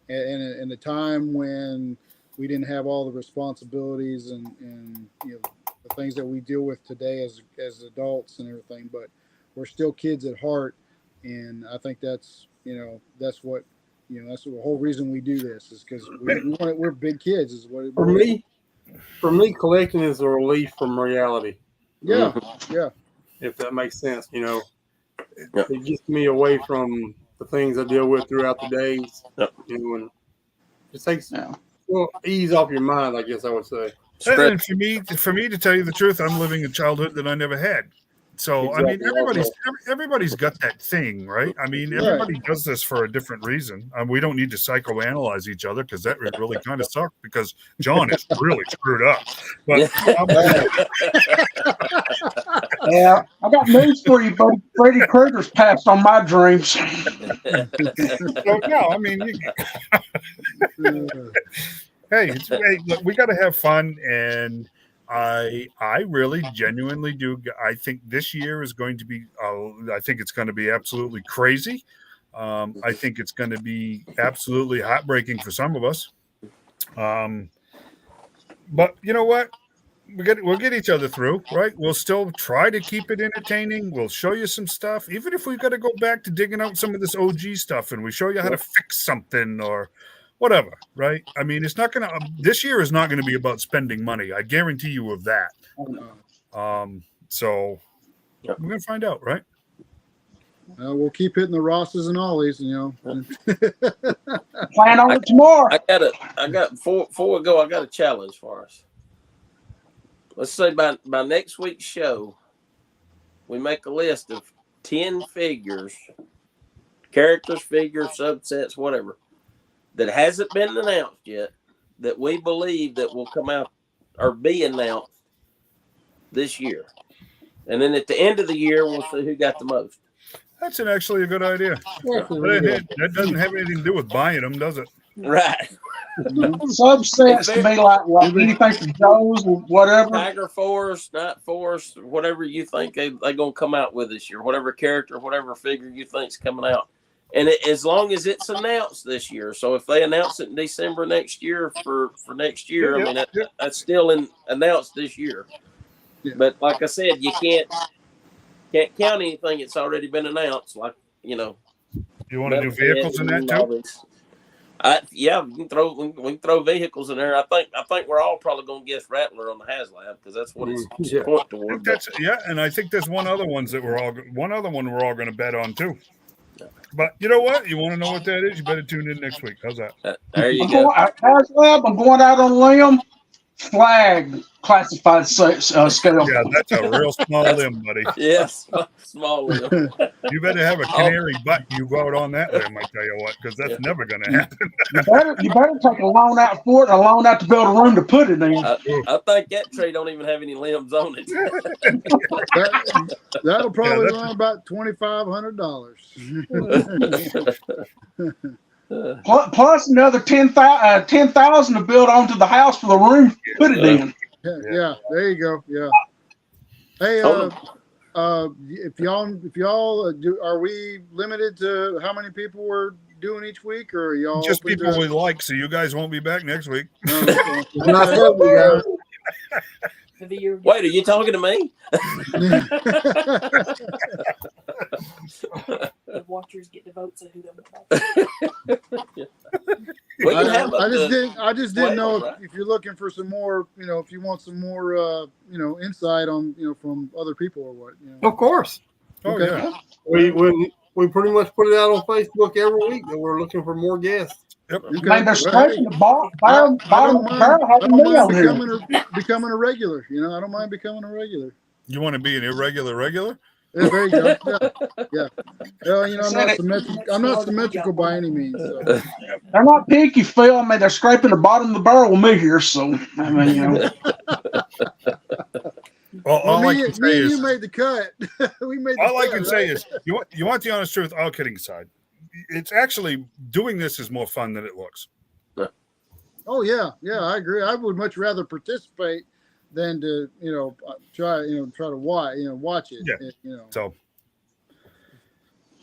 and in a time when we didn't have all the responsibilities and the things that we deal with today as adults and everything. But we're still kids at heart, and I think that's what that's the whole reason we do this is because we're big kids. Is what for me, collecting is a relief from reality. Yeah. If that makes sense, it gets me away from the things I deal with throughout the days. And it takes ease off your mind, I guess I would say. And for me, to tell you the truth, I'm living a childhood that I never had. So I mean, Exactly. everybody's got that thing, right? I mean, everybody does this for a different reason. We don't need to psychoanalyze each other because that would really kind of suck. Because John is really screwed up. But Yeah, I got news for you, buddy. Freddy Krueger's passed on my dreams. so no, I mean, hey, look, we got to have fun, and I really genuinely do. I think this year is going to be. I think it's going to be absolutely crazy. I think it's going to be absolutely heartbreaking for some of us. But you know what? We'll get each other through, right? We'll still try to keep it entertaining. We'll show you some stuff, even if we've got to go back to digging out some of this OG stuff, and we show you how to fix something or whatever, right? I mean, it's not going to. This year is not going to be about spending money. I guarantee you of that. So we're going to find out, right? We'll keep hitting the Rosses and Ollies, you know. Plan on it tomorrow. I got before we go, I got a challenge for us. Let's say by next week's show, we make a list of 10 figures, characters, figures, subsets, whatever, that hasn't been announced yet, that we believe that will come out or be announced this year. And then at the end of the year, we'll see who got the most. That's actually a good idea. That doesn't have anything to do with buying them, does it? Right. Subsets to be like anything from Joe's or whatever. Tiger Force, Night Force, whatever you think they're going to come out with this year, whatever character, whatever figure you think's coming out. And as long as it's announced this year. So if they announce it in December next year for next year, I mean, that's still announced this year. Yeah. But like I said, you can't count anything that's already been announced. Like, you know. You want to do vehicles in that too? Yeah, we can throw vehicles in there. I think we're all probably going to guess Rattler on the HasLab because that's what it's point toward. And I think there's one other one we're all going to bet on too. But you know what? You want to know what that is? You better tune in next week. How's that? There you go. HasLab, I'm going out on a limb. Flag classified scale. Yeah, that's a real small limb, buddy. Yes, small limb. You better have a canary butt. You go out on that limb, I tell you what, because that's never going to happen. You better take a loan out for it and a loan out to build a room to put it in. I think that tree don't even have any limbs on it. That'll probably run about $2,500. Plus another 10,000 to build onto the house for the room to put it in. Yeah, there you go. Yeah. Hey, if y'all do, are we limited to how many people we're doing each week, or are y'all just people we like? So you guys won't be back next week. Wait, are you talking to me? The watchers get to vote, so who don't I just didn't know if you're looking for some more, if you want some more, insight on, from other people or what. Of course. Oh, okay. Yeah. We pretty much put it out on Facebook every week that we're looking for more guests. Yep. Okay. Man, they're scraping the bottom I don't mind becoming a regular. I don't mind becoming a regular. You want to be an irregular regular? Yeah, there you go. Yeah. Well, I'm not symmetrical by any means. So. They're not picky, Phil. I mean, they're scraping the bottom of the barrel with me here. So, I mean, All I can say is you made the cut. We made. All I can say is you want the honest truth. All kidding aside, it's actually doing this is more fun than it looks. Oh yeah, I agree. I would much rather participate than to try to watch it. Yeah.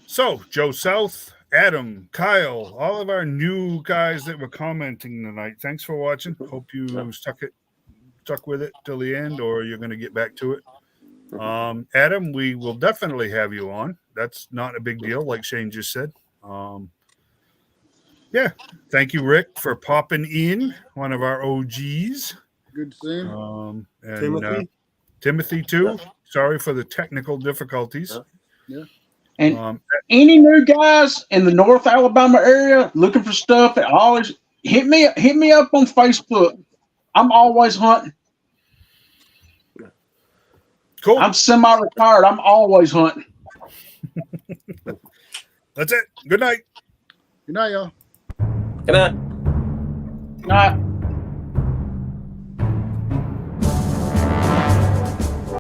So Joe South, Adam, Kyle, all of our new guys that were commenting tonight. Thanks for watching. Hope you stuck with it till the end, or you're going to get back to it. Adam, we will definitely have you on. That's not a big deal, like Shane just said. Thank you, Rick, for popping in, one of our OGs. Good to see him. Timothy. Timothy too. Sorry for the technical difficulties. Yeah. And any new guys in the North Alabama area looking for stuff, always hit me up on Facebook. I'm always hunting. Cool. I'm semi-retired. I'm always hunting. That's it. Good night. Good night, y'all. Good night. Night.